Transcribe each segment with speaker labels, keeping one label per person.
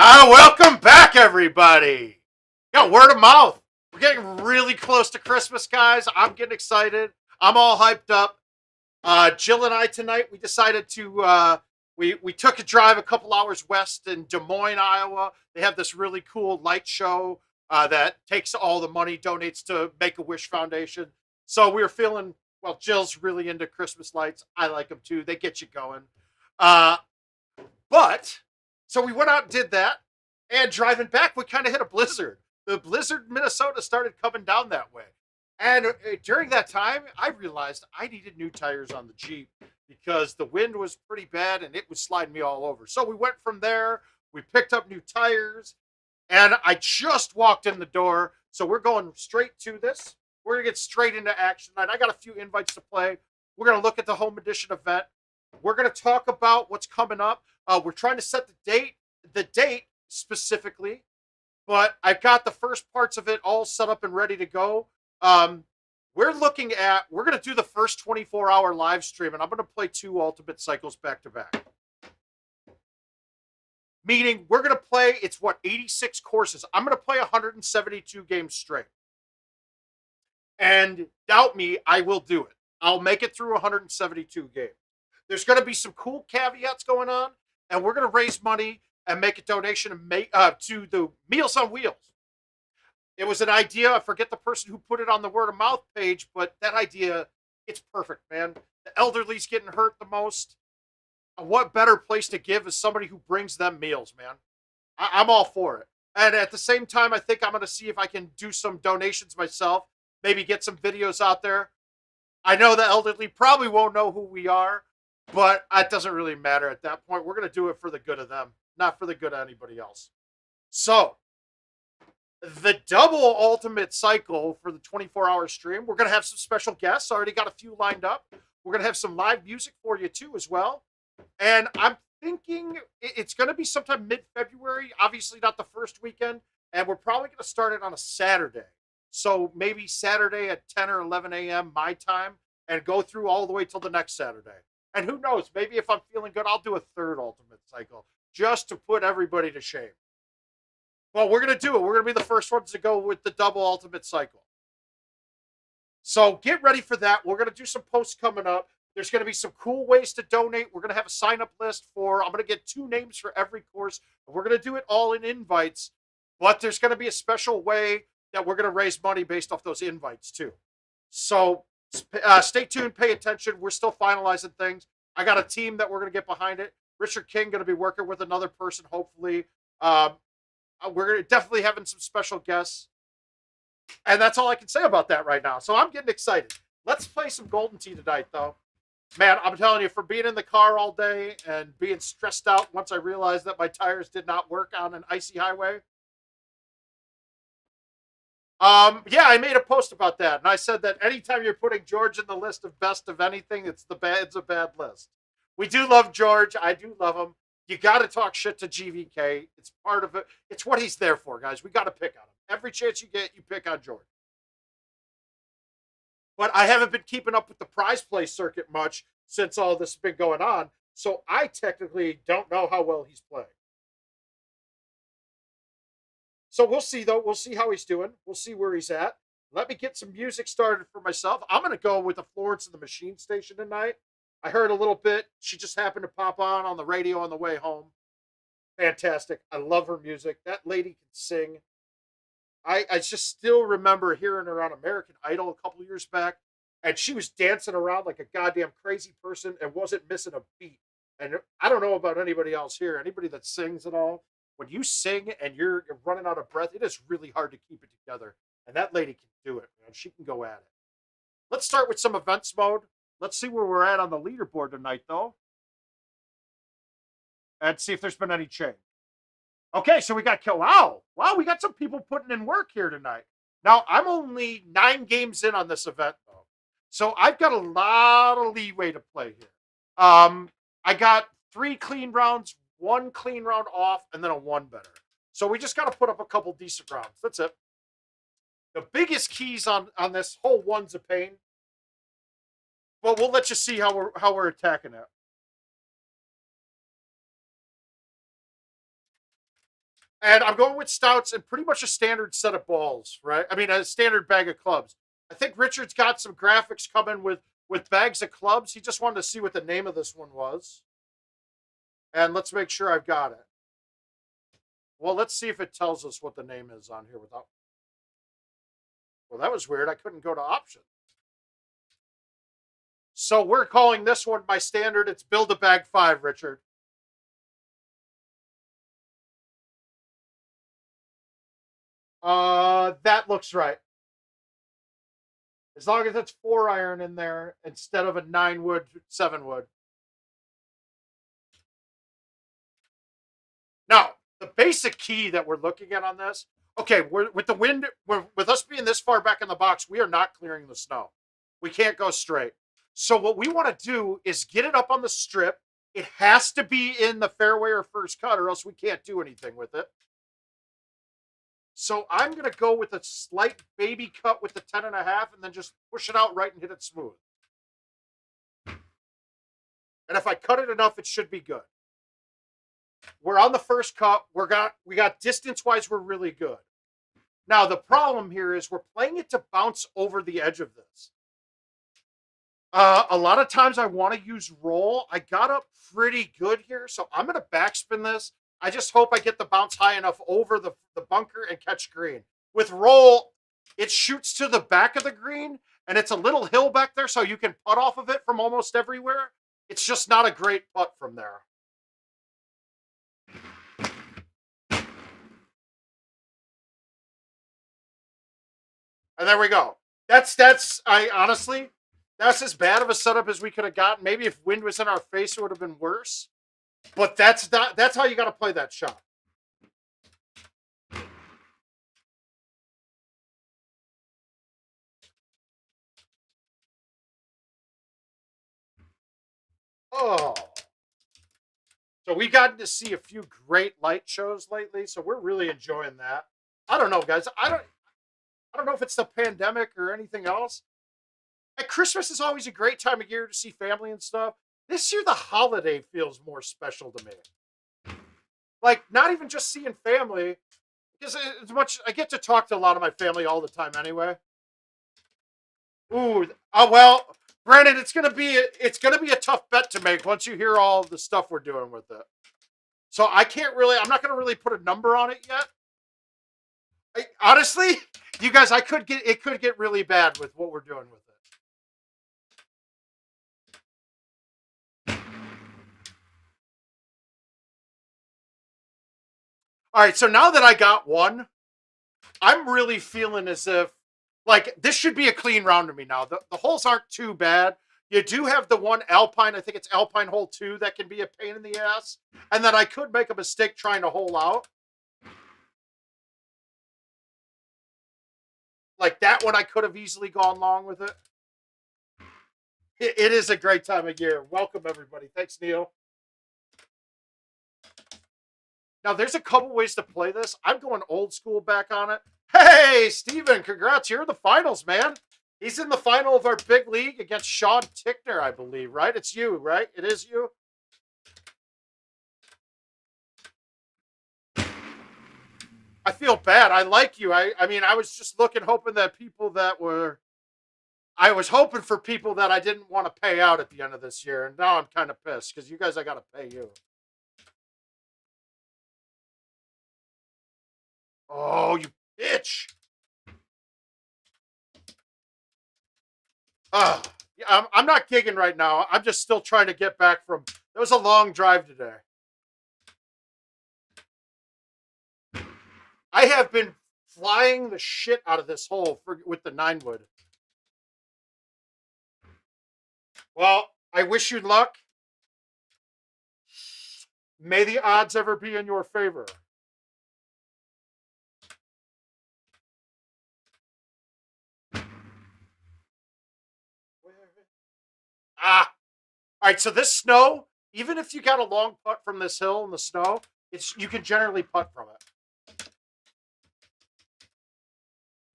Speaker 1: Welcome back, everybody. Got word of mouth. We're getting really close to Christmas, guys. I'm getting excited. I'm all hyped up. Jill and I tonight, we decided to we took a drive a couple hours west in Des Moines, Iowa. They have this really cool light show that takes all the money, donates to Make a Wish Foundation. So we were feeling well. Jill's really into Christmas lights. I like them too. They get you going. Uh, but so we went out and did that, and driving back, we kind of hit a blizzard. The blizzard in Minnesota started coming down that way. And during that time, I realized I needed new tires on the Jeep because the wind was pretty bad and it was sliding me all over. So we went from there, we picked up new tires, and I just walked in the door. So we're going straight to this. We're going to get straight into action tonight. I got a few invites to play. We're going to look at the home edition event. We're going to talk about what's coming up. We're trying to set the date specifically, but I've got the first parts of it all set up and ready to go. We're going to do the first 24-hour live stream, and I'm going to play 2 Ultimate Cycles back to back. Meaning, we're going to play, 86 courses. I'm going to play 172 games straight. And doubt me, I will do it. I'll make it through 172 games. There's going to be some cool caveats going on, and we're going to raise money and make a donation to the Meals on Wheels. It was an idea. I forget the person who put it on the word of mouth page, but that idea, it's perfect, man. The elderly's getting hurt the most. What better place to give is somebody who brings them meals, man. I'm all for it. And at the same time, I think I'm going to see if I can do some donations myself, maybe get some videos out there. I know the elderly probably won't know who we are, but it doesn't really matter at that point. We're going to do it for the good of them, not for the good of anybody else. So, the double ultimate cycle for the 24-hour stream, we're going to have some special guests. I already got a few lined up. We're going to have some live music for you, too, as well. And I'm thinking it's going to be sometime mid-February, obviously not the first weekend, and we're probably going to start it on a Saturday. So maybe Saturday at 10 or 11 a.m. my time, and go through all the way till the next Saturday. And who knows, maybe if I'm feeling good, I'll do a third ultimate cycle just to put everybody to shame. Well, we're going to do it. We're going to be the first ones to go with the double ultimate cycle. So get ready for that. We're going to do some posts coming up. There's going to be some cool ways to donate. We're going to have a sign-up list I'm going to get 2 names for every course. We're going to do it all in invites, but there's going to be a special way that we're going to raise money based off those invites too. So stay tuned, pay attention. We're still finalizing things. I got a team that we're going to get behind it. Richard King going to be working with another person, hopefully. We're definitely having some special guests. And that's all I can say about that right now. So I'm getting excited. Let's play some Golden Tee tonight, though. Man, I'm telling you, for being in the car all day and being stressed out once I realized that my tires did not work on an icy highway. Yeah, I made a post about that, and I said that anytime you're putting George in the list of best of anything, it's a bad list. We do love George. I do love him. You got to talk shit to GVK. It's part of it. It's what he's there for, guys. We got to pick on him. Every chance you get, you pick on George. But I haven't been keeping up with the prize play circuit much since all this has been going on, so I technically don't know how well he's playing. So we'll see, though. We'll see how he's doing. We'll see where he's at. Let me get some music started for myself. I'm going to go with the Florence and the Machine station tonight. I heard a little bit. She just happened to pop on the radio on the way home. Fantastic. I love her music. That lady can sing. I just still remember hearing her on American Idol a couple years back, and she was dancing around like a goddamn crazy person and wasn't missing a beat. And I don't know about anybody else here, anybody that sings at all. When you sing and you're running out of breath, it is really hard to keep it together. And that lady can do it, man. She can go at it. Let's start with some events mode. Let's see where we're at on the leaderboard tonight, though. And see if there's been any change. Okay, so we got wow, we got some people putting in work here tonight. Now, I'm only 9 games in on this event, though. So I've got a lot of leeway to play here. I got 3 clean rounds, 1 clean round off, and then a 1 better. So we just got to put up a couple decent rounds. That's it. The biggest keys on this whole one's a pain. Well, we'll let you see how we're attacking it. And I'm going with stouts and pretty much a standard set of balls, right? I mean, a standard bag of clubs. I think Richard's got some graphics coming with bags of clubs. He just wanted to see what the name of this one was. And let's make sure I've got it. Well, let's see if it tells us what the name is on here without. Well, that was weird. I couldn't go to options. So we're calling this one my standard. It's Build a Bag 5, Richard. That looks right. As long as it's 4-iron in there instead of a 9-wood, 7-wood. Now, the basic key that we're looking at on this, okay, with the wind, with us being this far back in the box, we are not clearing the snow. We can't go straight. So what we want to do is get it up on the strip. It has to be in the fairway or first cut, or else we can't do anything with it. So I'm going to go with a slight baby cut with the 10.5 and then just push it out right and hit it smooth. And if I cut it enough, it should be good. We're on the first cut. We got distance-wise, we're really good. Now, the problem here is we're playing it to bounce over the edge of this. A lot of times I want to use roll. I got up pretty good here, so I'm going to backspin this. I just hope I get the bounce high enough over the bunker and catch green. With roll, it shoots to the back of the green, and it's a little hill back there, so you can putt off of it from almost everywhere. It's just not a great putt from there. And there we go. That's honestly, that's as bad of a setup as we could have gotten. Maybe if wind was in our face, it would have been worse. But that's how you got to play that shot. Oh. So we've gotten to see a few great light shows lately, so we're really enjoying that. I don't know, guys. I don't know if it's the pandemic or anything else. At Christmas is always a great time of year to see family and stuff. This year, the holiday feels more special to me. Like, not even just seeing family, because as much I get to talk to a lot of my family all the time anyway. Ooh, oh well, Brandon, it's gonna be a tough bet to make once you hear all the stuff we're doing with it. So I'm not gonna really put a number on it yet. Honestly, you guys, it could get really bad with what we're doing with it. All right, so now that I got one, I'm really feeling as if like this should be a clean round to me now. The holes aren't too bad. You do have the one Alpine, I think it's Alpine hole 2, that can be a pain in the ass. And then I could make a mistake trying to hole out. Like that one, I could have easily gone long with it. It is a great time of year. Welcome, everybody. Thanks, Neil. Now, there's a couple ways to play this. I'm going old school back on it. Hey, Steven, congrats. You're in the finals, man. He's in the final of our big league against Sean Tickner, I believe, right? It's you, right? It is you? I feel bad. I like you. I mean, I was just hoping that people that were... I was hoping for people that I didn't want to pay out at the end of this year, and now I'm kind of pissed, because you guys, I got to pay you. Oh, you bitch. I'm not gigging right now. I'm just still trying to get back from... It was a long drive today. I have been flying the shit out of this hole with the 9-wood. Well, I wish you luck. May the odds ever be in your favor. All right, so this snow, even if you got a long putt from this hill in the snow, you can generally putt from it.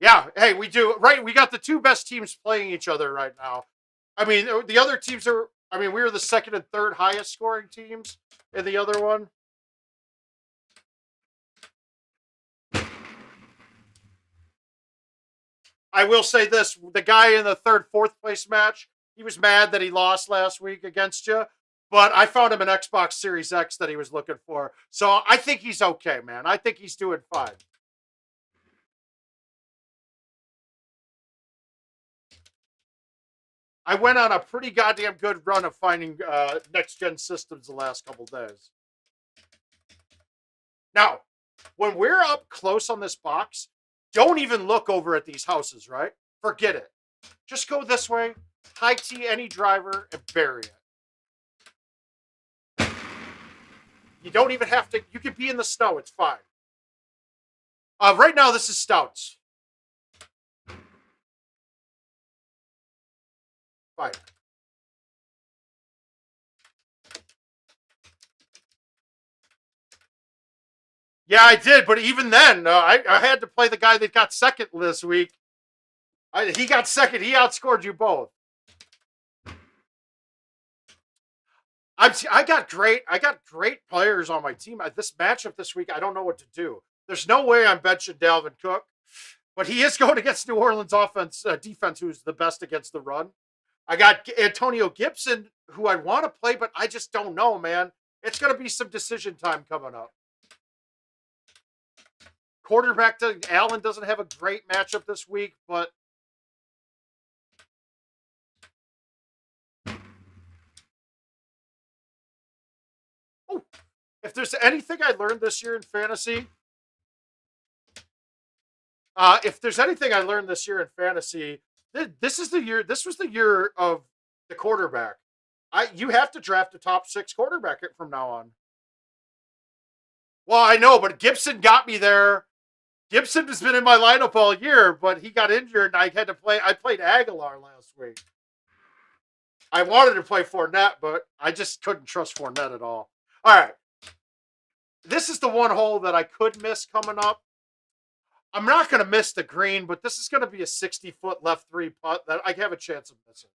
Speaker 1: Yeah, hey, we do. Right, we got the two best teams playing each other right now. I mean, the other teams are... I mean, we were the second and third highest scoring teams in the other one. I will say this: the guy in the third, fourth place match, he was mad that he lost last week against you. But I found him an Xbox Series X that he was looking for. So I think he's okay, man. I think he's doing fine. I went on a pretty goddamn good run of finding next gen systems the last couple days. Now, when we're up close on this box, don't even look over at these houses, right? Forget it. Just go this way, high tee any driver, and bury it. You don't even have to, you can be in the snow, it's fine. Right now, this is Stouts. Fine. Yeah, I did, but even then, I had to play the guy that got second this week. He got second. He outscored you both. I got great players on my team. This matchup this week, I don't know what to do. There's no way I'm benching Dalvin Cook, but he is going against New Orleans defense, who's the best against the run. I got Antonio Gibson, who I want to play, but I just don't know, man. It's going to be some decision time coming up. Quarterback to Allen doesn't have a great matchup this week, but if there's anything I learned this year in fantasy, this is the year. This was the year of the quarterback. You have to draft a top 6 quarterback from now on. Well, I know, but Gibson got me there. Gibson has been in my lineup all year, but he got injured, and I had to play. I played Aguilar last week. I wanted to play Fournette, but I just couldn't trust Fournette at all. All right. This is the one hole that I could miss coming up. I'm not going to miss the green, but this is going to be a 60-foot left 3 putt that I have a chance of missing.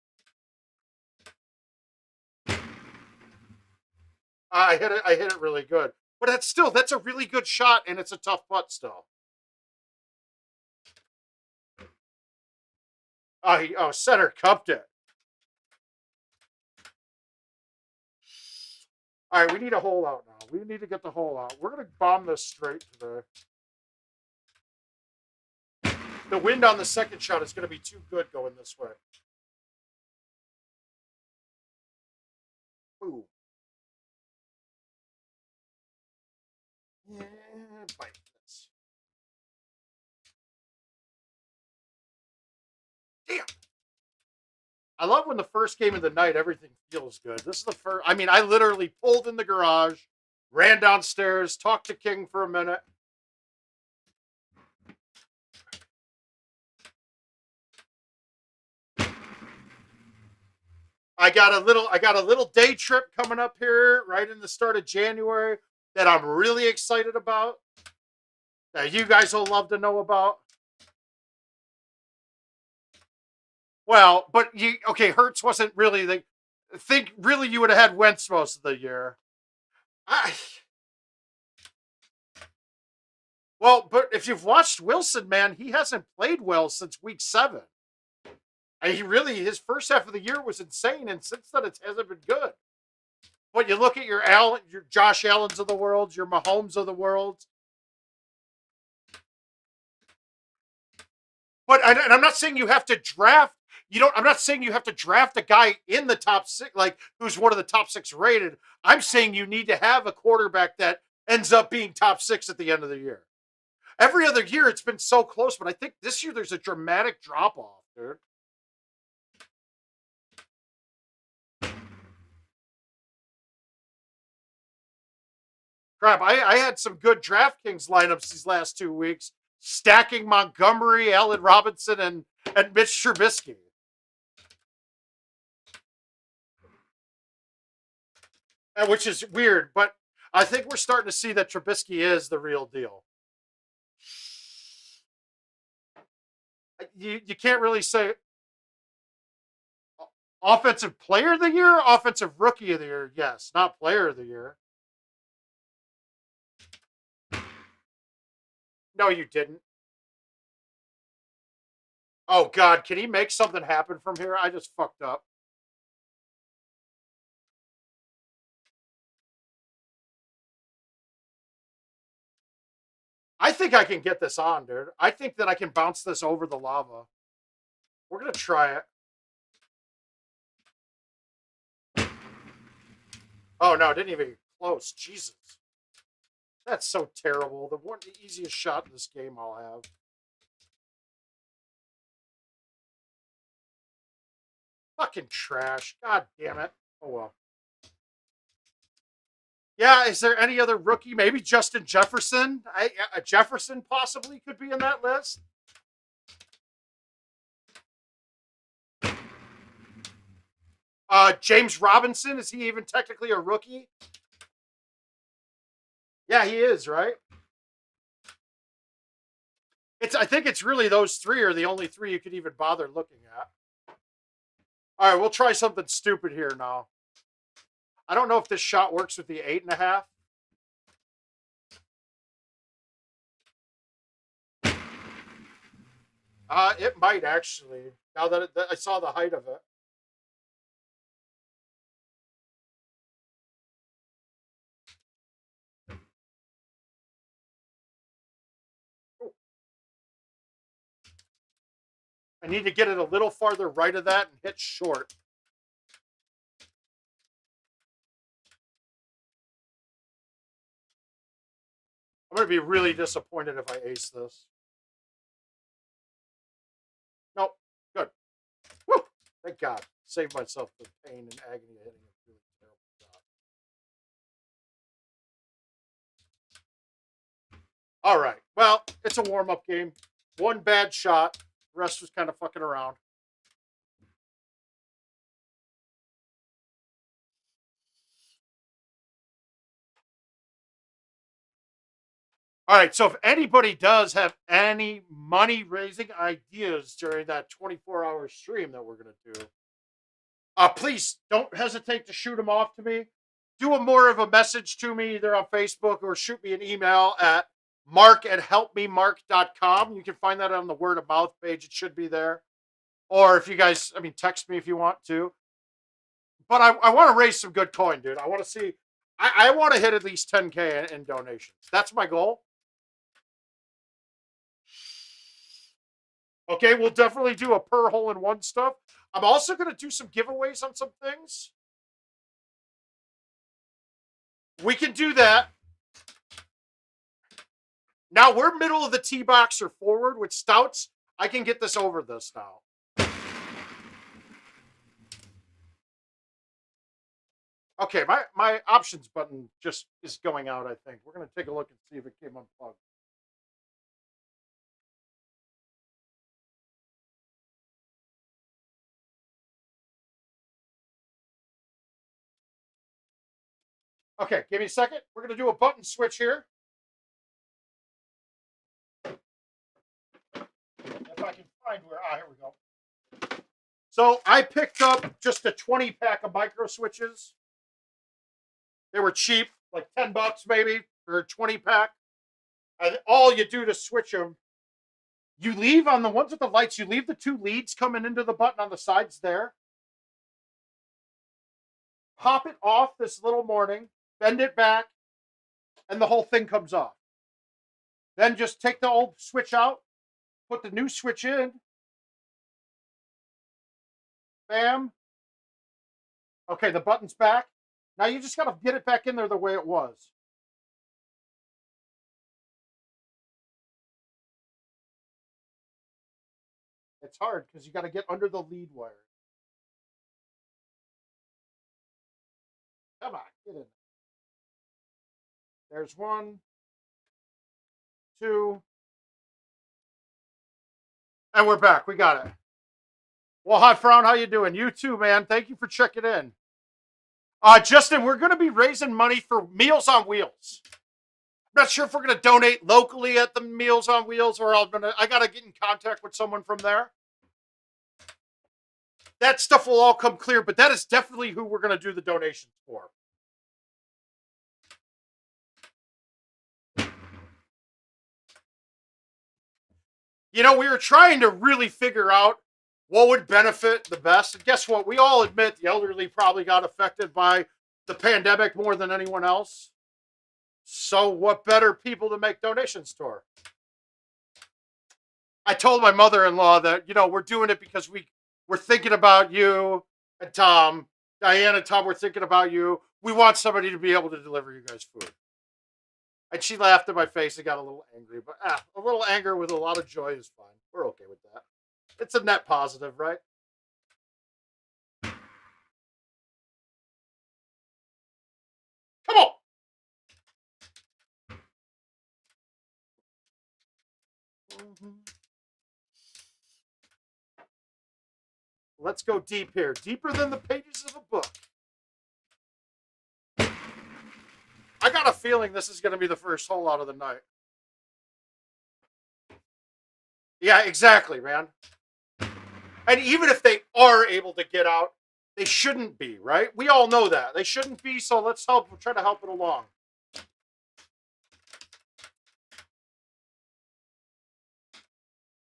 Speaker 1: I hit it really good. But that's a really good shot, and it's a tough putt still. Center cupped it. All right, we need a hole out now. We need to get the hole out. We're going to bomb this straight today. The wind on the second shot is going to be too good going this way. Ooh. Yeah, bite this. Damn. I love when the first game of the night, everything feels good. This is the first. I mean, I literally pulled in the garage, ran downstairs, talked to King for a minute. I got a little day trip coming up here right in the start of January that I'm really excited about. That you guys will love to know about. Well, but Hurts wasn't really the think. Really, you would have had Wentz most of the year. Well, but if you've watched Wilson, man, he hasn't played well since week 7. His first half of the year was insane, and since then it hasn't been good. But you look at your Josh Allens of the world, your Mahomes of the world. But and I'm not saying you have to draft. I'm not saying you have to draft a guy in the top 6, like who's one of the top 6 rated. I'm saying you need to have a quarterback that ends up being top 6 at the end of the year. Every other year it's been so close, but I think this year there's a dramatic drop off, dude. Crap, I had some good DraftKings lineups these last 2 weeks, stacking Montgomery, Allen Robinson, and Mitch Trubisky. Which is weird, but I think we're starting to see that Trubisky is the real deal. You can't really say offensive player of the year, offensive rookie of the year. Yes, not player of the year. No, you didn't. Oh, God. Can he make something happen from here? I just fucked up. I think I can get this on, dude. I think that I can bounce this over the lava. We're going to try it. Oh, no. Didn't even get close. Jesus. That's so terrible. The easiest shot in this game I'll have. Fucking trash. God damn it. Oh, well. Yeah, is there any other rookie? Maybe Justin Jefferson? Jefferson possibly could be in that list. James Robinson, is he even technically a rookie? Yeah, he is, right? I think it's really those three are the only three you could even bother looking at. All right, we'll try something stupid here now. I don't know if this shot works with the 8.5. It might actually. Now that I saw the height of it. I need to get it a little farther right of that and hit short. I'm going to be really disappointed if I ace this. Nope. Good. Woo! Thank God. Saved myself the pain and agony of hitting a really terrible shot. All right. Well, it's a warm-up game. One bad shot. The rest was kind of fucking around. All right, so if anybody does have any money raising ideas during that 24-hour stream that we're going to do, please don't hesitate to shoot them off to me. Do a more of a message to me either on Facebook or shoot me an email at mark@helpmemark.com. You can find that on the word of mouth page. It should be there. Or if you guys, text me if you want to. But I want to raise some good coin, dude. I want to see, I want to hit at least 10K in donations. That's my goal. Okay, we'll definitely do a per hole in one stuff. I'm also going to do some giveaways on some things. We can do that. Now we're middle of the tee box or forward with stouts. I can get this over this now. Okay, my options button just is going out, I think. We're going to take a look and see if it came unplugged. Okay, give me a second. We're going to do a button switch here. If I can find where, here we go. So I picked up just a 20-pack of micro switches. They were cheap, like $10 maybe for a 20-pack. And all you do to switch them, you leave on the ones with the lights, you leave the two leads coming into the button on the sides there. Pop it off this little morning, bend it back, and the whole thing comes off. Then just take the old switch out, put the new switch in. Bam. Okay, the button's back. Now you just got to get it back in there the way it was. It's hard because you got to get under the lead wire. Come on, get in. There's one, two, and we're back. We got it. Well, Hot Frown, how you doing? You too, man. Thank you for checking in. Justin, we're going to be raising money for Meals on Wheels. I'm not sure if we're going to donate locally at the Meals on Wheels or I got to get in contact with someone from there. That stuff will all come clear, but that is definitely who we're going to do the donations for. You know, we were trying to really figure out what would benefit the best. And guess what? We all admit the elderly probably got affected by the pandemic more than anyone else. So, what better people to make donations to? I told my mother-in-law that, you know, we're doing it because we're thinking about you and Tom. Diane and Tom, we're thinking about you. We want somebody to be able to deliver you guys food. And she laughed in my face and got a little angry. But a little anger with a lot of joy is fine. We're okay with that. It's a net positive, right? Come on. Mm-hmm. Let's go deep here. Deeper than the pages of a book. I got a feeling this is going to be the first hole out of the night. Yeah, exactly, man. And even if they are able to get out, they shouldn't be, right? We all know that. They shouldn't be, so let's try to help it along.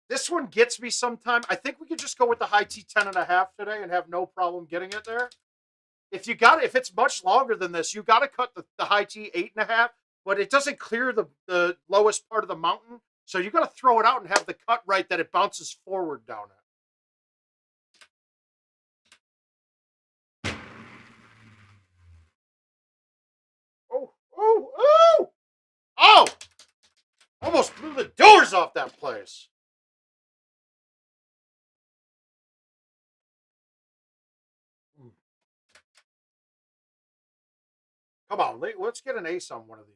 Speaker 1: This one gets me sometime. I think we could just go with the high T 10.5 today and have no problem getting it there. If it's much longer than this, you got to cut the high T 8.5, but it doesn't clear the lowest part of the mountain. So you got to throw it out and have the cut right that it bounces forward down at. Oh, oh, oh! Oh! Almost blew the doors off that place. Come on, let's get an ace on one of these.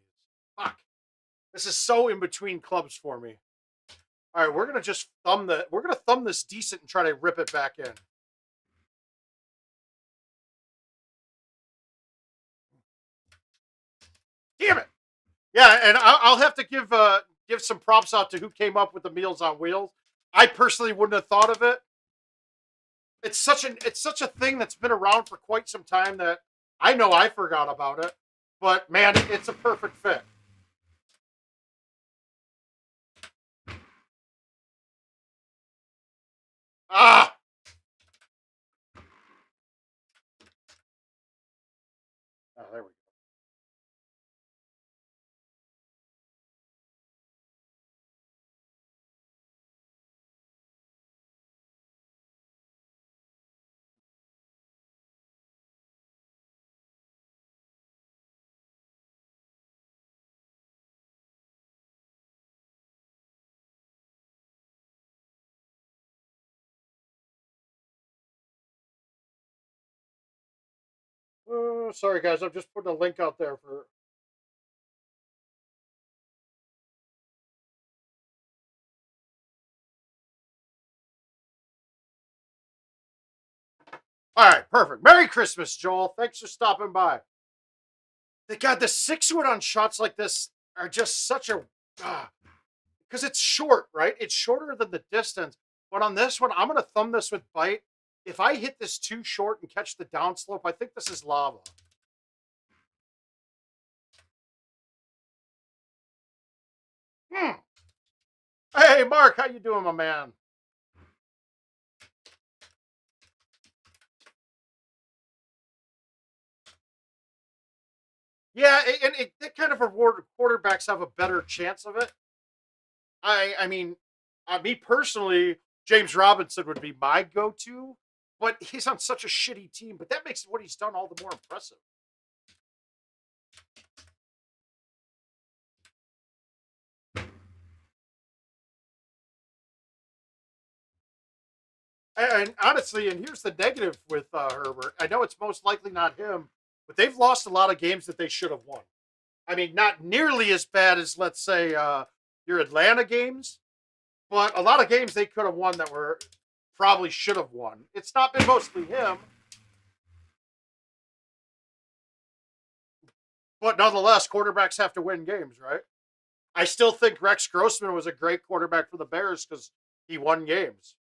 Speaker 1: Fuck. This is so in between clubs for me. All right, we're gonna just thumb this decent and try to rip it back in. Damn it! Yeah, and I'll have to give some props out to who came up with the Meals on Wheels. I personally wouldn't have thought of it. It's such a thing that's been around for quite some time that I know I forgot about it. But man, it's a perfect fit. Ah! Oh, there we go. Sorry, guys. I'm just putting a link out there for. All right, perfect. Merry Christmas, Joel. Thanks for stopping by. God, the 6-wood on shots like this are just such a. Because it's short, right? It's shorter than the distance. But on this one, I'm going to thumb this with bite. If I hit this too short and catch the downslope, I think this is lava. Hmm. Hey, Mark, how you doing, my man? Yeah, and it kind of reward quarterbacks have a better chance of it. I mean, me personally, James Robinson would be my go-to, but he's on such a shitty team. But that makes what he's done all the more impressive. And honestly, and here's the negative with Herbert. I know it's most likely not him, but they've lost a lot of games that they should have won. I mean, not nearly as bad as, let's say, your Atlanta games, but a lot of games they could have won that were probably should have won. It's not been mostly him, but nonetheless, quarterbacks have to win games, right? I still think Rex Grossman was a great quarterback for the Bears because he won games.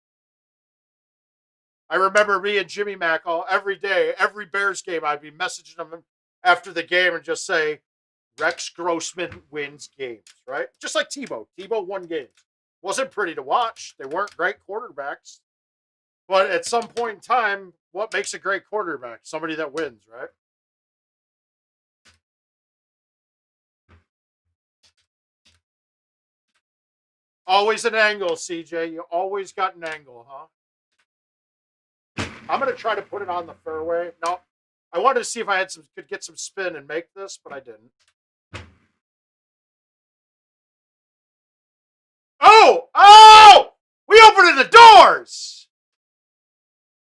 Speaker 1: I remember me and Jimmy Mack every day, every Bears game, I'd be messaging him after the game and just say, Rex Grossman wins games, right? Just like Tebow. Tebow won games. Wasn't pretty to watch. They weren't great quarterbacks. But at some point in time, what makes a great quarterback? Somebody that wins, right? Always an angle, CJ. You always got an angle, huh? I'm going to try to put it on the fairway. No, I wanted to see if I had could get some spin and make this, but I didn't. Oh! Oh! We opening the doors!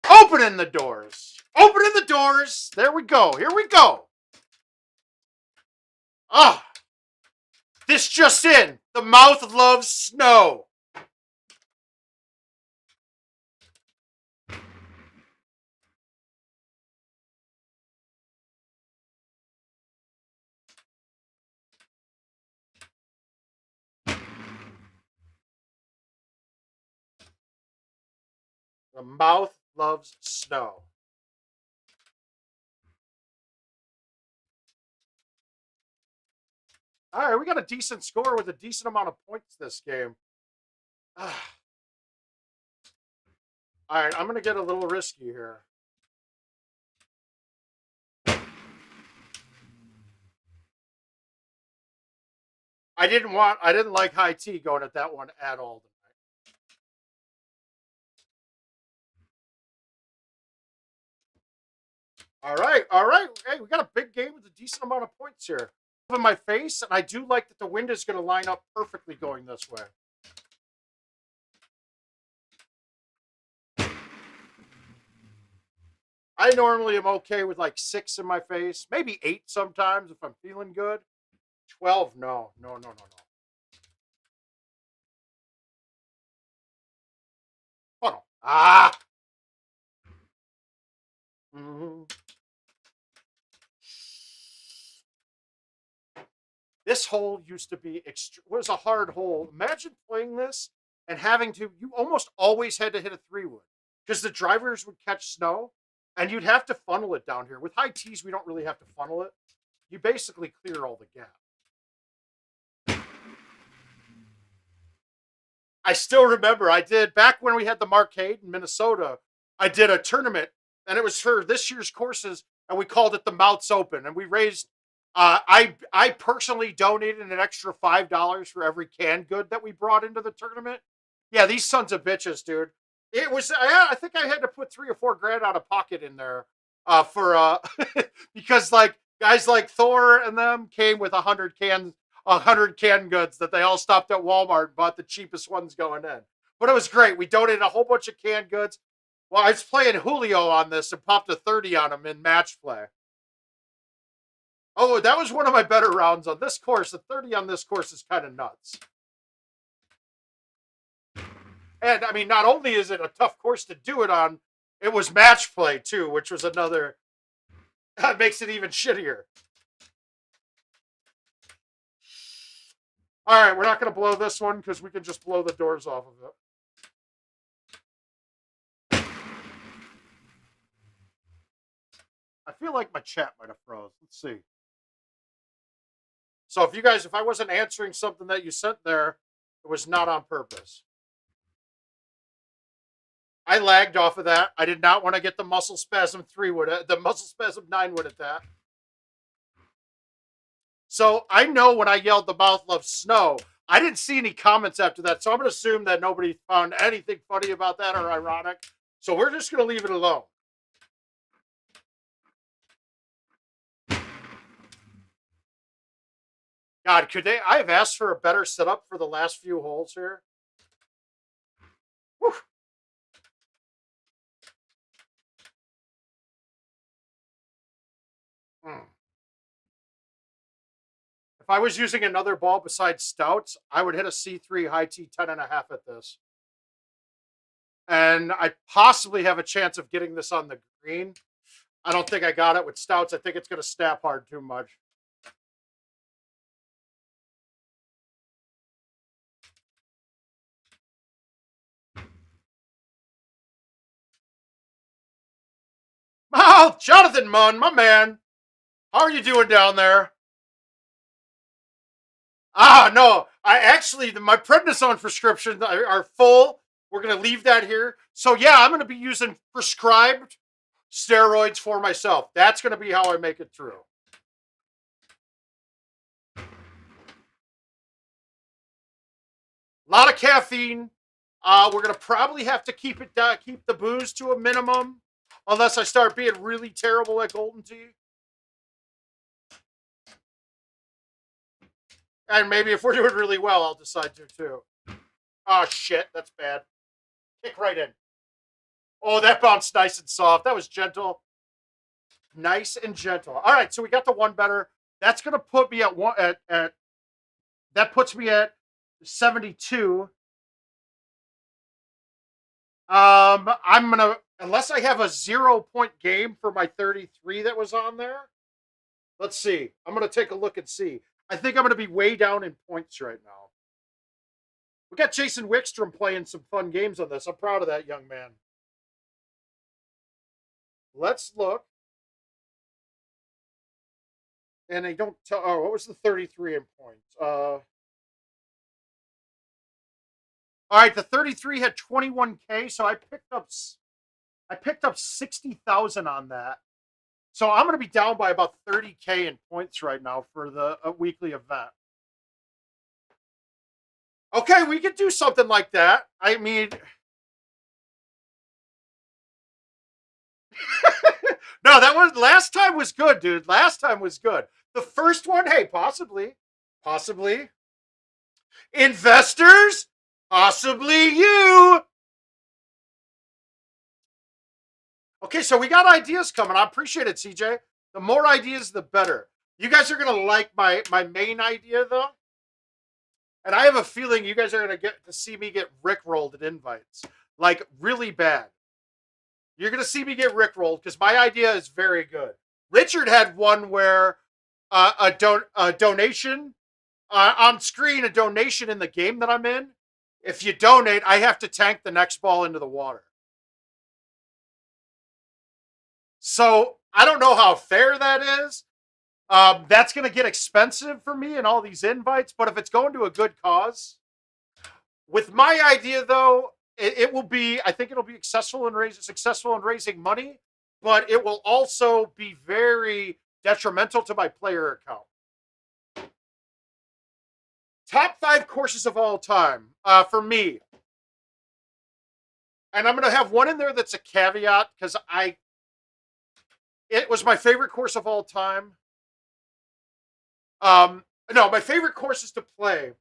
Speaker 1: Opening the doors. Opening the doors. There we go. Here we go. Ah! This just in. The mouth loves snow. The mouth loves snow. All right, we got a decent score with a decent amount of points this game. All right, I'm going to get a little risky here. I didn't like high T going at that one at all tonight. All right. Hey, we got a big game with a decent amount of points here. In my face, and I do like that the wind is going to line up perfectly going this way. I normally am okay with like 6 in my face, maybe 8 sometimes if I'm feeling good. 12, no. Oh no. Ah! Mm-hmm. This hole used to be was a hard hole. Imagine playing this and having to. You almost always had to hit a 3-wood because the drivers would catch snow, and you'd have to funnel it down here. With high tees, we don't really have to funnel it. You basically clear all the gap. I still remember I did back when we had the Marcade in Minnesota. I did a tournament, and it was for this year's courses, and we called it the Mouths Open, and we raised. I personally donated an extra $5 for every canned good that we brought into the tournament. Yeah, these sons of bitches, dude. It was. I think I had to put 3 or 4 grand out of pocket in there for because like guys like Thor and them came with 100 canned goods that they all stopped at Walmart and bought the cheapest ones going in. But it was great. We donated a whole bunch of canned goods. Well, I was playing Julio on this and popped a 30 on him in match play. Oh, that was one of my better rounds on this course. The 30 on this course is kind of nuts. And I mean, not only is it a tough course to do it on, it was match play too, which was another. That makes it even shittier. All right, we're not going to blow this one because we can just blow the doors off of it. I feel like my chat might have froze. Let's see. So if I wasn't answering something that you sent there, it was not on purpose. I lagged off of that. I did not want to get the muscle spasm 3-wood, the muscle spasm 9-wood at that. So I know when I yelled the mouth loves snow, I didn't see any comments after that. So I'm going to assume that nobody found anything funny about that or ironic. So we're just going to leave it alone. God, could they? I have asked for a better setup for the last few holes here. Whew. If I was using another ball besides Stouts, I would hit a C3 high T 10.5 at this. And I possibly have a chance of getting this on the green. I don't think I got it with Stouts. I think it's going to snap hard too much. Oh, Jonathan Munn, my man. How are you doing down there? No. I actually, my prednisone prescriptions are full. We're going to leave that here. So, yeah, I'm going to be using prescribed steroids for myself. That's going to be how I make it through. A lot of caffeine. We're going to probably have to keep the booze to a minimum unless I start being really terrible at Golden Tea. And maybe if we're doing really well, I'll decide to too. Oh, shit. That's bad. Kick right in. Oh, that bounced nice and soft. That was gentle. Nice and gentle. All right, so we got the one better. That's going to put me at one at that puts me at 72. I'm going to, unless I have a 0-point game for my 33 that was on there. Let's see. I'm going to take a look and see. I think I'm going to be way down in points right now. We got Jason Wickstrom playing some fun games on this. I'm proud of that young man. Let's look. And they don't tell. Oh, what was the 33 in points? All right, the 33 had 21K, so I picked up 60,000 on that. So I'm going to be down by about 30K in points right now for the weekly event. Okay, we could do something like that. I mean, no, that was last time was good, dude. Last time was good. The first one, hey, possibly. Investors, possibly you. Okay, so we got ideas coming. I appreciate it, CJ. The more ideas, the better. You guys are gonna like my main idea though. And I have a feeling you guys are going to get to see me get rickrolled at invites. Like, really bad. You're going to see me get rickrolled because my idea is very good. Richard had one where a donation on screen, a donation in the game that I'm in. If you donate, I have to tank the next ball into the water. So I don't know how fair that is. That's going to get expensive for me and all these invites, but if it's going to a good cause, with my idea though, it will be. I think it'll be successful in raising money, but it will also be very detrimental to my player account. Top 5 courses of all time for me, and I'm going to have one in there that's a caveat because it was my favorite course of all time. No, my favorite courses to play.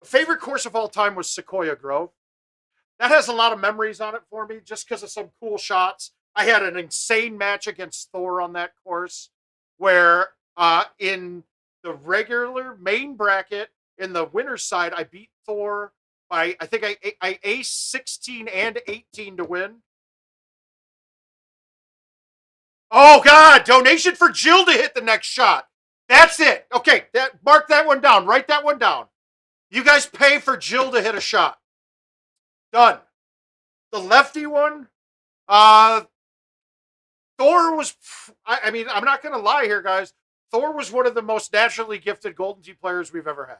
Speaker 1: Favorite course of all time was Sequoia Grove. That has a lot of memories on it for me just because of some cool shots. I had an insane match against Thor on that course where in the regular main bracket, in the winner's side, I beat Thor by, I think I aced 16 and 18 to win. Oh, God, donation for Jill to hit the next shot. That's it. Okay, mark that one down. Write that one down. You guys pay for Jill to hit a shot. Done. The lefty one, Thor was, I mean, I'm not going to lie here, guys. Thor was one of the most naturally gifted Golden Tee players we've ever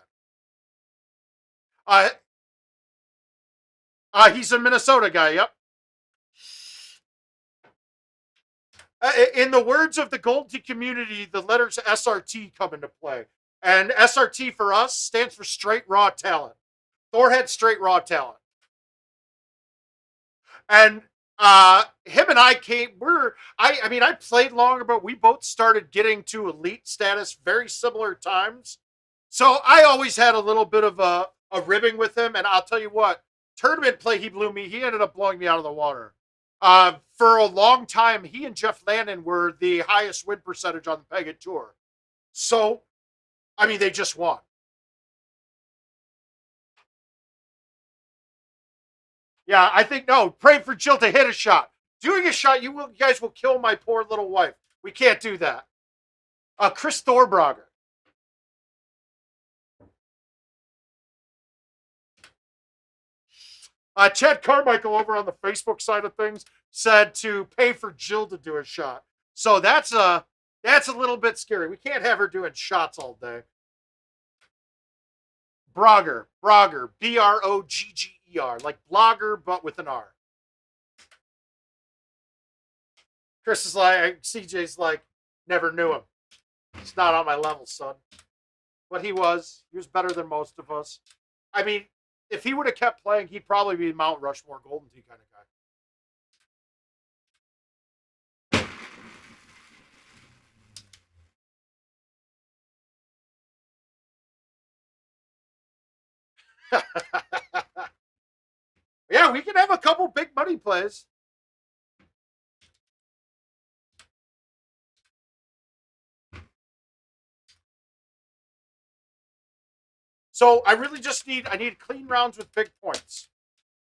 Speaker 1: had. He's a Minnesota guy, yep. In the words of the Golden Tee community, the letters SRT come into play. And SRT for us stands for straight raw talent. Thor had straight raw talent. And him and I I played longer, but we both started getting to elite status very similar times. So I always had a little bit of a ribbing with him. And I'll tell you what, tournament play, he blew me. He ended up blowing me out of the water. For a long time, he and Jeff Landon were the highest win percentage on the Pega Tour. So, I mean, they just won. Yeah, I think, no, pray for Jill to hit a shot. Doing a shot, you guys will kill my poor little wife. We can't do that. Chris Thorbrogger. Chad Carmichael over on the Facebook side of things said to pay for Jill to do a shot. So that's a little bit scary. We can't have her doing shots all day. Brogger, Brogger, like blogger, but with an R. Chris is like, CJ's like, never knew him. It's not on my level, son. But he was better than most of us. I mean, if he would have kept playing, he'd probably be Mount Rushmore Golden Tee kind of guy. Yeah, we can have a couple big money plays. So I really just I need clean rounds with big points.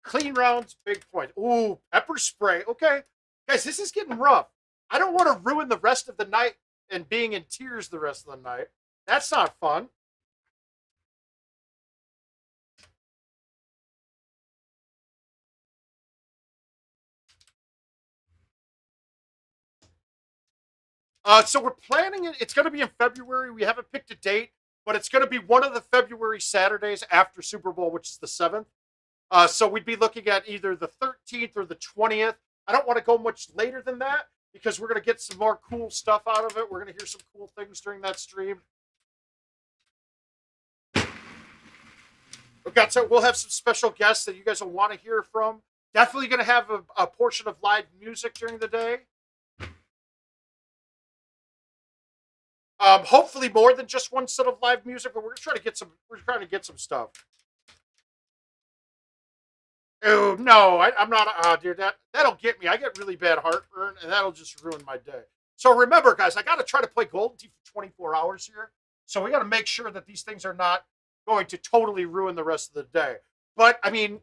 Speaker 1: Clean rounds, big points. Ooh, pepper spray. Okay. Guys, this is getting rough. I don't want to ruin the rest of the night and being in tears the rest of the night. That's not fun. So we're planning it. It's going to be in February. We haven't picked a date, but it's going to be one of the February Saturdays after Super Bowl, which is the 7th. So we'd be looking at either the 13th or the 20th. I don't want to go much later than that because we're going to get some more cool stuff out of it. We're going to hear some cool things during that stream. We'll have some special guests that you guys will want to hear from. Definitely going to have a portion of live music during the day. Hopefully more than just one set of live music, but we're trying to get some. We're trying to get some stuff. Oh no, I'm not. Oh, dude, that'll get me. I get really bad heartburn, and that'll just ruin my day. So remember, guys, I got to try to play Golden Tee for 24 hours here. So we got to make sure that these things are not going to totally ruin the rest of the day. But I mean,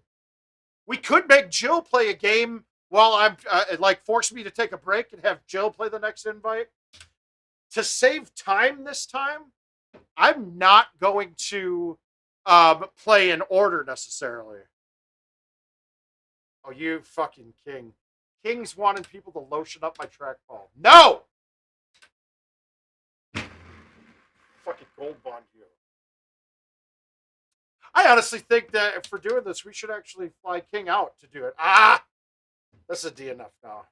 Speaker 1: we could make Jill play a game while I'm like force me to take a break and have Jill play the next invite. To save time this time, I'm not going to play in order necessarily. Oh, you fucking king. King's wanting people to lotion up my trackball. No! Fucking gold bond you. I honestly think that if we're doing this, we should actually fly King out to do it. Ah! That's a D enough now.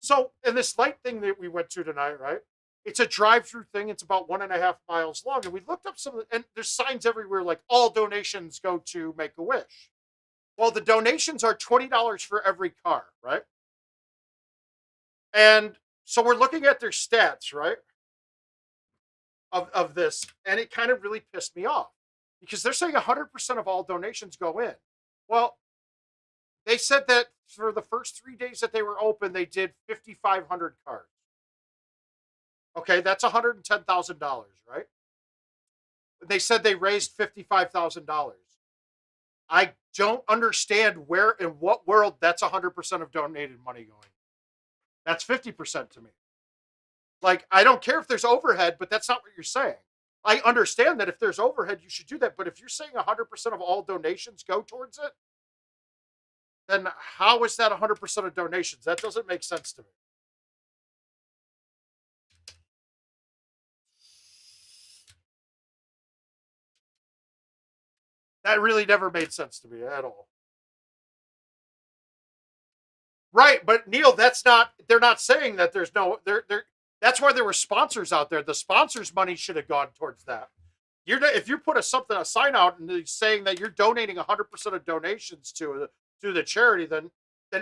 Speaker 1: So, in this light thing that we went to tonight, right? It's a drive-through thing. It's about 1.5 miles long, and we looked up some, and there's signs everywhere like all donations go to Make a Wish. Well, the donations are $20 for every car, right? And so we're looking at their stats, right? Of this, and it kind of really pissed me off because they're saying 100% of all donations go in. Well, they said that for the first 3 days that they were open, they did 5,500 cards. Okay, that's $110,000, right? They said they raised $55,000. I don't understand where in what world that's 100% of donated money going. That's 50% to me. Like, I don't care if there's overhead, but that's not what you're saying. I understand that if there's overhead, you should do that. But if you're saying 100% of all donations go towards it, then how is that 100% of donations? That doesn't make sense to me. That really never made sense to me at all. Right, but Neil, that's not. They're not saying that there's no. That's why there were sponsors out there. The sponsors' money should have gone towards that. If you put a sign out and saying that you're donating 100% of donations to the charity, then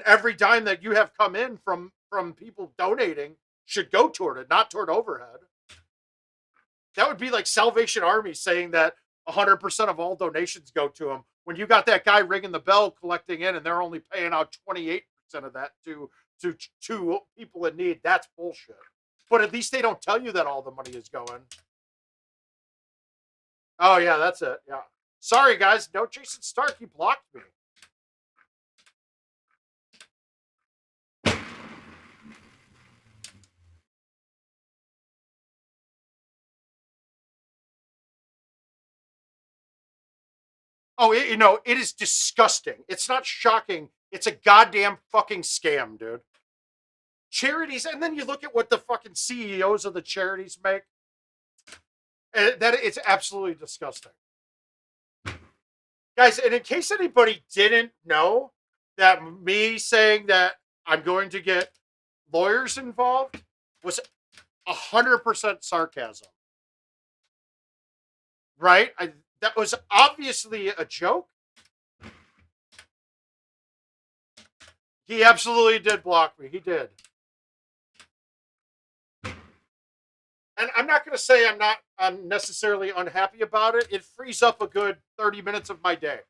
Speaker 1: every dime that you have come in from people donating should go toward it, not toward overhead. That would be like Salvation Army saying that 100% of all donations go to them when you got that guy ringing the bell collecting in and they're only paying out 28% of that to people in need. That's bullshit. But at least they don't tell you that all the money is going. Oh yeah, that's it. Yeah. Sorry guys, no Jason Stark. He blocked me. Oh, it is disgusting. It's not shocking. It's a goddamn fucking scam, dude. Charities, and then you look at what the fucking CEOs of the charities make. And that it's absolutely disgusting. Guys, and in case anybody didn't know that me saying that I'm going to get lawyers involved was 100% sarcasm. Right? That was obviously a joke. He absolutely did block me. He did. And I'm not going to say I'm necessarily unhappy about it. It frees up a good 30 minutes of my day.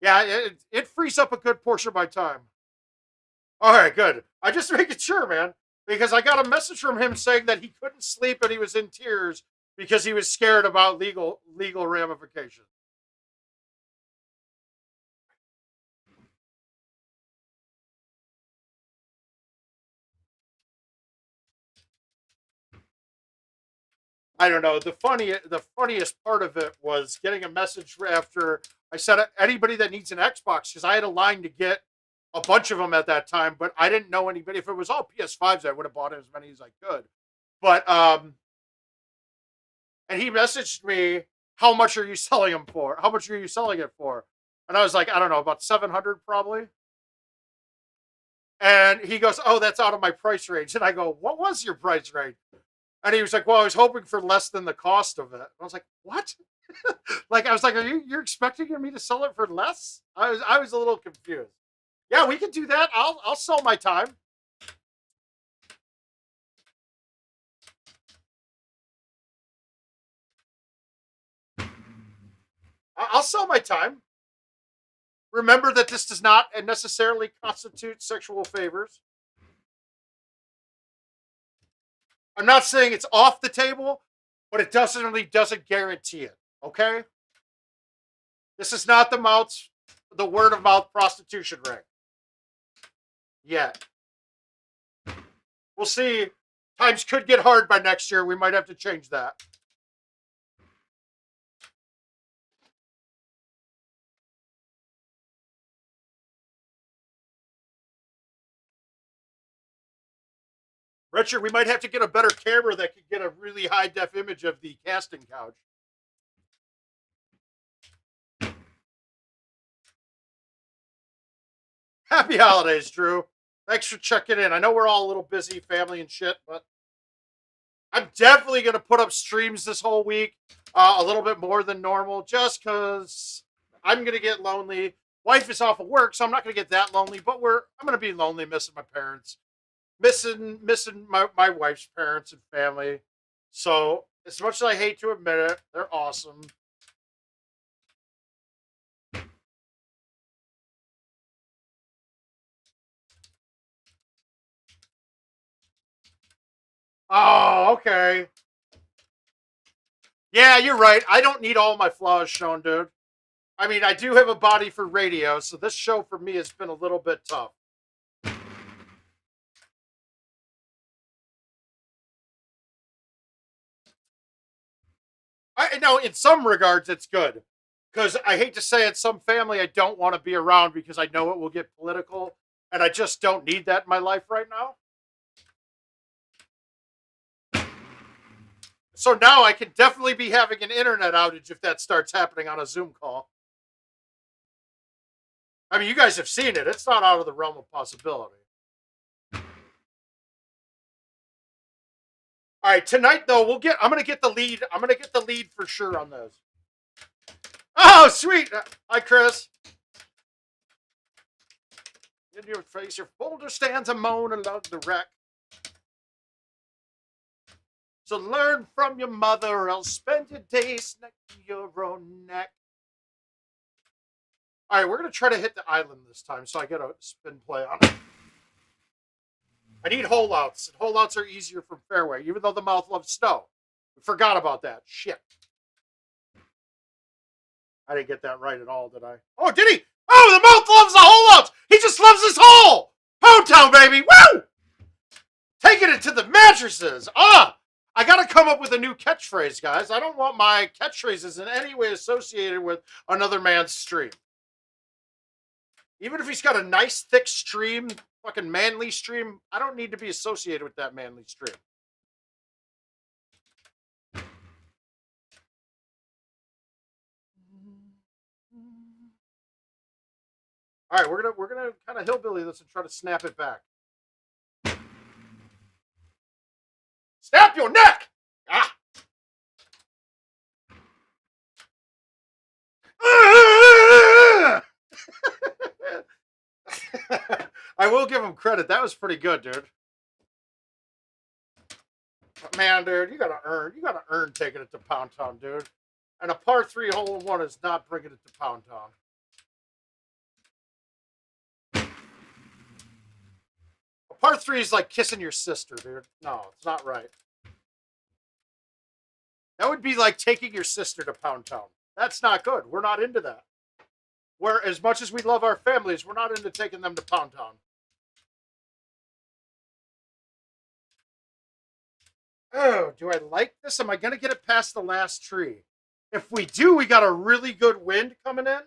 Speaker 1: Yeah, it frees up a good portion of my time. All right, good. I just making sure, man, because I got a message from him saying that he couldn't sleep and he was in tears because he was scared about legal ramifications. I don't know. The funniest part of it was getting a message after I said anybody that needs an Xbox, because I had a line to get a bunch of them at that time, but I didn't know anybody. If it was all PS5s, I would have bought as many as I could. But and he messaged me, "How much are you selling them for? How much are you selling it for?" And I was like, I don't know, about 700 probably. And he goes, "Oh, that's out of my price range." And I go, "What was your price range?" And he was like, "Well, I was hoping for less than the cost of it." And I was like, "What?" Like, I was like, you're expecting me to sell it for less?" I was a little confused. Yeah, we can do that. I'll sell my time. I'll sell my time. Remember that this does not necessarily constitute sexual favors. I'm not saying it's off the table, but it doesn't guarantee it. Okay? This is not the word of mouth prostitution ring. Yet. We'll see. Times could get hard by next year. We might have to change that. Richard, we might have to get a better camera that can get a really high def image of the casting couch. Happy holidays, Drew. Thanks for checking in. I know we're all a little busy, family and shit, but I'm definitely going to put up streams this whole week, a little bit more than normal, just because I'm going to get lonely. Wife is off of work, so I'm not going to get that lonely, but I'm going to be lonely missing my parents, missing my wife's parents and family. So as much as I hate to admit it, they're awesome. Oh, okay. Yeah, you're right. I don't need all my flaws shown, dude. I mean, I do have a body for radio, so this show for me has been a little bit tough. I know in some regards it's good, because I hate to say it, some family I don't want to be around because I know it will get political, and I just don't need that in my life right now. So now I can definitely be having an internet outage if that starts happening on a Zoom call. I mean, you guys have seen it. It's not out of the realm of possibility. All right, tonight though, I'm gonna get the lead. I'm gonna get the lead for sure on those. Oh, sweet. Hi, Chris. In your face, your folder stands a moan along the wreck. So learn from your mother, or else spend your days next to your own neck. All right, we're gonna try to hit the island this time, so I get a spin play on it. I need holeouts, and holeouts are easier from fairway, even though the mouth loves snow. We forgot about that. Shit. I didn't get that right at all, did I? Oh, did he? Oh, the mouth loves the holeouts. He just loves his hole. Poundtown, baby. Woo! Taking it to the mattresses. Ah, I got to come up with a new catchphrase, guys. I don't want my catchphrases in any way associated with another man's stream. Even if he's got a nice, thick stream, fucking manly stream, I don't need to be associated with that manly stream. All right, we're gonna kind of hillbilly this and try to snap it back. Snap your neck! Ah! I will give him credit. That was pretty good, dude. But man, dude, you gotta earn taking it to Poundtown, dude. And a par 3 hole-in-one is not bringing it to Poundtown. A par 3 is like kissing your sister, dude. No, it's not right. That would be like taking your sister to Poundtown. That's not good. We're not into that. Where as much as we love our families, we're not into taking them to Poundtown. Oh, do I like this? Am I going to get it past the last tree? If we do, we got a really good wind coming in.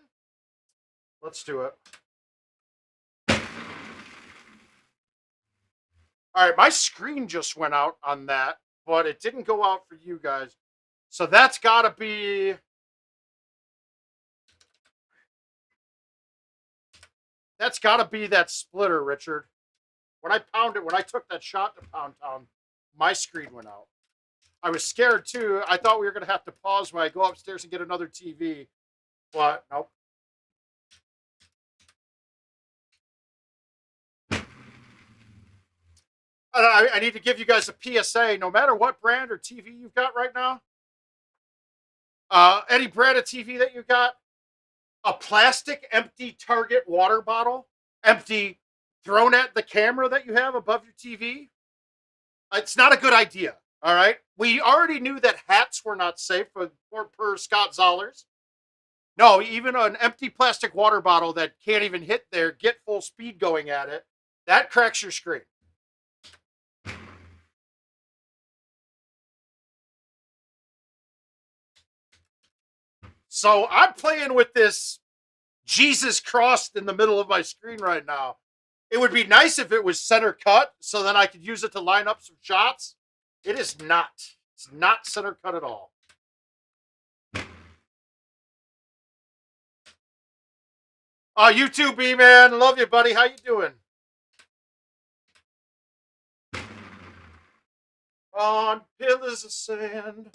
Speaker 1: Let's do it. All right, my screen just went out on that, but it didn't go out for you guys. So that's got to be... That's got to be that splitter, Richard. When I took that shot to Poundtown, my screen went out. I was scared too. I thought we were going to have to pause when I go upstairs and get another TV. But nope. I need to give you guys a PSA. No matter what brand or TV you've got right now, any brand of TV that you got, a plastic empty Target water bottle, empty, thrown at the camera that you have above your TV, it's not a good idea. All right. We already knew that hats were not safe per Scott Zollers. No, even an empty plastic water bottle that can't even hit there, get full speed going at it, that cracks your screen. So I'm playing with this Jesus crossed in the middle of my screen right now. It would be nice if it was center cut so then I could use it to line up some shots. It is not. It's not center cut at all. You too, B-Man. Love you, buddy. How you doing? On pillars of sand.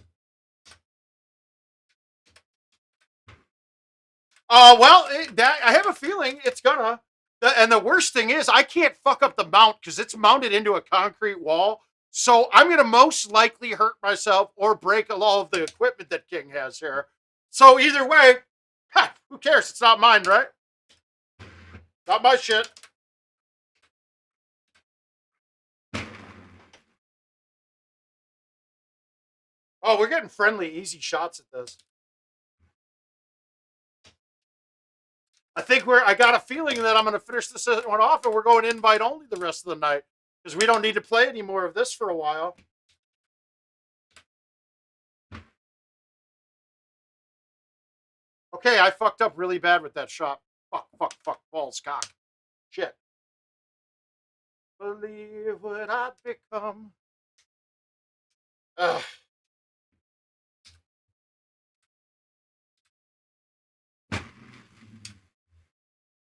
Speaker 1: Well, I have a feeling it's gonna. And the worst thing is, I can't fuck up the mount because it's mounted into a concrete wall. So I'm going to most likely hurt myself or break all of the equipment that King has here. So either way, who cares? It's not mine, right? Not my shit. Oh, we're getting friendly, easy shots at this. I got a feeling that I'm going to finish this one off and we're going invite only the rest of the night because we don't need to play any more of this for a while. Okay, I fucked up really bad with that shot. Fuck, balls, cock. Shit. Believe what I've become. Ugh.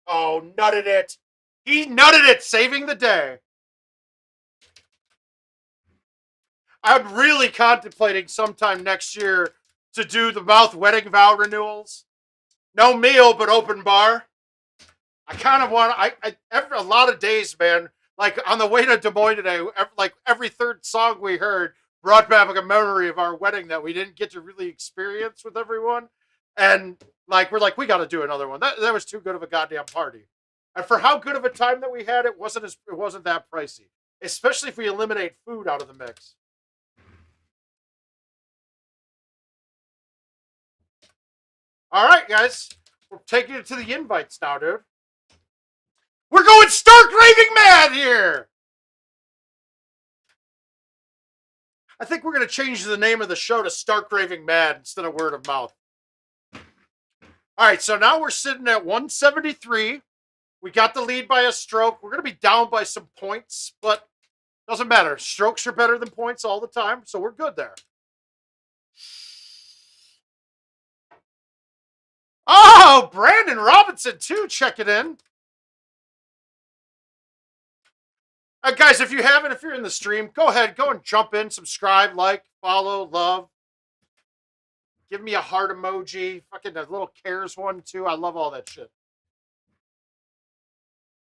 Speaker 1: Oh, nutted it. He nutted it, saving the day. I'm really contemplating sometime next year to do the mouth wedding vow renewals. No meal, but open bar. I kind of want a lot of days, man. Like on the way to Des Moines today, every third song we heard brought back a memory of our wedding that we didn't get to really experience with everyone. And we're like, we got to do another one. That was too good of a goddamn party. And for how good of a time that we had, it wasn't that pricey. Especially if we eliminate food out of the mix. All right, guys. We're taking it to the invites now, dude. We're going stark raving mad here. I think we're going to change the name of the show to Stark Raving Mad instead of Word of Mouth. All right, so now we're sitting at 173. We got the lead by a stroke. We're going to be down by some points, but doesn't matter. Strokes are better than points all the time, so we're good there. Oh, Brandon Robinson, too, checking in. Guys, if you're in the stream, go ahead, go and jump in, subscribe, like, follow, love. Give me a heart emoji. Fucking a little cares one, too. I love all that shit.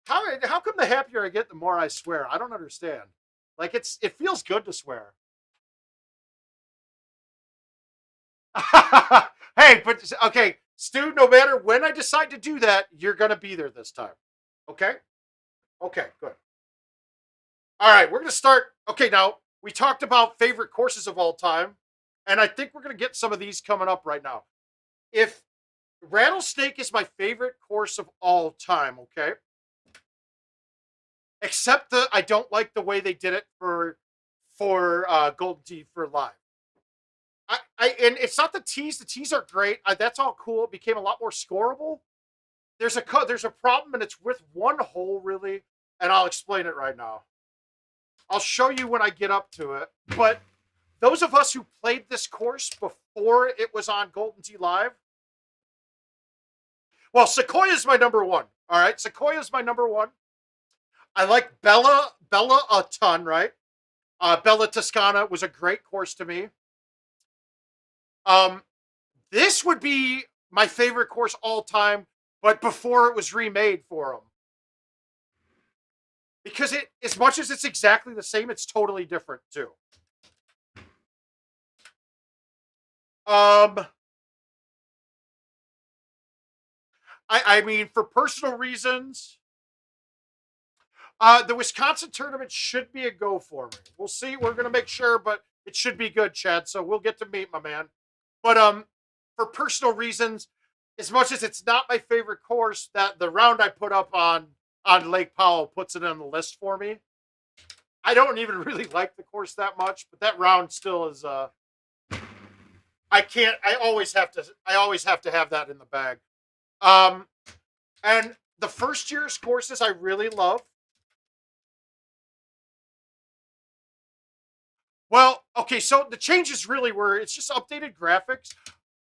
Speaker 1: How come the happier I get, the more I swear? I don't understand. Like, it feels good to swear. Hey, but, okay, Stu, no matter when I decide to do that, you're going to be there this time. Okay? Okay, good. All right, we're going to start. Okay, now, we talked about favorite courses of all time, and I think we're going to get some of these coming up right now. If Rattlesnake is my favorite course of all time, okay? Except that I don't like the way they did it for Golden Tee for live. And it's not the tees. The tees are great. That's all cool. It became a lot more scoreable. There's a problem, and it's with one hole really, and I'll explain it right now. I'll show you when I get up to it. But those of us who played this course before it was on Golden Tee Live, well, Sequoia's my number one. All right, Sequoia's my number one. I like Bella a ton, right? Bella Toscana was a great course to me. This would be my favorite course all time, but before it was remade for them. Because as much as it's exactly the same, it's totally different too. I mean, for personal reasons, the Wisconsin tournament should be a go for me. We'll see. We're going to make sure, but it should be good, Chad. So we'll get to meet my man. But for personal reasons, as much as it's not my favorite course, that the round I put up on Lake Powell puts it on the list for me. I don't even really like the course that much, but that round still is. I always have to have that in the bag. And the first year's courses I really love. Well, okay, so the changes really were, it's just updated graphics.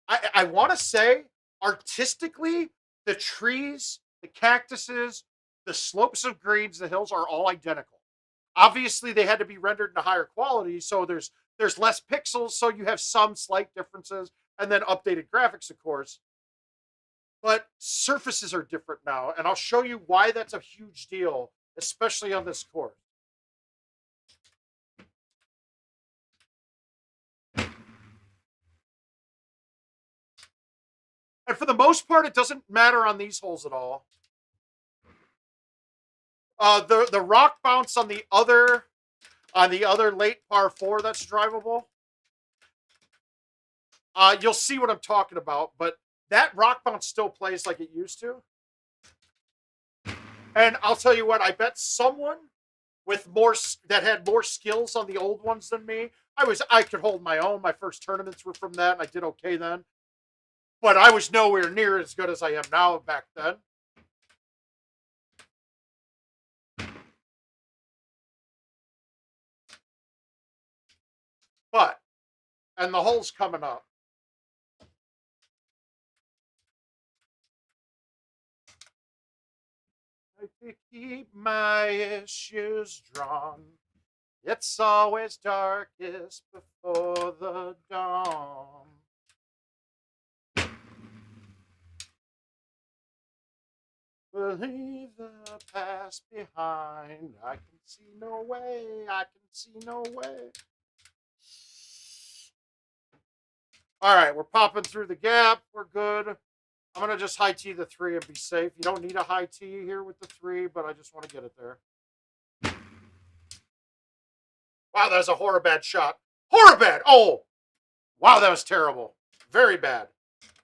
Speaker 1: I want to say, artistically, the trees, the cactuses, the slopes of greens, the hills are all identical. Obviously, they had to be rendered in a higher quality, so there's less pixels, so you have some slight differences, and then updated graphics, of course. But surfaces are different now, and I'll show you why that's a huge deal, especially on this course. And for the most part, it doesn't matter on these holes at all. The rock bounce on the other late par 4 that's drivable. You'll see what I'm talking about, but that rock bounce still plays like it used to. And I'll tell you what, I bet someone that had more skills on the old ones than me. I could hold my own. My first tournaments were from that, and I did okay then. But I was nowhere near as good as I am now back then. And the hole's coming up. I could keep my issues drawn. It's always darkest before the dawn. Leave the past behind. I can see no way. I can see no way. All right, we're popping through the gap. We're good. I'm going to just high tee the 3 and be safe. You don't need a high tee here with the 3, but I just want to get it there. Wow, that was a horrible shot. Horrible! Oh! Wow, that was terrible. Very bad.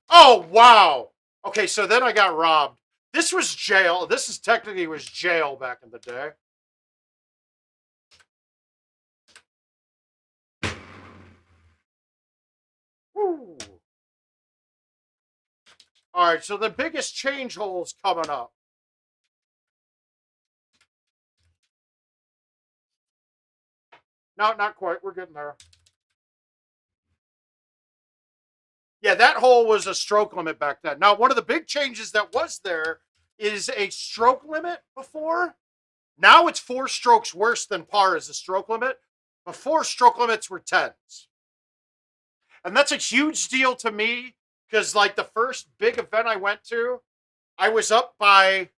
Speaker 1: Oh, wow! Okay, so then I got robbed. This was jail. This is technically was jail back in the day. Woo. All right, so the biggest change hole's coming up. No, not quite. We're getting there. Yeah, that hole was a stroke limit back then. Now, one of the big changes that was there is a stroke limit before. Now it's 4 strokes worse than par as a stroke limit. Before, stroke limits were 10s. And that's a huge deal to me because, like, the first big event I went to, I was up by,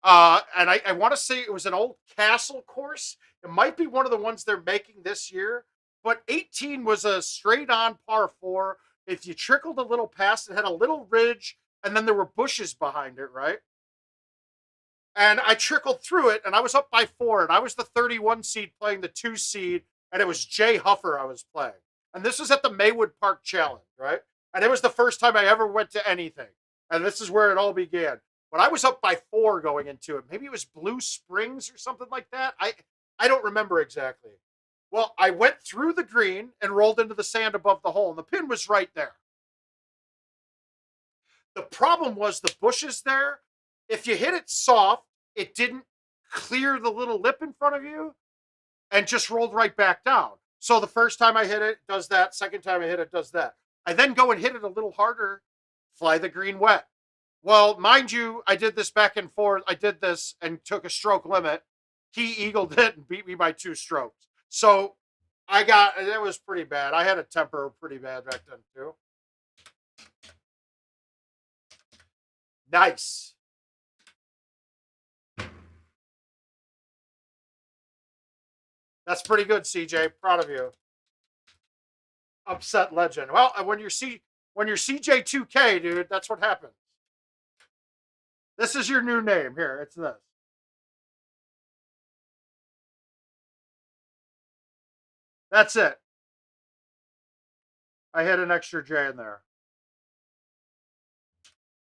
Speaker 1: and I want to say it was an old castle course. It might be one of the ones they're making this year, but 18 was a straight on par 4. If you trickled a little past, it had a little ridge, and then there were bushes behind it, right? And I trickled through it, and I was up by 4, and I was the 31 seed playing the 2 seed, and it was Jay Huffer I was playing. And this was at the Maywood Park Challenge, right? And it was the first time I ever went to anything. And this is where it all began. But I was up by 4 going into it. Maybe it was Blue Springs or something like that. I don't remember exactly. Well, I went through the green and rolled into the sand above the hole, and the pin was right there. The problem was the bushes there. If you hit it soft, it didn't clear the little lip in front of you and just rolled right back down. So the first time I hit it, does that. Second time I hit it, does that. I then go and hit it a little harder, fly the green wet. Well, mind you, I did this back and forth. I did this and took a stroke limit. He eagled it and beat me by 2 strokes. So it was pretty bad. I had a temper pretty bad back then too. Nice. That's pretty good, CJ. Proud of you. Upset legend. Well, when you're CJ2K, dude, that's what happens. This is your new name. Here, it's this. That's it. I hit an extra J in there.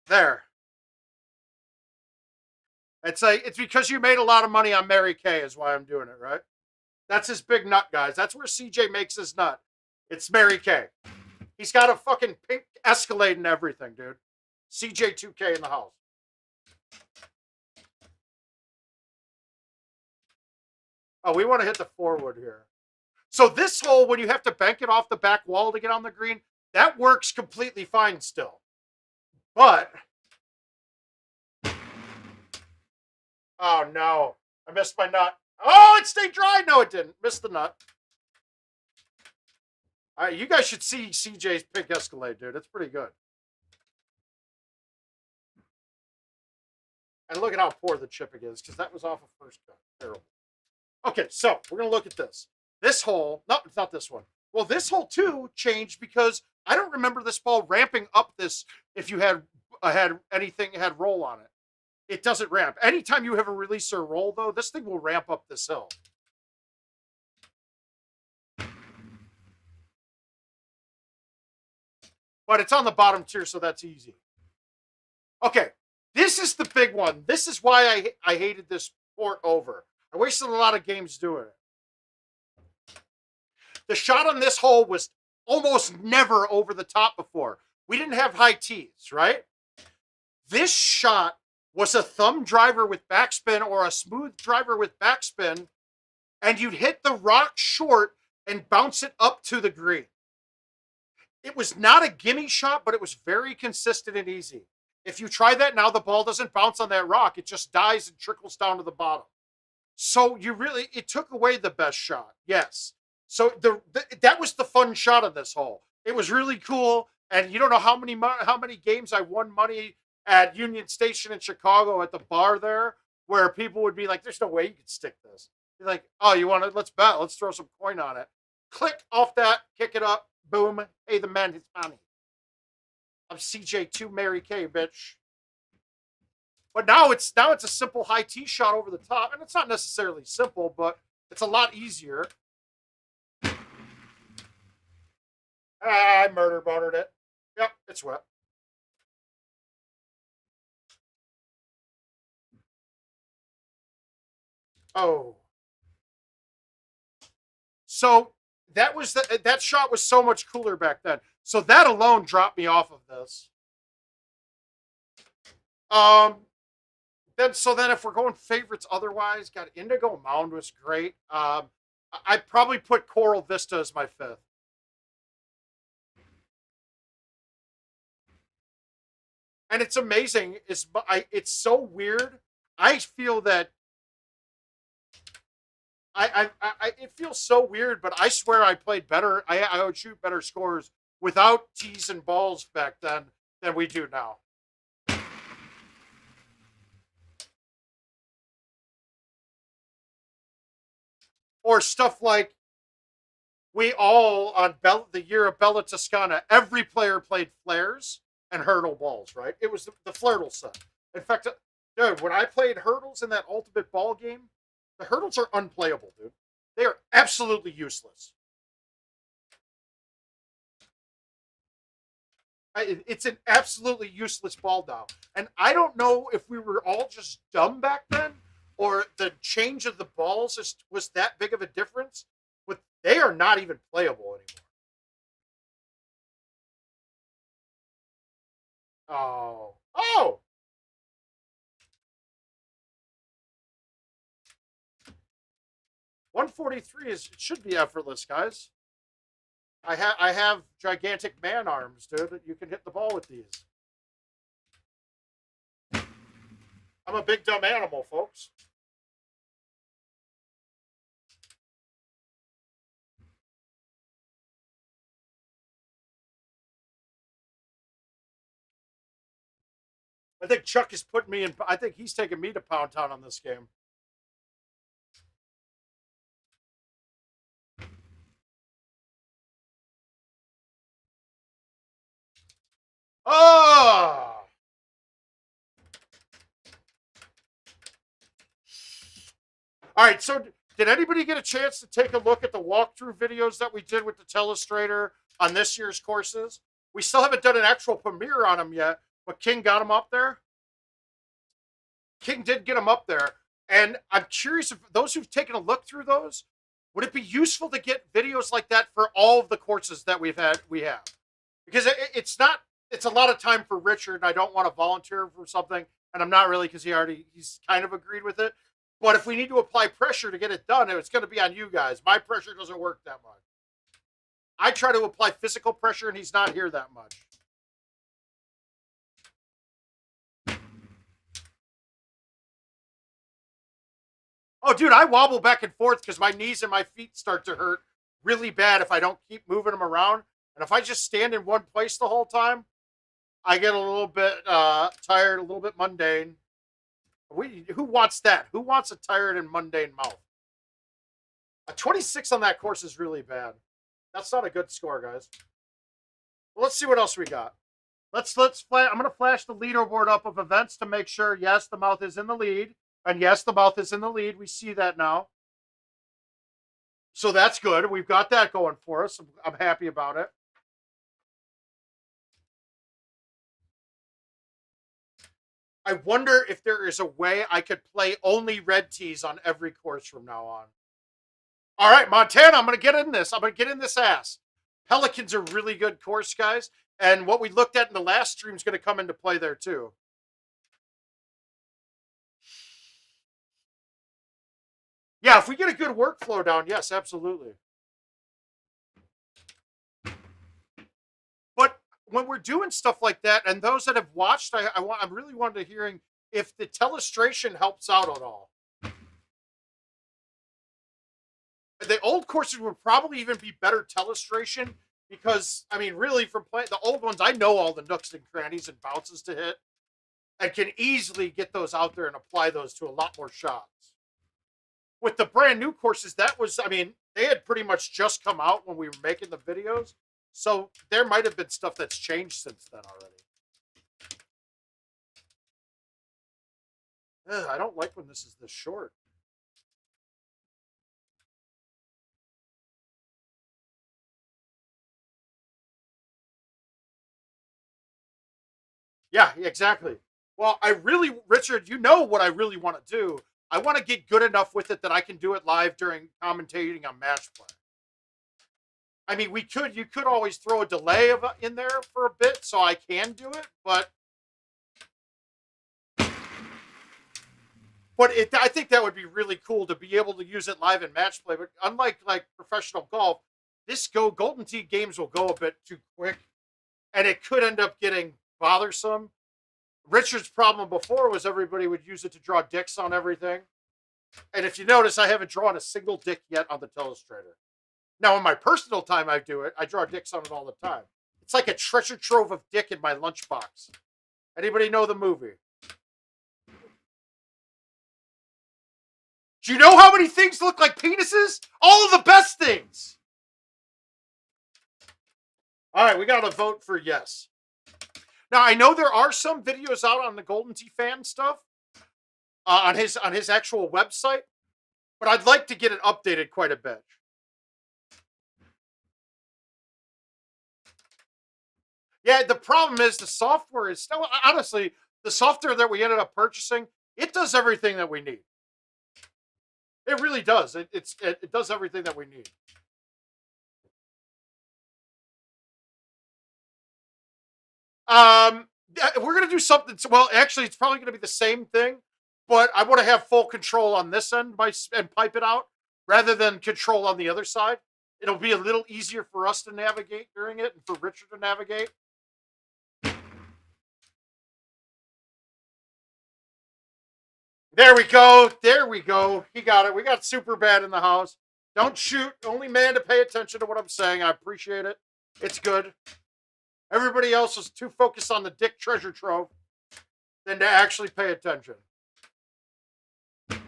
Speaker 1: There. It's because you made a lot of money on Mary Kay is why I'm doing it, right? That's his big nut, guys. That's where CJ makes his nut. It's Mary Kay. He's got a fucking pink Escalade and everything, dude. CJ2K in the house. Oh, we want to hit the forward here. So this hole, when you have to bank it off the back wall to get on the green, that works completely fine still. But, oh no, I missed my nut. Oh, it stayed dry. No, it didn't. Missed the nut. All right, you guys should see CJ's pink Escalade, dude. It's pretty good. And look at how poor the chipping is, because that was off of first cut. Terrible. Okay, so we're going to look at this. This hole, no, it's not this one. Well, this hole too changed because I don't remember this ball ramping up this if you had anything had roll on it. It doesn't ramp. Anytime you have a release or roll, though, this thing will ramp up this hill. But it's on the bottom tier, so that's easy. Okay, this is the big one. This is why I hated this port over. I wasted a lot of games doing it. The shot on this hole was almost never over the top before. We didn't have high tees, right? This shot was a thumb driver with backspin or a smooth driver with backspin, and you'd hit the rock short and bounce it up to the green. It was not a gimme shot, but it was very consistent and easy. If you try that now, the ball doesn't bounce on that rock. It just dies and trickles down to the bottom. So it took away the best shot. Yes. So that was the fun shot of this hole. It was really cool. And you don't know how many games I won money at Union Station in Chicago at the bar there, where people would be like, there's no way you could stick this. You're like, oh, you want to, let's bet. Let's throw some coin on it. Click off that, kick it up, boom. Hey, the man his money. I'm CJ2 Mary Kay, bitch. But now it's a simple high tee shot over the top, and it's not necessarily simple, but it's a lot easier. I murder bonered it. Yep, it's wet. Oh. So that shot was so much cooler back then. So that alone dropped me off of this. Um, then if we're going favorites otherwise, got Indigo Mound was great. I'd probably put Coral Vista as my fifth. And it's amazing. It's so weird. I feel that it feels so weird, but I swear I played better. I would shoot better scores without tees and balls back then than we do now. Or stuff like we all on the year of Bella Toscana, every player played flares and hurdle balls, right? It was the flirtle set. In fact, dude, when I played hurdles in that ultimate ball game, the hurdles are unplayable, dude. They are absolutely useless. It's an absolutely useless ball now. And I don't know if we were all just dumb back then or the change of the balls was that big of a difference, but they are not even playable anymore. Oh. Oh! 143 it should be effortless, guys. I have gigantic man arms, dude. You can hit the ball with these. I'm a big dumb animal, folks. I think Chuck is putting me in. I think he's taking me to Poundtown on this game. Oh! All right, so did anybody get a chance to take a look at the walkthrough videos that we did with the Telestrator on this year's courses? We still haven't done an actual premiere on them yet, but King got them up there. King did get them up there. And I'm curious if those who've taken a look through those, would it be useful to get videos like that for all of the courses that we have? Because it's not, it's a lot of time for Richard, and I don't want to volunteer for something, and I'm not really, because he's kind of agreed with it. But if we need to apply pressure to get it done, it's going to be on you guys. My pressure doesn't work that much. I try to apply physical pressure, and he's not here that much. Oh, dude, I wobble back and forth because my knees and my feet start to hurt really bad if I don't keep moving them around. And if I just stand in one place the whole time, I get a little bit tired, a little bit mundane. Who wants that? Who wants a tired and mundane mouth? A 26 on that course is really bad. That's not a good score, guys. Well, let's see what else we got. I'm going to flash the leaderboard up of events to make sure, yes, the mouth is in the lead. And yes, the mouth is in the lead. We see that now. So that's good. We've got that going for us. I'm happy about it. I wonder if there is a way I could play only red tees on every course from now on. All right, Montana, I'm going to get in this. I'm going to get in this ass. Pelican's a really good course, guys. And what we looked at in the last stream is going to come into play there, too. Yeah, if we get a good workflow down, yes, absolutely. But when we're doing stuff like that, and those that have watched, I really wanted to hearing if the telestration helps out at all. The old courses would probably even be better telestration because, I mean, really, from playing the old ones, I know all the nooks and crannies and bounces to hit and can easily get those out there and apply those to a lot more shots. With the brand new courses, that was, I mean, they had pretty much just come out when we were making the videos. So there might have been stuff that's changed since then already. Ugh, I don't like when this is this short. Yeah, exactly. Well, Richard, you know what I really want to do. I want to get good enough with it that I can do it live during commentating on match play. I mean, you could always throw a delay in there for a bit, so I can do it, but I think that would be really cool to be able to use it live in match play. But unlike like professional golf, this Golden Tee games will go a bit too quick, and it could end up getting bothersome. Richard's problem before was everybody would use it to draw dicks on everything. And if you notice, I haven't drawn a single dick yet on the Telestrator. Now, in my personal time, I do it. I draw dicks on it all the time. It's like a treasure trove of dick in my lunchbox. Anybody know the movie? Do you know how many things look like penises? All of the best things. All right, we got to vote for yes. Now, I know there are some videos out on the Golden Tee fan stuff on his actual website, but I'd like to get it updated quite a bit. Yeah, the problem is the software is still, honestly, the software that we ended up purchasing, it does everything that we need. It really does. It does everything that we need. We're gonna do something. Well, actually, it's probably gonna be the same thing, but I want to have full control on this end and pipe it out rather than control on the other side. It'll be a little easier for us to navigate during it and for Richard to navigate. There we go. There we go. He got it. We got super bad in the house. Don't shoot. Only man to pay attention to what I'm saying. I appreciate it. It's good. Everybody else is too focused on the dick treasure trove than to actually pay attention. I'm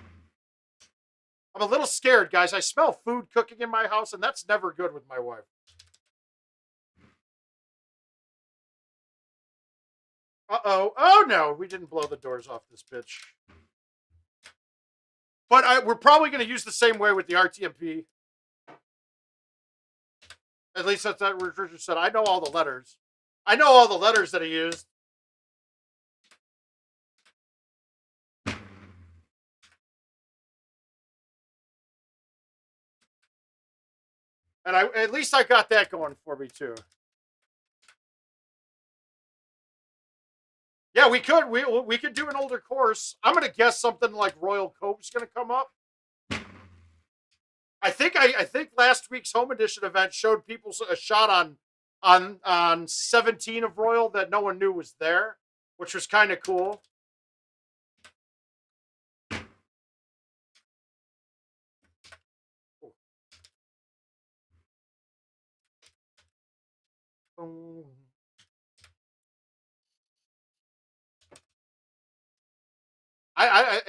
Speaker 1: a little scared, guys. I smell food cooking in my house, and that's never good with my wife. Uh-oh. Oh, no. We didn't blow the doors off this bitch. But we're probably going to use the same way with the RTMP. At least that's what Richard said. I know all the letters. I know all the letters that he used. And at least I got that going for me, too. Yeah, we could. We could do an older course. I'm going to guess something like Royal Cove's going to come up. I think last week's home edition event showed people a shot on 17 of Royal that no one knew was there, which was kind of cool.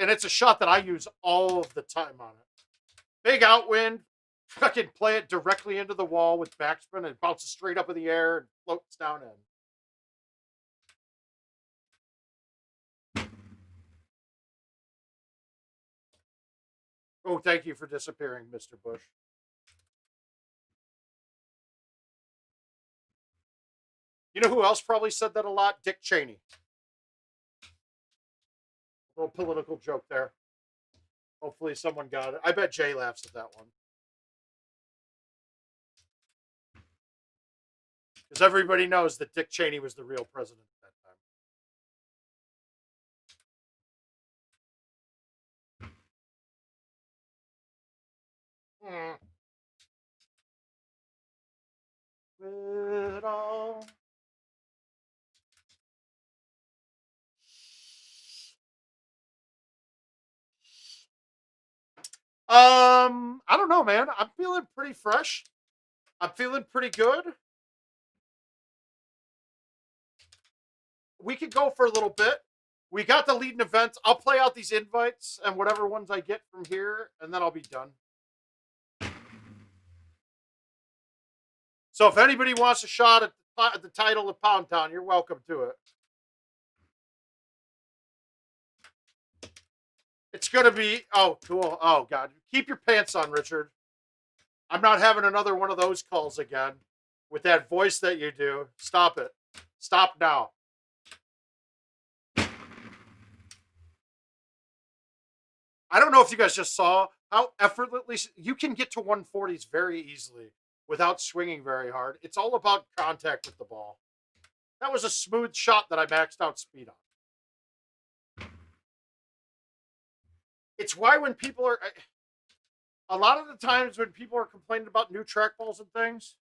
Speaker 1: And it's a shot that I use all of the time on it. Big outwind, fucking play it directly into the wall with backspin and it bounces straight up in the air and floats down in. Oh, thank you for disappearing, Mr. Bush. You know who else probably said that a lot? Dick Cheney. A little political joke there. Hopefully someone got it. I bet Jay laughs at that one. Because everybody knows that Dick Cheney was the real president at that time. With it all. I don't know, man. I'm feeling pretty fresh. I'm feeling pretty good. We could go for a little bit. We got the leading events. I'll play out these invites and whatever ones I get from here, and then I'll be done. So if anybody wants a shot at the title of Poundtown, you're welcome to it. It's going to be, oh, cool. Oh, God. Keep your pants on, Richard. I'm not having another one of those calls again with that voice that you do. Stop it. Stop now. I don't know if you guys just saw how effortlessly you can get to 140s very easily without swinging very hard. It's all about contact with the ball. That was a smooth shot that I maxed out speed on. It's why when people are, a lot of the times when people are complaining about new trackballs and things,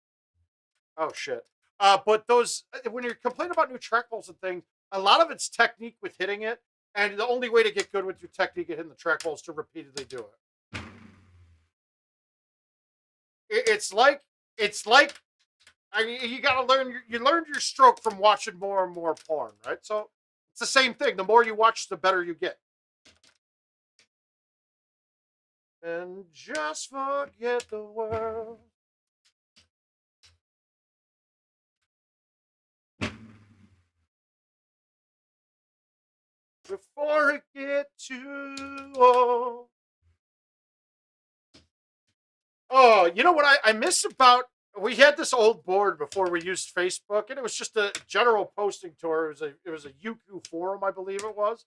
Speaker 1: oh shit. But those, when you're complaining about new trackballs and things, a lot of it's technique with hitting it. And the only way to get good with your technique at hitting the trackball is to repeatedly do it. It's like, I mean, you got to learn. You learned your stroke from watching more and more porn, right? So it's the same thing. The more you watch, the better you get. And just forget the world. Before it get too old. Oh, you know what I miss about, we had this old board before we used Facebook, and it was just a general posting tour. It was a Yuku forum, I believe it was.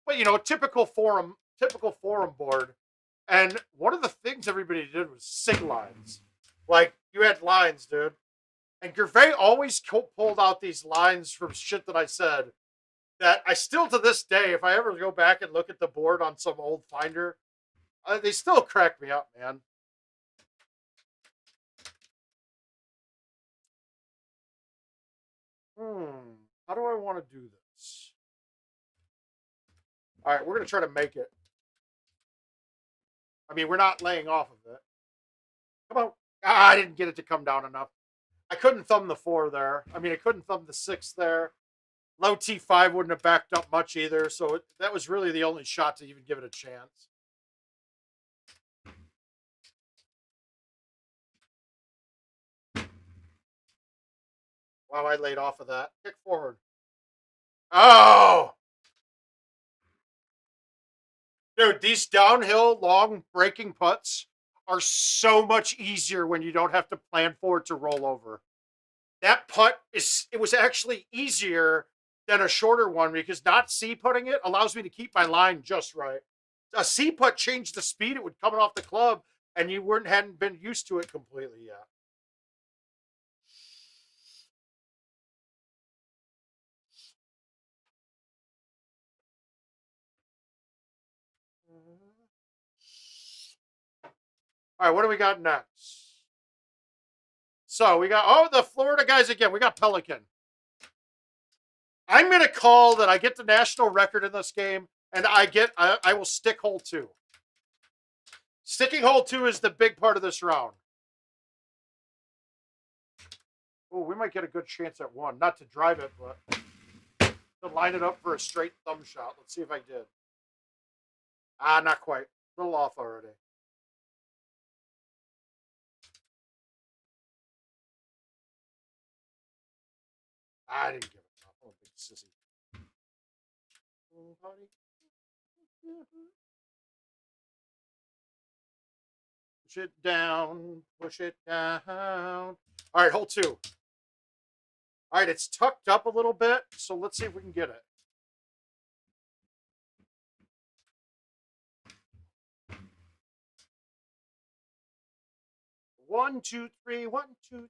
Speaker 1: But you know, typical forum board. And one of the things everybody did was sig lines. Like, you had lines, dude. And Gervais always pulled out these lines from shit that I said that I still, to this day, if I ever go back and look at the board on some old Finder, they still crack me up, man. How do I want to do this? All right, we're going to try to make it. I mean, we're not laying off of it. Come on. I didn't get it to come down enough. I couldn't thumb the 4 there. I mean, I couldn't thumb the 6 there. Low T5 wouldn't have backed up much either, so that was really the only shot to even give it a chance. Wow, I laid off of that. Kick forward. Oh! Dude, these downhill, long breaking putts are so much easier when you don't have to plan for it to roll over. That putt it was actually easier than a shorter one because not C-putting it allows me to keep my line just right. A C-putt changed the speed it would come off the club, and you hadn't been used to it completely yet. All right, what do we got next? So we got, the Florida guys again. We got Pelican. I'm going to call that I get the national record in this game, and I will stick hole 2. Sticking hole 2 is the big part of this round. Oh, we might get a good chance at 1. Not to drive it, but to line it up for a straight thumb shot. Let's see if I did. Not quite. A little off already. I didn't give it enough. I'm a big sissy. Push it down. Push it down. All right, hole 2. All right, it's tucked up a little bit, so let's see if we can get it. One, two, three. 1, 2, 3.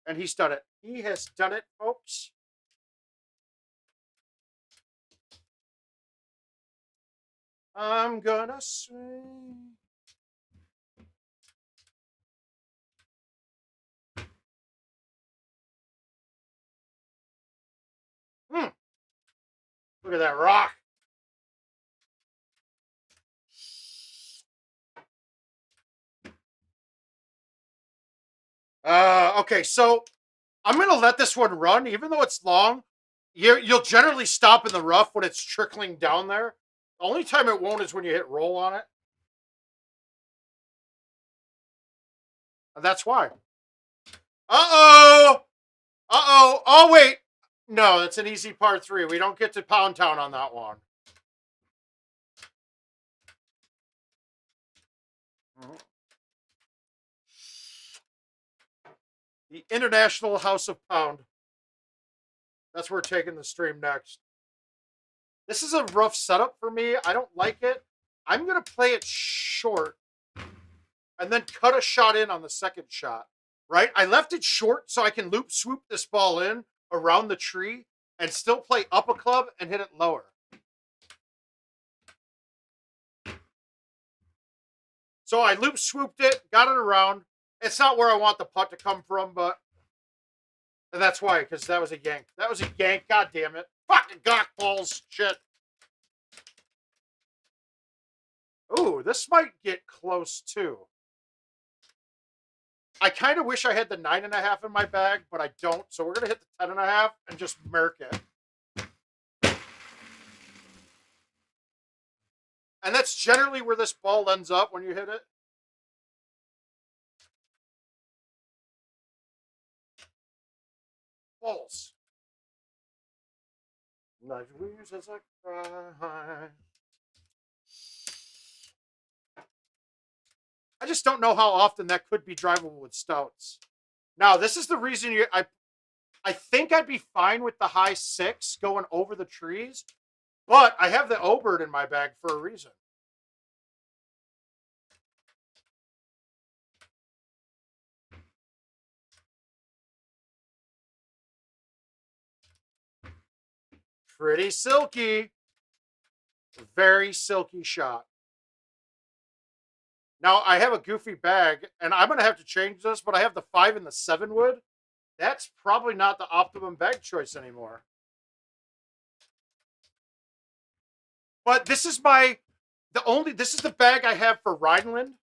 Speaker 1: And he's done it. He has done it, folks. I'm gonna swing. Look at that rock. Okay, so I'm going to let this one run. Even though it's long, you'll generally stop in the rough when it's trickling down there. The only time it won't is when you hit roll on it. And that's why. Uh-oh. Uh-oh. Oh, wait. No, it's an easy par 3. We don't get to Poundtown on that one. The International House of Pound. That's where we're taking the stream next. This is a rough setup for me. I don't like it. I'm going to play it short and then cut a shot in on the second shot, right? I left it short so I can loop swoop this ball in around the tree and still play up a club and hit it lower. So I loop swooped it, got it around. It's not where I want the putt to come from, but and that's why, because that was a yank. That was a yank. God damn it. Fucking gawk balls. Shit. Ooh, this might get close too. I kind of wish I had the 9.5 in my bag, but I don't. So we're going to hit the 10.5 and just murk it. And that's generally where this ball ends up when you hit it. Balls. Nice wheels as I cry. I just don't know how often that could be drivable with stouts. Now, this is the reason I think I'd be fine with the high 6 going over the trees, but I have the O-bird in my bag for a reason. Pretty silky. Very silky shot. Now, I have a goofy bag, and I'm going to have to change this, but I have the 5 and the 7 wood. That's probably not the optimum bag choice anymore. But this is this is the bag I have for Rhineland.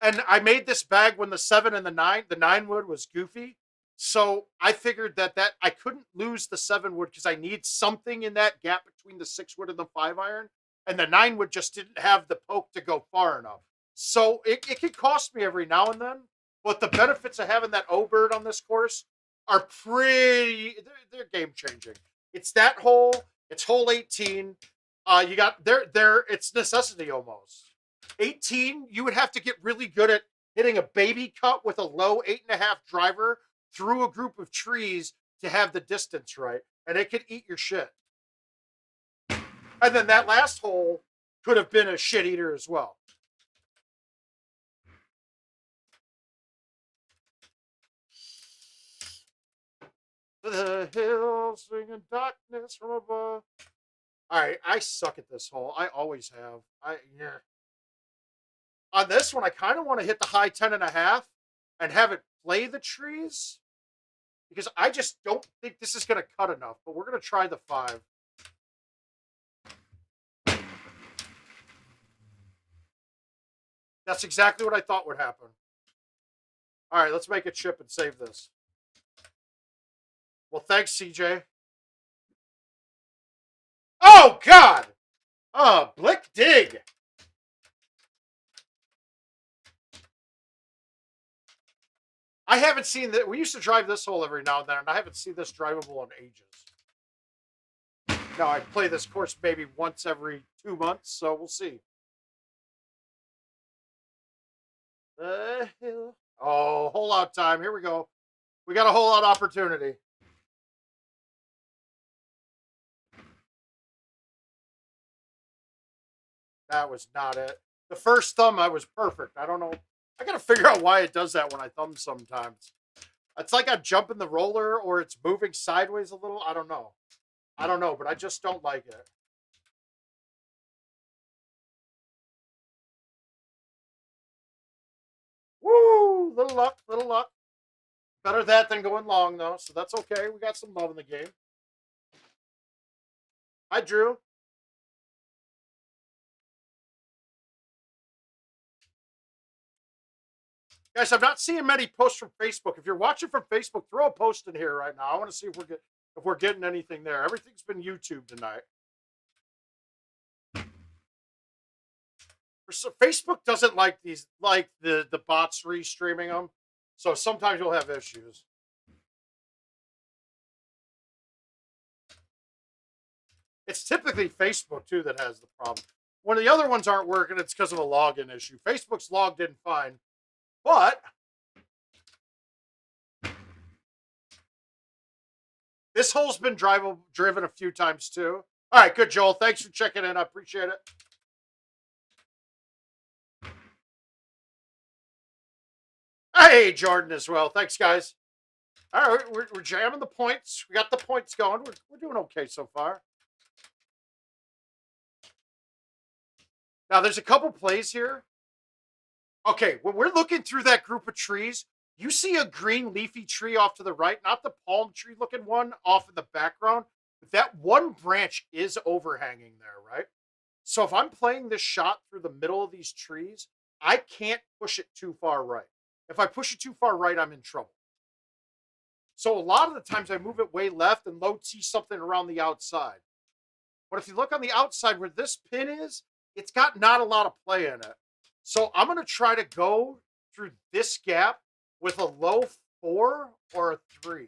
Speaker 1: And I made this bag when the 7 and the 9 wood was goofy. So I figured that I couldn't lose the 7 wood because I need something in that gap between the 6 wood and the 5 iron. And the 9 wood just didn't have the poke to go far enough. So it could cost me every now and then. But the benefits of having that O-bird on this course are pretty, they're game changing. It's that hole, it's hole 18. You got it's necessity almost. 18, you would have to get really good at hitting a baby cut with a low 8.5 driver through a group of trees to have the distance right. And it could eat your shit. And then that last hole could have been a shit eater as well. The hills singing darkness from above. All right, I suck at this hole. I always have. Yeah. On this one, I kind of want to hit the high 10.5 and have it play the trees because I just don't think this is going to cut enough. But we're going to try the 5. That's exactly what I thought would happen. All right, let's make a chip and save this. Well, thanks, CJ. Oh, God! Oh, Blick Dig. I haven't seen that. We used to drive this hole every now and then, and I haven't seen this drivable in ages. Now, I play this course maybe once every 2 months, so we'll see. Oh, hole out time. Here we go. We got a hole out opportunity. That was not it. The first thumb, I was perfect. I don't know. I got to figure out why it does that when I thumb sometimes. It's like I'm jumping the roller or it's moving sideways a little. I don't know. But I just don't like it. Woo! Little luck, little luck. Better that than going long, though, so that's okay. We got some love in the game. Hi, Drew. Guys, I'm not seeing many posts from Facebook. If you're watching from Facebook, throw a post in here right now. I want to see if we're getting anything there. Everything's been YouTube tonight. So Facebook doesn't like the bots restreaming them, so sometimes you'll have issues. It's typically Facebook too that has the problem. When the other ones aren't working, it's because of a login issue. Facebook's logged in fine, but this hole's been driven a few times too. All right, good, Joel. Thanks for checking in. I appreciate it. Hey, Jordan as well. Thanks, guys. All right, we're jamming the points. We got the points going. We're doing okay so far. Now, there's a couple plays here. Okay, when we're looking through that group of trees, you see a green leafy tree off to the right, not the palm tree looking one off in the background. But that one branch is overhanging there, right? So if I'm playing this shot through the middle of these trees, I can't push it too far right. If I push it too far right, I'm in trouble. So a lot of the times I move it way left and low T something around the outside. But if you look on the outside where this pin is, it's got not a lot of play in it. So I'm going to try to go through this gap with a low 4 or a 3.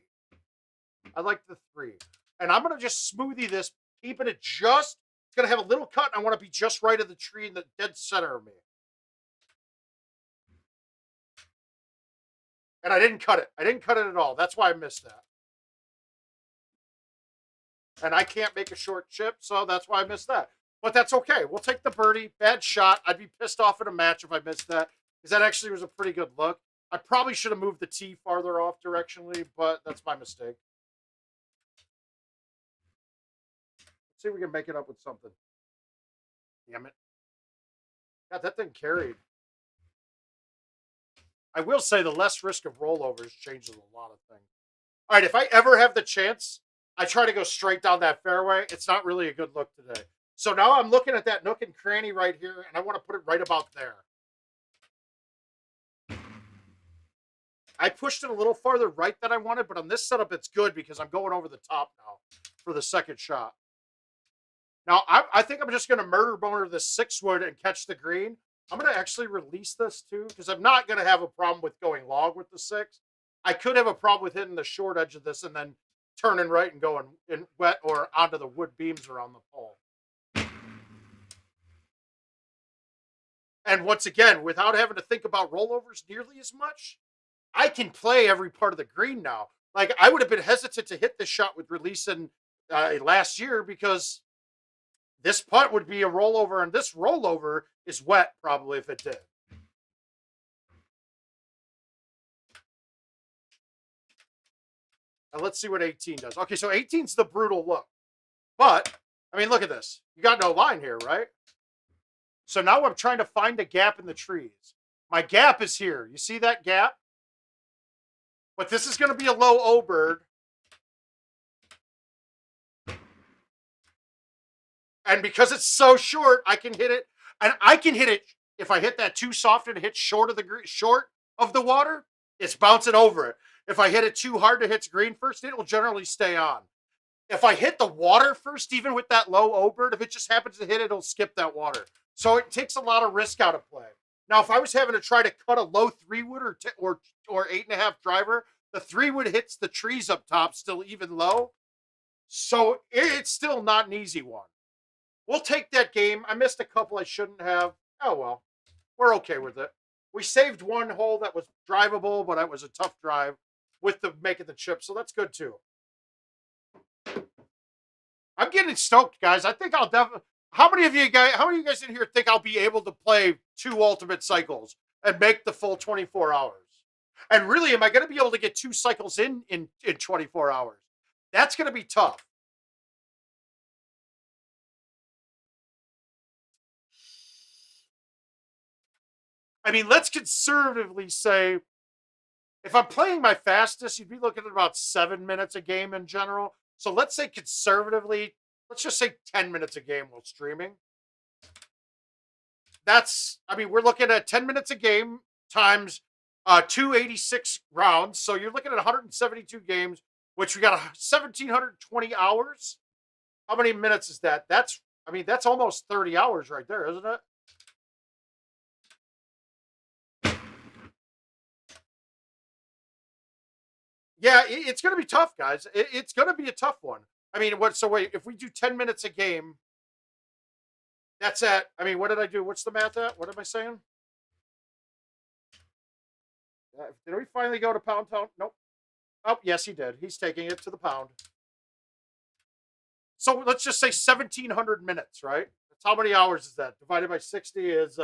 Speaker 1: I like the 3. And I'm going to just smoothie this, keeping it just, it's going to have a little cut. And I want to be just right of the tree in the dead center of me. And I didn't cut it. I didn't cut it at all. That's why I missed that. And I can't make a short chip, so that's why I missed that. But that's okay. We'll take the birdie. Bad shot. I'd be pissed off in a match if I missed that, because that actually was a pretty good look. I probably should have moved the tee farther off directionally, but that's my mistake. Let's see if we can make it up with something. Damn it. God, that thing carried. I will say the less risk of rollovers changes a lot of things. All right, if I ever have the chance, I try to go straight down that fairway. It's not really a good look today. So now I'm looking at that nook and cranny right here, and I want to put it right about there. I pushed it a little farther right than I wanted, but on this setup, it's good because I'm going over the top now for the second shot. Now, I think I'm just going to murder boner this 6-wood and catch the green. I'm going to actually release this too, because I'm not going to have a problem with going long with the 6. I could have a problem with hitting the short edge of this and then turning right and going in wet or onto the wood beams around the pole. And once again, without having to think about rollovers nearly as much, I can play every part of the green now. Like, I would have been hesitant to hit this shot with releasing last year because this putt would be a rollover, and this rollover is wet probably if it did. And let's see what 18 does. Okay, so 18's the brutal look. But, I mean, look at this. You got no line here, right? So now I'm trying to find a gap in the trees. My gap is here. You see that gap? But this is going to be a low O-bird. And because it's so short, I can hit it. And I can hit it. If I hit that too soft and it hits short of the water, it's bouncing over it. If I hit it too hard to hit green first, it will generally stay on. If I hit the water first, even with that low O-bird, if it just happens to hit it, it'll skip that water. So it takes a lot of risk out of play. Now, if I was having to try to cut a low 3-wood or 8.5 driver, the 3-wood hits the trees up top, still even low. So it's still not an easy one. We'll take that game. I missed a couple I shouldn't have. Oh, well. We're okay with it. We saved one hole that was drivable, but it was a tough drive with the making the chip, so that's good too. I'm getting stoked, guys. I think I'll definitely. How many of you guys in here think I'll be able to play 2 ultimate cycles and make the full 24 hours? And really, am I going to be able to get 2 cycles in 24 hours? That's going to be tough. I mean, let's conservatively say, if I'm playing my fastest, you'd be looking at about 7 minutes a game in general. So let's say conservatively, let's just say 10 minutes a game while streaming. We're looking at 10 minutes a game times 286 rounds. So you're looking at 172 games, which we got 1,720 hours. How many minutes is that? That's almost 30 hours right there, isn't it? Yeah, it's going to be tough, guys. It's going to be a tough one. I mean, wait, if we do 10 minutes a game, that's at, what did I do? What's the math at? What am I saying? Did we finally go to Poundtown? Nope. Oh, yes, he did. He's taking it to the pound. So let's just say 1,700 minutes, right? That's how many hours is that? Divided by 60 is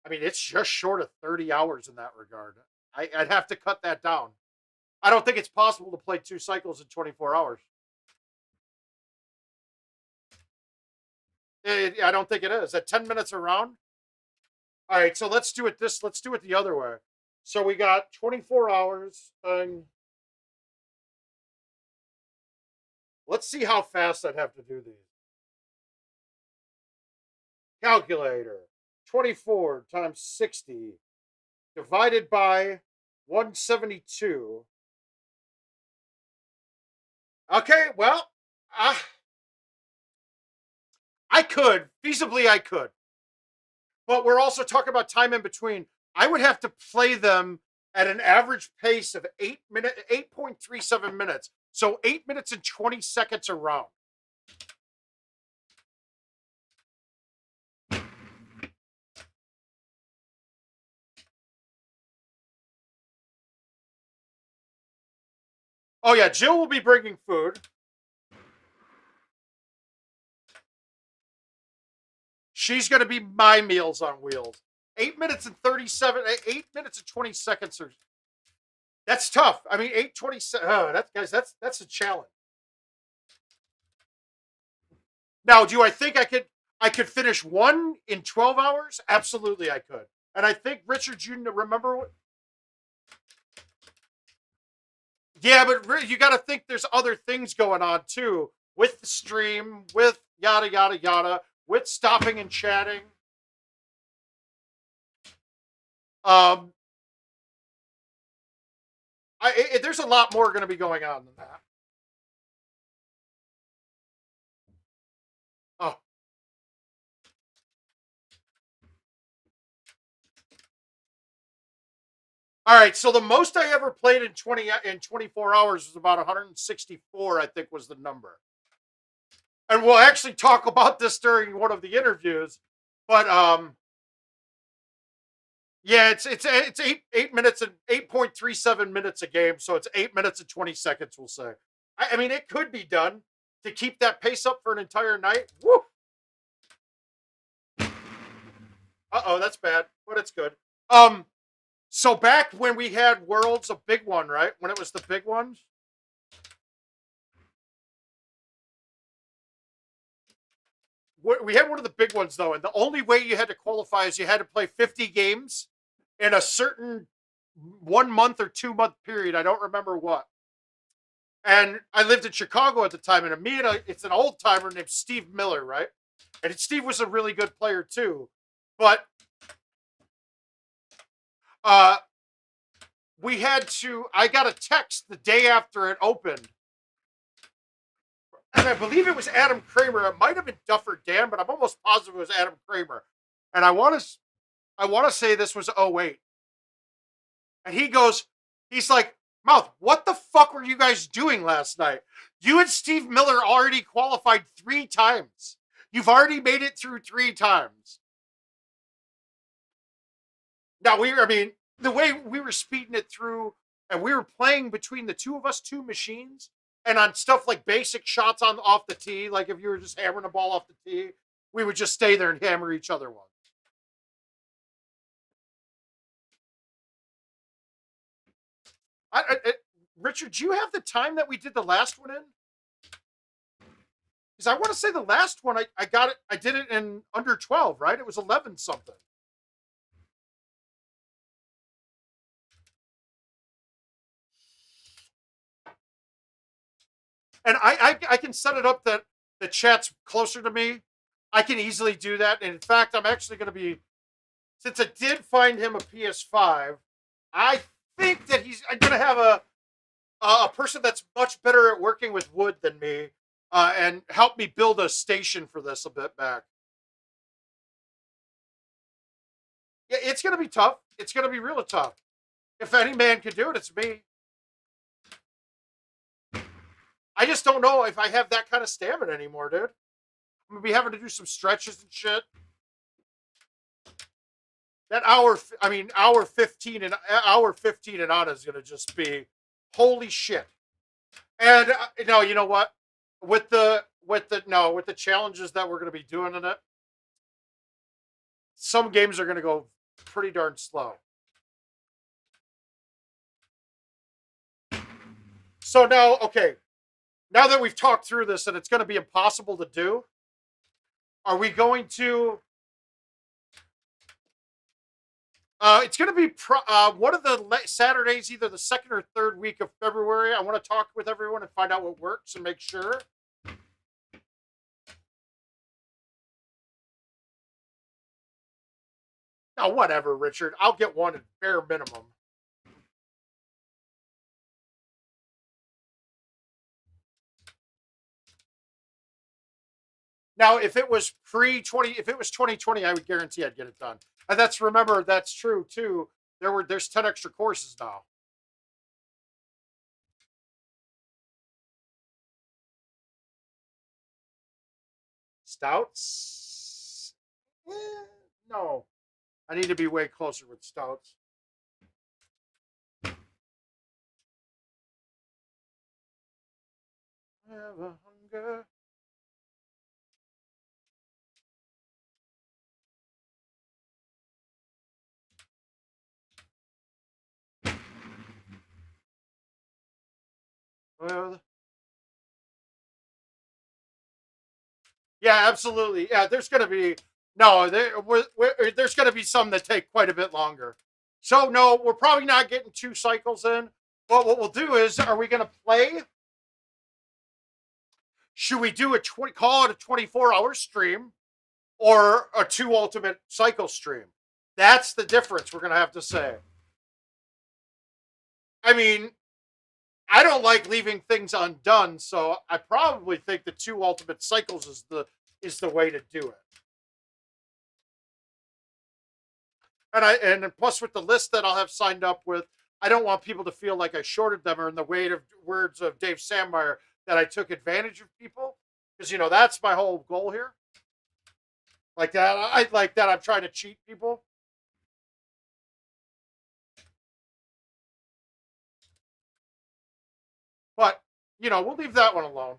Speaker 1: I mean, it's just short of 30 hours in that regard. I'd have to cut that down. I don't think it's possible to play 2 cycles in 24 hours. I don't think it is. At 10 minutes a round? All right, so let's do it let's do it the other way. So we got 24 hours. Let's see how fast I'd have to do these. Calculator. 24 times 60 divided by 172. Okay, well, I could. Feasibly, I could. But we're also talking about time in between. I would have to play them at an average pace of 8.37 minutes. So 8 minutes and 20 seconds a round. Oh yeah, Jill will be bringing food. She's going to be my Meals on Wheels. 8 minutes and 8 minutes and 20 seconds. That's tough. I mean, 8:27. Oh, that's a challenge. Now, do I think I could finish one in 12 hours? Absolutely, I could. And I think Richard, you remember what? Yeah, but you got to think there's other things going on too with the stream, with yada yada yada, with stopping and chatting. There's a lot more going to be going on than that. Oh. All right, so the most I ever played in 24 hours was about 164, I think was the number. And we'll actually talk about this during one of the interviews, but yeah, it's 8 minutes and 8.37 minutes a game, so it's 8 minutes and 20 seconds, we'll say. I mean, it could be done to keep that pace up for an entire night. Woo! Uh-oh, that's bad, but it's good. So back when we had Worlds, a big one, right? When it was the big ones. We had one of the big ones, though, and the only way you had to qualify is you had to play 50 games in a certain 1 month or 2 month period. I don't remember what. And I lived in Chicago at the time, and it's an old timer named Steve Miller, right? And Steve was a really good player too, but we had to. I got a text the day after it opened, and I believe it was Adam Kramer. It might have been Duffer Dan, but I'm almost positive it was Adam Kramer. And I want to say this was 08. And he's like, Mouth, what the fuck were you guys doing last night? You and Steve Miller already qualified 3 times. You've already made it through 3 times. Now, the way we were speeding it through, and we were playing between the two of us, 2 machines, and on stuff like basic shots off the tee, like if you were just hammering a ball off the tee, we would just stay there and hammer each other one. Richard, do you have the time that we did the last one in? Because I want to say the last one, I got it, I did it in under 12, right? It was 11 something. And I can set it up that the chat's closer to me. I can easily do that. And in fact, I'm actually going to be, since I did find him a PS5, I think that I'm going to have a person that's much better at working with wood than me and help me build a station for this a bit back. Yeah, it's going to be tough. It's going to be really tough. If any man can do it, it's me. I just don't know if I have that kind of stamina anymore, dude. I'm going to be having to do some stretches and shit. That hour 15 and on is going to just be holy shit. And no, you know what? With the challenges that we're going to be doing in it, some games are going to go pretty darn slow. So now, okay, now that we've talked through this and it's going to be impossible to do, are we going to... it's going to be one of the Saturdays, either the second or third week of February. I want to talk with everyone and find out what works and make sure. Oh, whatever, Richard. I'll get one at bare minimum. Now, if it was pre-20, if it was 2020, I would guarantee I'd get it done. And remember, that's true too. There's 10 extra courses now. Stouts? No. I need to be way closer with stouts. Have a hunger. Well, yeah, absolutely. Yeah, there's going to be there's going to be some that take quite a bit longer. So no, we're probably not getting 2 cycles in. But what we'll do is, are we going to play? Should we do call it a 24-hour stream or a 2 ultimate cycle stream? That's the difference we're going to have to say. I mean, I don't like leaving things undone, so I probably think the 2 ultimate cycles is the way to do it. And plus with the list that I'll have signed up with, I don't want people to feel like I shorted them, or in the words of Dave Sandmeyer, that I took advantage of people, because that's my whole goal here. Like that, I'm trying to cheat people. But we'll leave that one alone.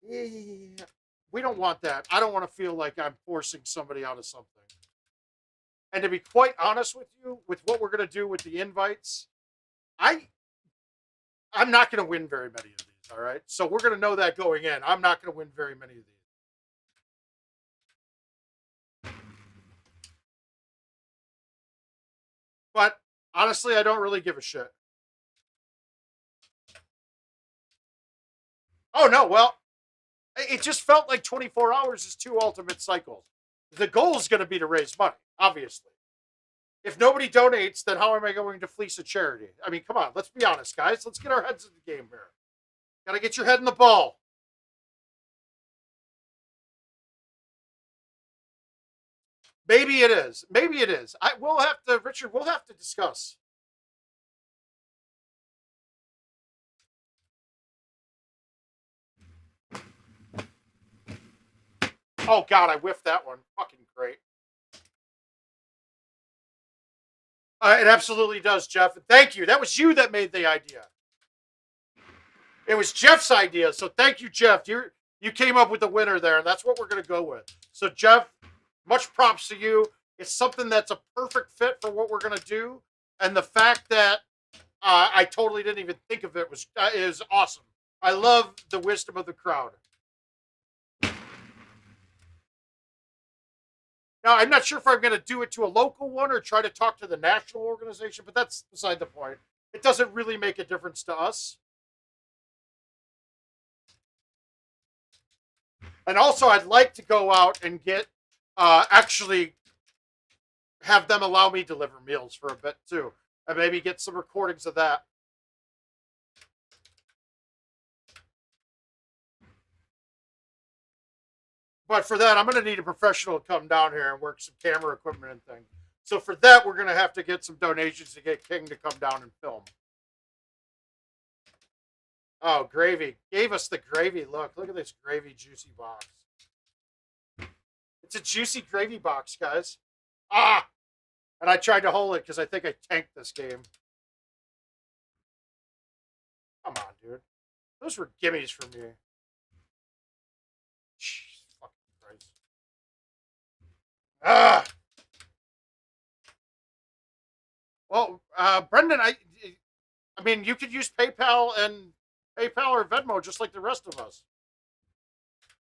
Speaker 1: Yeah, we don't want that. I don't want to feel like I'm forcing somebody out of something. And to be quite honest with you, with what we're going to do with the invites, I'm not going to win very many of these, all right? So we're going to know that going in. I'm not going to win very many of these. But honestly, I don't really give a shit. Oh, no, well, it just felt like 24 hours is 2 ultimate cycles. The goal is going to be to raise money, obviously. If nobody donates, then how am I going to fleece a charity? I mean, come on, let's be honest, guys. Let's get our heads in the game here. Got to get your head in the ball. Maybe it is. Maybe it is. Richard, we'll have to discuss. Oh, God, I whiffed that one. Fucking great. It absolutely does, Jeff. Thank you. That was you that made the idea. It was Jeff's idea. So thank you, Jeff. You came up with the winner there, and that's what we're going to go with. So, Jeff, much props to you. It's something that's a perfect fit for what we're going to do. And the fact that I totally didn't even think of it is awesome. I love the wisdom of the crowd. Now, I'm not sure if I'm going to do it to a local one or try to talk to the national organization, but that's beside the point. It doesn't really make a difference to us. And also, I'd like to go out and get, actually have them allow me deliver meals for a bit too. And maybe get some recordings of that. But for that, I'm going to need a professional to come down here and work some camera equipment and things. So for that, we're going to have to get some donations to get King to come down and film. Oh, gravy. Gave us the gravy. Look at this gravy juicy box. It's a juicy gravy box, guys. Ah! And I tried to hold it because I think I tanked this game. Come on, dude. Those were gimmies for me. Jeez, fucking Christ. Ah. Well, Brendan, I mean, you could use PayPal or Venmo just like the rest of us.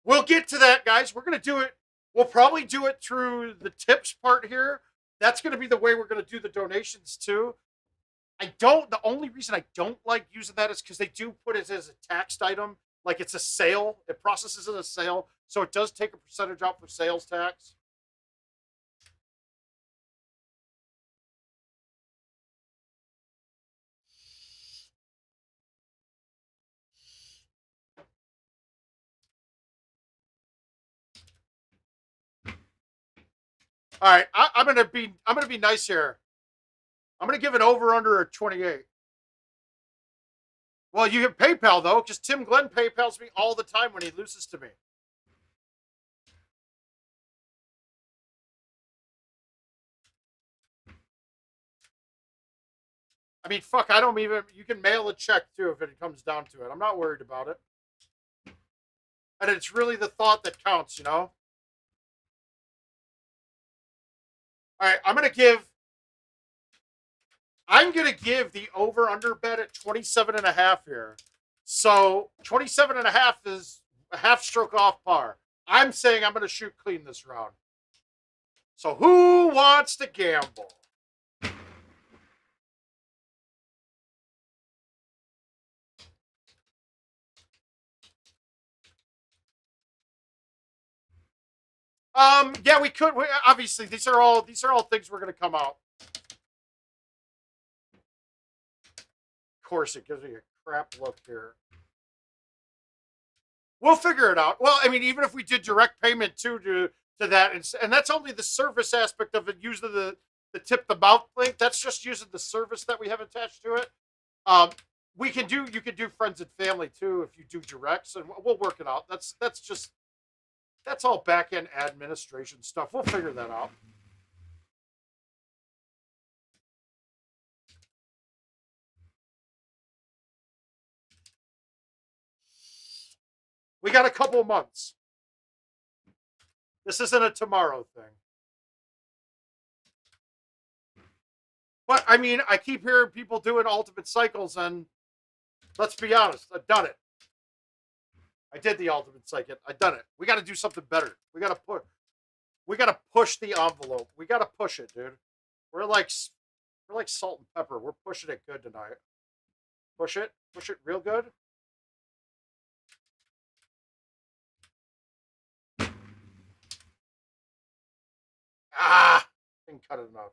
Speaker 1: We'll get to that, guys. We're going to do it. We'll probably do it through the tips part here. That's going to be the way we're going to do the donations too. The only reason I don't like using that is because they do put it as a taxed item. Like it's a sale. It processes as a sale. So it does take a percentage out for sales tax. All right, I'm gonna be nice here. I'm gonna give an over under a 28. Well, you have PayPal though, because Tim Glenn PayPals me all the time when he loses to me. I mean, fuck, I don't even. You can mail a check too if it comes down to it. I'm not worried about it. And it's really the thought that counts, you know. All right, I'm gonna give the over under bet at 27.5 here. So 27.5 is a half stroke off par. I'm saying I'm gonna shoot clean this round. So who wants to gamble? Yeah, we could. Obviously, these are all things we're gonna come out. Of course, it gives me a crap look here. We'll figure it out. Well, I mean, even if we did direct payment too to that, and that's only the service aspect of it, using the tip the mouth link. That's just using the service that we have attached to it. You can do friends and family too if you do directs, and we'll work it out. That's all back end administration stuff. We'll figure that out. We got a couple months. This isn't a tomorrow thing. But I mean, I keep hearing people doing ultimate cycles, and let's be honest, I've done it. I did the ultimate cycle. I've done it. We got to do something better. We got to put. We got to push the envelope. We got to push it, dude. We're like salt and pepper. We're pushing it good tonight. Push it real good. Ah, didn't cut it enough.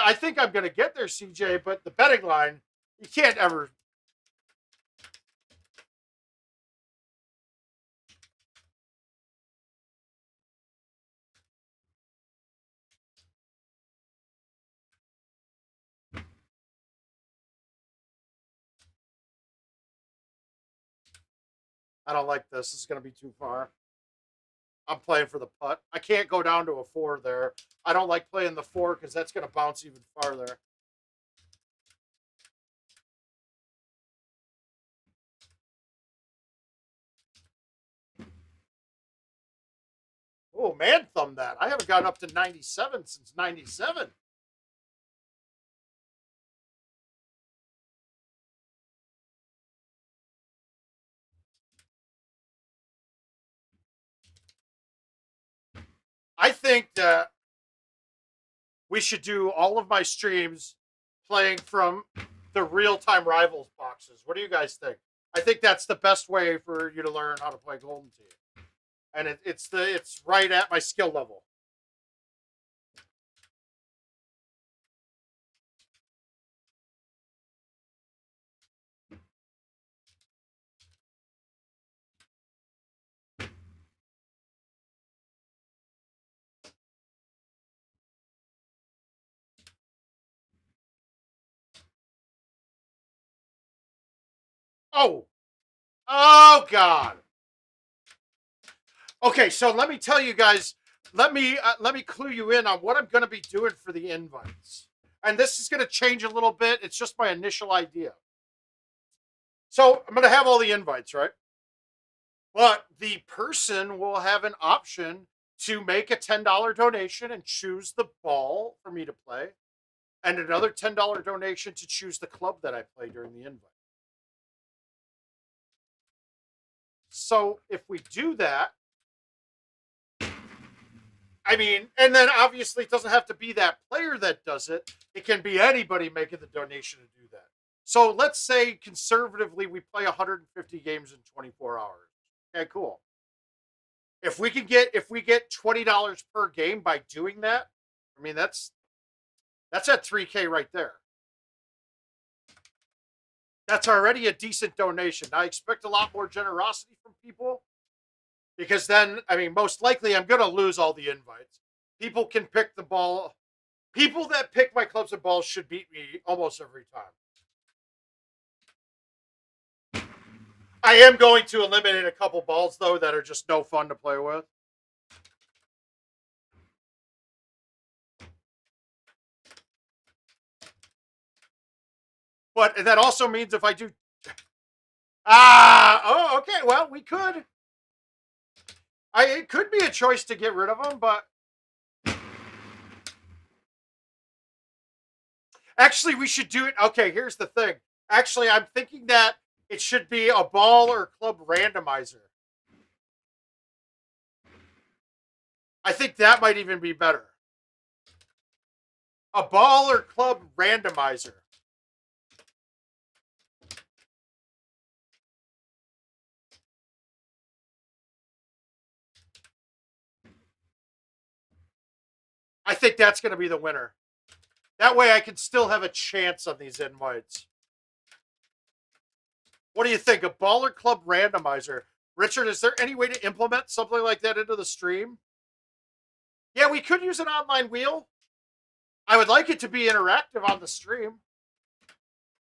Speaker 1: I think I'm gonna get there, CJ, but the betting line, you can't ever. I don't like this. This is gonna be too far. I'm playing for the putt. I can't go down to a 4 there. I don't like playing the 4 because that's gonna bounce even farther. Oh, man thumb that. I haven't gotten up to 97 since 97. I think that we should do all of my streams playing from the real-time rivals boxes. What do you guys think? I think that's the best way for you to learn how to play Golden Tee. And it's right at my skill level. Oh, oh God. Okay, so let me tell you guys. Let me clue you in on what I'm going to be doing for the invites. And this is going to change a little bit. It's just my initial idea. So I'm going to have all the invites, right? But the person will have an option to make a $10 donation and choose the ball for me to play, and another $10 donation to choose the club that I play during the invite. So if we do that, I mean, and then obviously it doesn't have to be that player that does it. It can be anybody making the donation to do that. So let's say conservatively we play 150 games in 24 hours. Okay, cool. If we get $20 per game by doing that, I mean that's at 3K right there. That's already a decent donation. I expect a lot more generosity from people because then, I mean, most likely I'm going to lose all the invites. People can pick the ball. People that pick my clubs and balls should beat me almost every time. I am going to eliminate a couple balls, though, that are just no fun to play with. But that also means if I do... oh, okay. Well, we could. It could be a choice to get rid of them, but... Actually, we should do it. Okay, here's the thing. Actually, I'm thinking that it should be a ball or club randomizer. I think that might even be better. A ball or club randomizer. I think that's going to be the winner. That way I can still have a chance on these invites. What do you think? A ball or club randomizer? Richard, is there any way to implement something like that into the stream? Yeah, we could use an online wheel. I would like it to be interactive on the stream.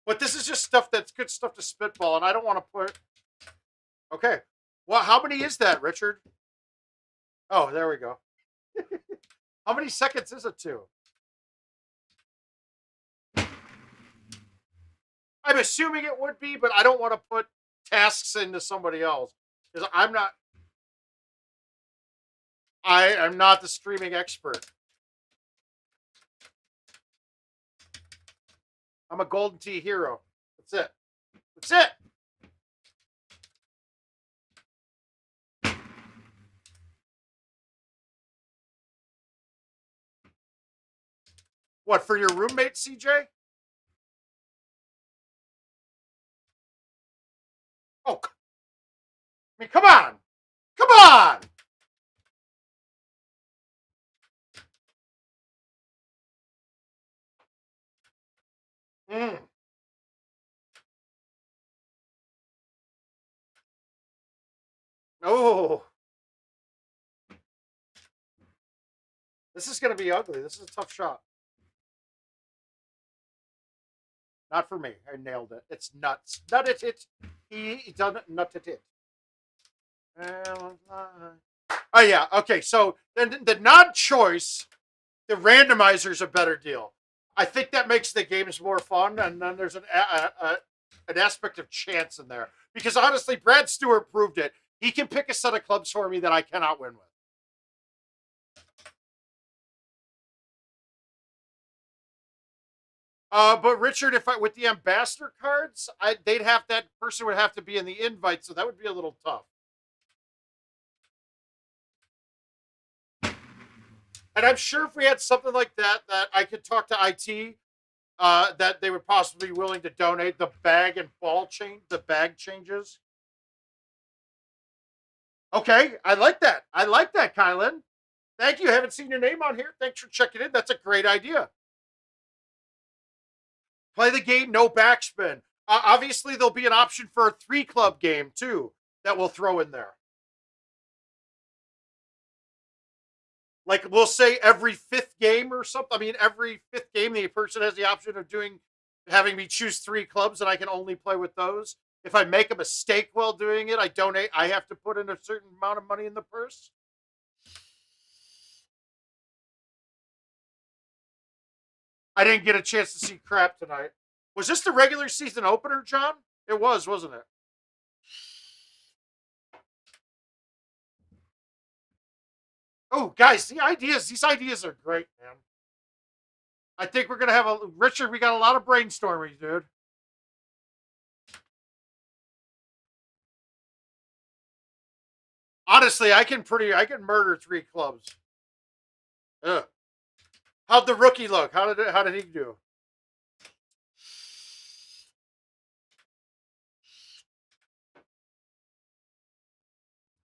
Speaker 1: But this is just stuff that's good stuff to spitball, and I don't want to put... Okay. Well, how many is that, Richard? Oh, there we go. How many seconds is it to? I'm assuming it would be, but I don't want to put tasks into somebody else. Because I'm not the streaming expert. I'm a Golden Tee hero. That's it. That's it. What, for your roommate, CJ? I mean, come on. Come on. Mm. Oh. This is going to be ugly. This is a tough shot. Not for me. I nailed it. It's nuts. Nut it. He done nutted it. Oh, yeah. Okay. So then the non-choice, the randomizer is a better deal. I think that makes the games more fun. And then there's an aspect of chance in there. Because honestly, Brad Stewart proved it. He can pick a set of clubs for me that I cannot win with. But Richard, if I with the ambassador cards, that person would have to be in the invite, so that would be a little tough. And I'm sure if we had something like that I could talk to IT, that they would possibly be willing to donate the bag and ball the bag changes. Okay, I like that. I like that, Kylan. Thank you. I haven't seen your name on here. Thanks for checking in. That's a great idea. Play the game, no backspin. Obviously, there'll be an option for a 3-club game, too, that we'll throw in there. Like, we'll say every 5th game or something. I mean, every 5th game, the person has the option of having me choose 3 clubs, and I can only play with those. If I make a mistake while doing it, I have to put in a certain amount of money in the purse. I didn't get a chance to see crap tonight. Was this the regular season opener, John? It was, wasn't it? Oh, guys, these ideas are great, man. I think we're gonna have a Richard. We got a lot of brainstorming, dude. Honestly, I can murder 3 clubs. Ugh. How'd the rookie look? How did he do?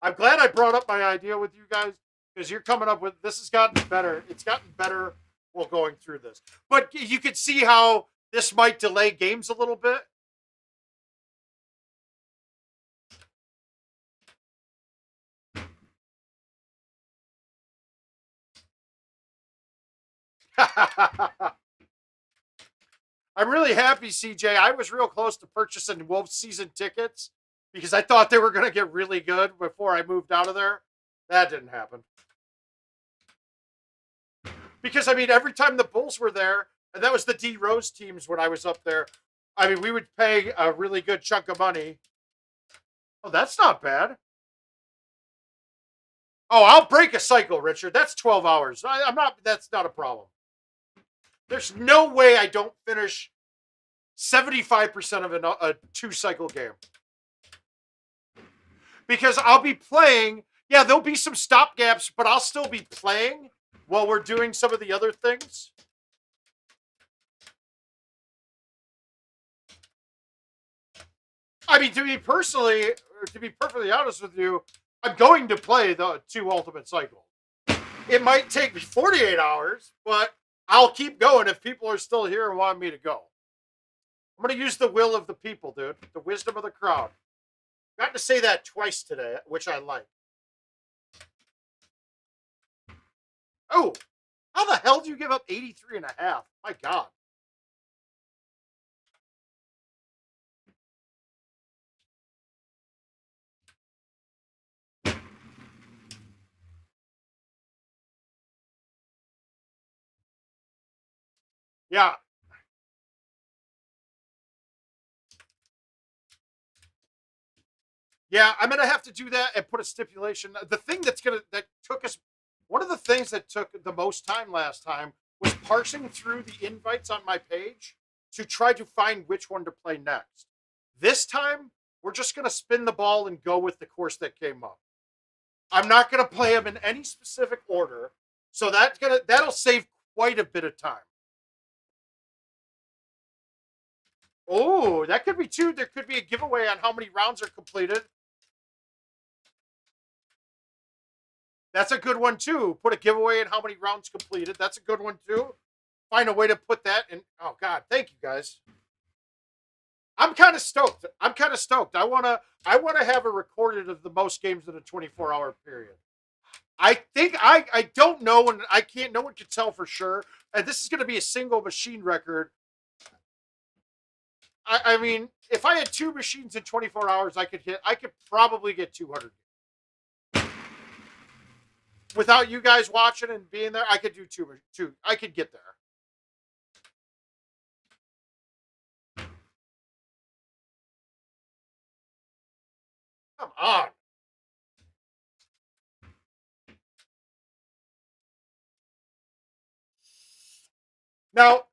Speaker 1: I'm glad I brought up my idea with you guys because you're coming up with this has gotten better. It's gotten better while going through this. But you could see how this might delay games a little bit. I'm really happy, CJ. I was real close to purchasing Wolves season tickets because I thought they were going to get really good before I moved out of there. That didn't happen. Because, I mean, every time the Bulls were there, and that was the D Rose teams when I was up there, I mean, we would pay a really good chunk of money. Oh, that's not bad. Oh, I'll break a cycle, Richard. That's 12 hours. That's not a problem. There's no way I don't finish 75% of a 2-cycle game. Because I'll be playing. Yeah, there'll be some stop gaps, but I'll still be playing while we're doing some of the other things. I mean, to be perfectly honest with you, I'm going to play the 2 ultimate cycles. It might take me 48 hours, but I'll keep going if people are still here and want me to go. I'm going to use the will of the people, dude. The wisdom of the crowd. Got to say that twice today, which I like. Oh, how the hell do you give up 83.5? My God. Yeah. Yeah, I'm gonna have to do that and put a stipulation. The thing that took us one of the things that took the most time last time was parsing through the invites on my page to try to find which one to play next. This time, we're just gonna spin the ball and go with the course that came up. I'm not gonna play them in any specific order, so that'll save quite a bit of time. Oh, that could be two. There could be a giveaway on how many rounds are completed. That's a good one too. Put a giveaway in how many rounds completed. That's a good one too. Find a way to put that in. Oh God, thank you guys. I'm kind of stoked. I wanna have a recorded of the most games in a 24-hour period. I think I don't know, and I can't. No one can tell for sure. And this is going to be a single machine record. I mean, if I had 2 machines in 24 hours, I could probably get 200. Without you guys watching and being there, I could do two. I could get there. Come on. Now,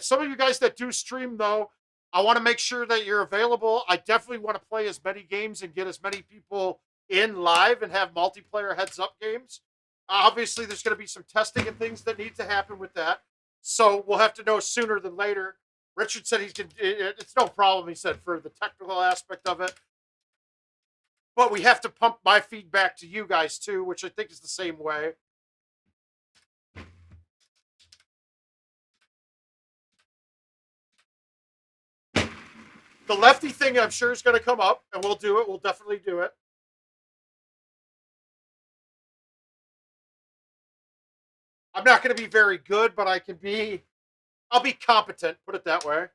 Speaker 1: some of you guys that do stream, though, I want to make sure that you're available. I definitely want to play as many games and get as many people in live and have multiplayer heads up games. Obviously, there's going to be some testing and things that need to happen with that. So we'll have to know sooner than later. Richard said it's no problem, he said, for the technical aspect of it. But we have to pump my feedback to you guys, too, which I think is the same way. The lefty thing, I'm sure, is going to come up, and we'll do it. We'll definitely do it. I'm not going to be very good, but I'll be competent, put it that way.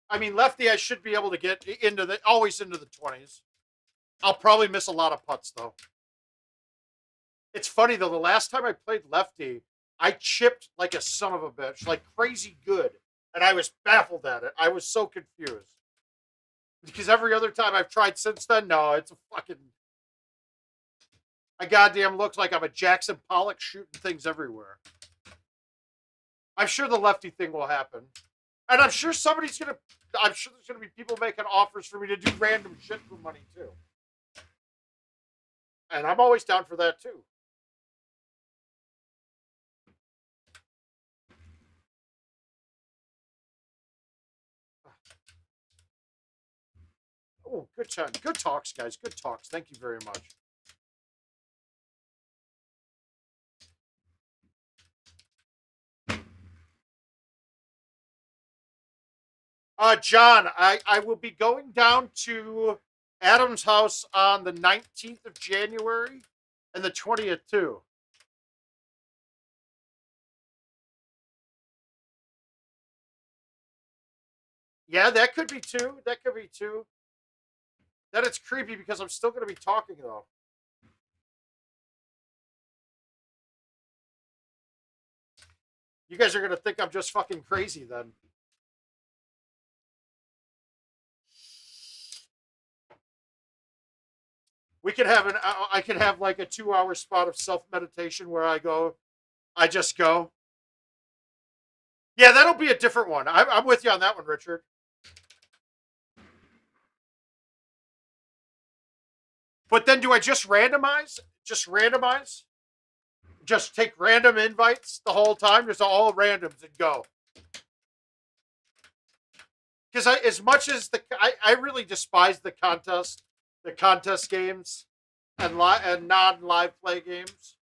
Speaker 1: I mean, lefty, I should be able to get always into the 20s. I'll probably miss a lot of putts, though. It's funny, though, the last time I played lefty, I chipped like a son of a bitch, like crazy good. And I was baffled at it. I was so confused. Because every other time I've tried since then, no, it's a fucking... I goddamn looks like I'm a Jackson Pollock shooting things everywhere. I'm sure the lefty thing will happen. And I'm sure there's going to be people making offers for me to do random shit for money, too. And I'm always down for that, too. Oh, good time. Good talks, guys. Good talks. Thank you very much. John, I will be going down to Adam's house on the 19th of January and the 20th, too. Yeah, that could be two. That could be two. Then it's creepy because I'm still going to be talking, though. You guys are going to think I'm just fucking crazy then. We could have I could have like a 2-hour spot of self-meditation where I just go. Yeah, that'll be a different one. I'm with you on that one, Richard. But then do I just randomize? Just randomize? Just take random invites the whole time? Just all randoms and go. Because as much as I really despise the contest games and non-live play games.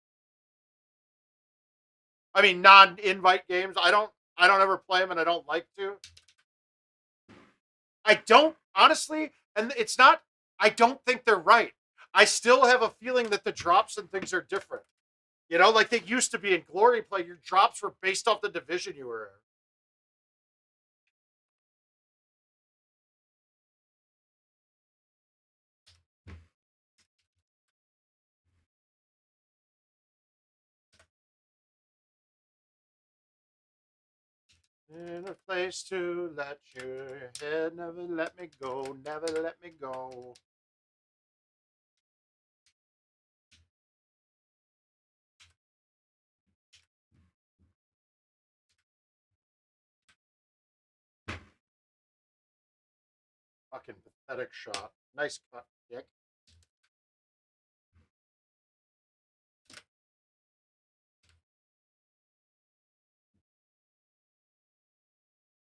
Speaker 1: I mean, non-invite games. I don't ever play them, and I don't like to. I don't, honestly, and it's not, I don't think they're right. I still have a feeling that the drops and things are different. You know, like they used to be in Glory Play, your drops were based off the division you were in. In a place to let your head never let me go, never let me go. Fucking pathetic shot. Nice cut, Dick.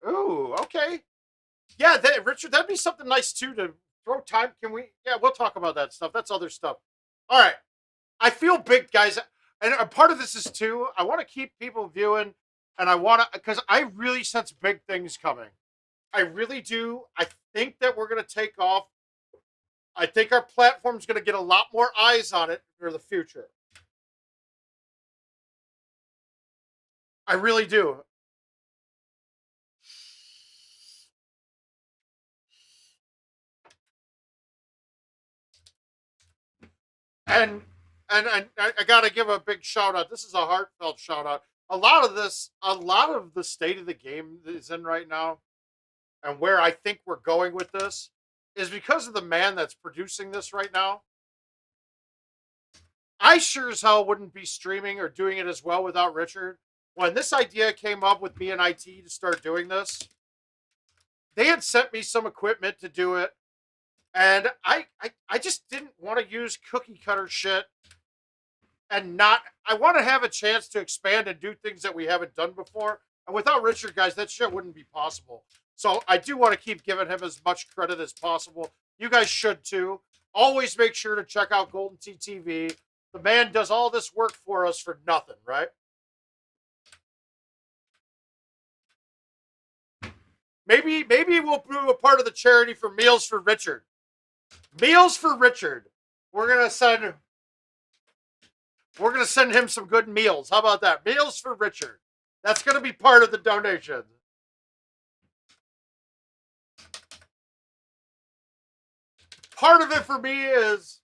Speaker 1: Ooh, okay. Yeah, Richard, that'd be something nice too to throw time. Can we? Yeah, we'll talk about that stuff. That's other stuff. All right. I feel big, guys. And a part of this is too, I want to keep people viewing and I want to, because I really sense big things coming. I really do. I think that we're going to take off. I think our platform's going to get a lot more eyes on it for the future. I really do. And I got to give a big shout out. This is a heartfelt shout out. A lot of the state of the game that is in right now, and where I think we're going with this, is because of the man that's producing this right now. I sure as hell wouldn't be streaming or doing it as well without Richard. When this idea came up with me and IT to start doing this, they had sent me some equipment to do it. And I just didn't want to use cookie cutter shit and not, I want to have a chance to expand and do things that we haven't done before. And without Richard, guys, that shit wouldn't be possible. So I do want to keep giving him as much credit as possible. You guys should too. Always make sure to check out Golden Tee TV. The man does all this work for us for nothing, right? Maybe we'll do a part of the charity for Meals for Richard. Meals for Richard. We're gonna send him some good meals. How about that? Meals for Richard. That's gonna be part of the donation. Part of it for me is,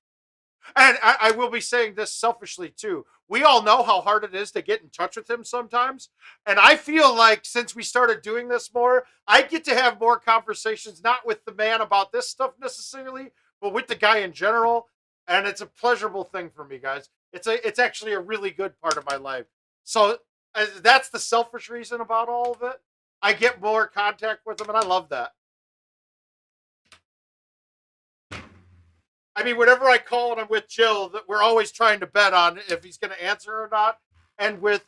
Speaker 1: and I will be saying this selfishly too, we all know how hard it is to get in touch with him sometimes. And I feel like since we started doing this more, I get to have more conversations, not with the man about this stuff necessarily, but with the guy in general. And it's a pleasurable thing for me, guys. It's actually a really good part of my life. So that's the selfish reason about all of it. I get more contact with him, and I love that. I mean, whenever I call and I'm with Jill, that we're always trying to bet on if he's going to answer or not. And with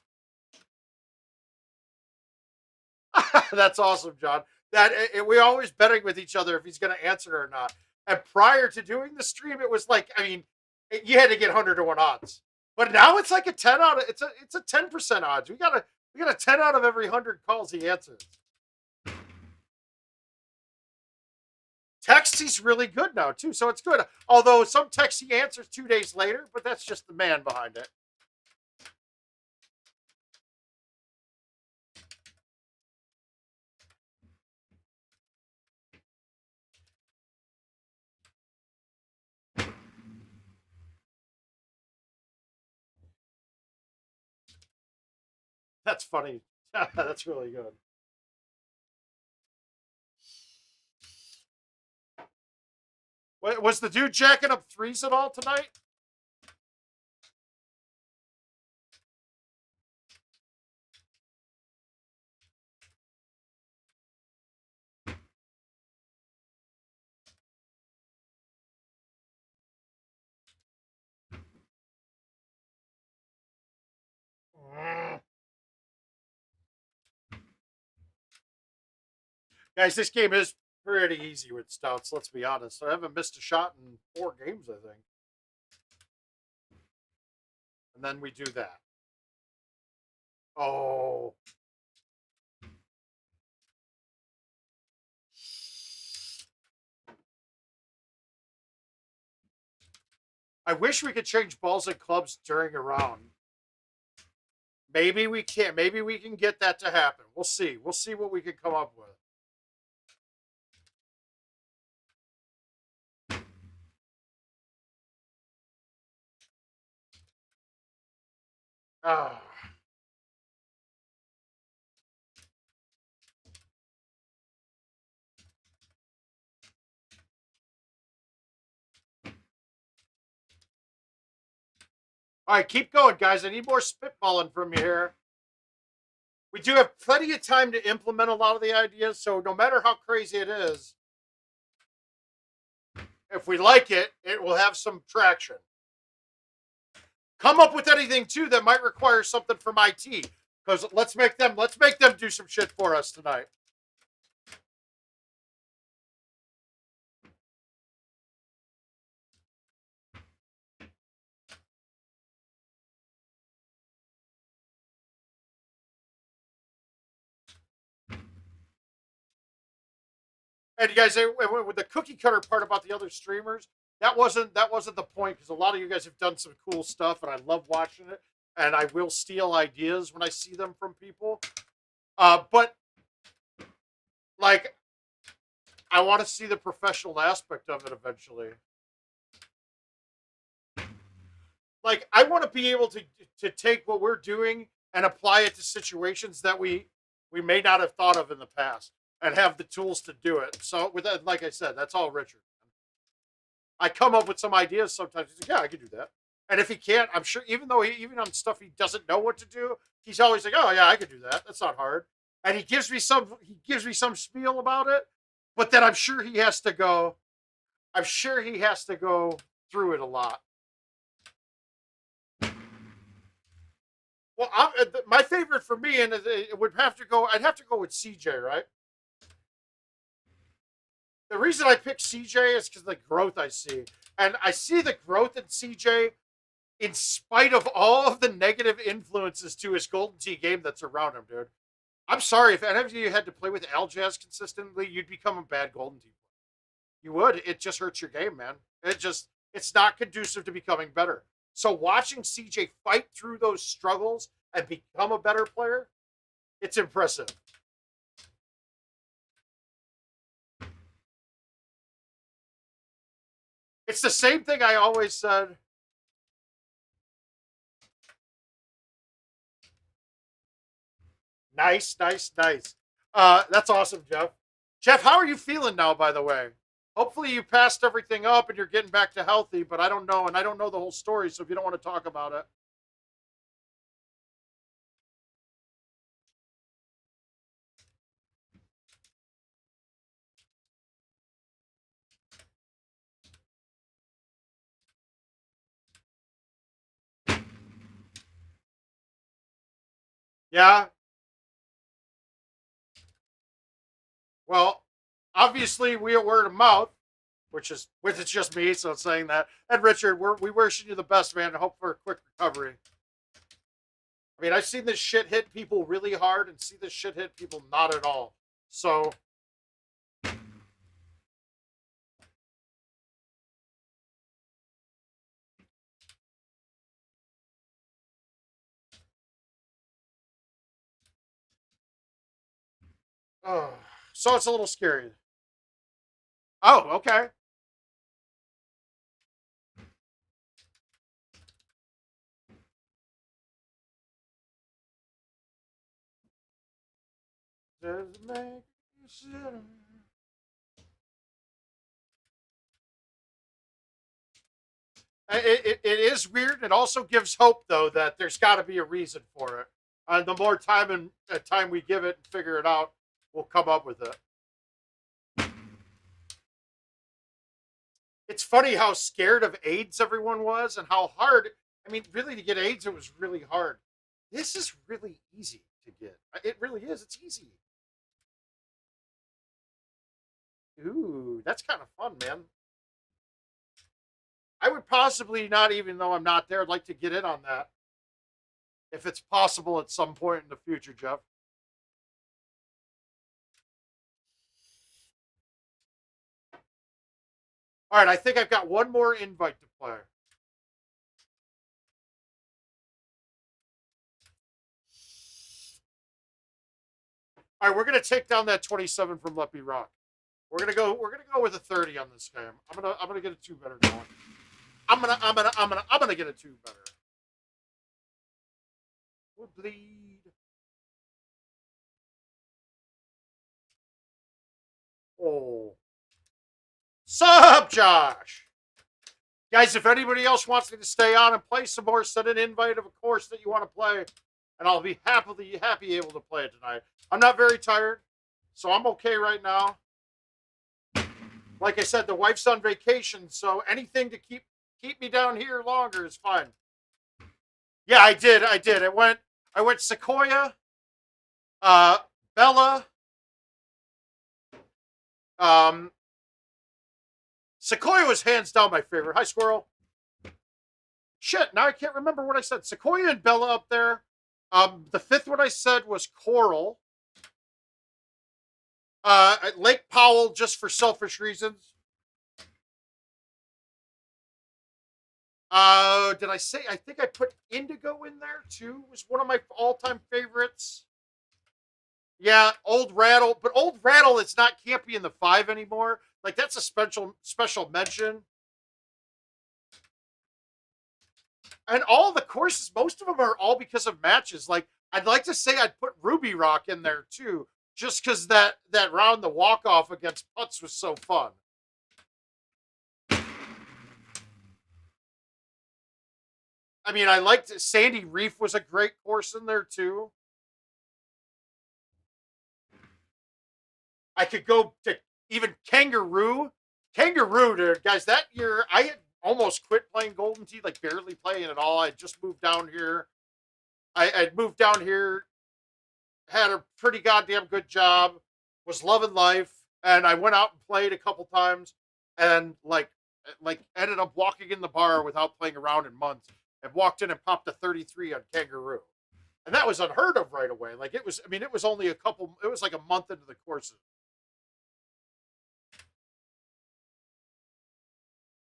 Speaker 1: that's awesome, John. That we're always betting with each other if he's going to answer or not. And prior to doing the stream, it was like, I mean, you had to get 100-1 odds. But now it's like a 10 out of it's a 10% odds. We got a 10 out of every 100 calls he answers. Text, he's really good now too, so it's good. Although some text he answers 2 days later, but that's just the man behind it. That's funny. That's really good. Was the dude jacking up threes at all tonight? Guys, this game is pretty easy with stouts, let's be honest. I haven't missed a shot in 4 games, I think. And then we do that. Oh. I wish we could change balls and clubs during a round. Maybe we can't. Maybe we can get that to happen. We'll see. We'll see what we can come up with. Ah. All right, keep going, guys. I need more spitballing from you here. We do have plenty of time to implement a lot of the ideas, so no matter how crazy it is, if we like it, it will have some traction. Come up with anything too that might require something from IT, because let's make them do some shit for us tonight. And you guys, with the cookie cutter part about the other streamers, that wasn't the point, because a lot of you guys have done some cool stuff, and I love watching it. And I will steal ideas when I see them from people. But like, I want to see the professional aspect of it eventually. Like, I want to be able to take what we're doing and apply it to situations that we may not have thought of in the past, and have the tools to do it. So with that, like I said, that's all Richard. I come up with some ideas sometimes. He's like, yeah, I can do that. And if he can't, I'm sure, even on stuff he doesn't know what to do, he's always like, oh yeah, I can do that. That's not hard. And he gives me some spiel about it, but then I'm sure he has to go through it a lot. Well, my favorite for me, and it would have to go. I'd have to go with CJ, right? The reason I picked CJ is because of the growth I see, and I see the growth in CJ in spite of all of the negative influences to his Golden Tee game that's around him, dude. I'm sorry, if any of you had to play with Aljaz consistently, you'd become a bad Golden Tee player. You would. It just hurts your game, man. It's not conducive to becoming better. So watching CJ fight through those struggles and become a better player, it's impressive. It's the same thing I always said. Nice, nice, nice. That's awesome, Jeff. Jeff, how are you feeling now, by the way? Hopefully you passed everything up and you're getting back to healthy, but I don't know, and I don't know the whole story, so if you don't want to talk about it. Yeah. Well, obviously we are word of mouth, which is just me, so it's saying that. And Richard, we wishing you the best, man, and hope for a quick recovery. I mean, I've seen this shit hit people really hard and see this shit hit people not at all. So, oh, so it's a little scary. Oh, okay. Does it make you sit? It is weird. It also gives hope, though, that there's got to be a reason for it. And the more time we give it and figure it out, we'll come up with it. It's funny how scared of AIDS everyone was and how hard. I mean, really, to get AIDS, it was really hard. This is really easy to get. It really is. It's easy. Ooh, that's kind of fun, man. I would possibly not, even though I'm not there, I'd like to get in on that if it's possible at some point in the future, Jeff. All right, I think I've got one more invite to play. All right, we're gonna take down that 27 from Leppy Rock. We're gonna go with a 30 on this game. I'm gonna get a two better going. I'm gonna get a two better. We'll bleed. Oh. Sup, Josh? Guys, if anybody else wants me to stay on and play some more, send an invite of a course that you want to play, and I'll be happy able to play it tonight. I'm not very tired, so I'm okay right now. Like I said, the wife's on vacation, so anything to keep me down here longer is fine. Yeah, I did. I went Sequoia, uh, Bella, um, Sequoia was hands down my favorite. Hi, Squirrel. Shit, now I can't remember what I said. Sequoia and Bella up there. The fifth one I said was Coral. Lake Powell, just for selfish reasons. Did I say? I think I put Indigo in there too. Was one of my all-time favorites. Yeah, Old Rattle, but Old Rattle, it's not can't be in the five anymore. Like that's a special mention. And all the courses, most of them are all because of matches. Like I'd like to say I'd put Ruby Rock in there too, just because that round the walk off against Putz was so fun. I mean, I liked Sandy Reef was a great course in there too. I could go to even Kangaroo. Kangaroo, dude, guys, that year I had almost quit playing Golden Tee, like barely playing at all. I just moved down here. I'd moved down here, had a pretty goddamn good job, was loving life, and I went out and played a couple times, and like ended up walking in the bar without playing around in months, and walked in and popped a 33 on Kangaroo, and that was unheard of right away. Like it was, I mean, it was only it was like a month into the courses.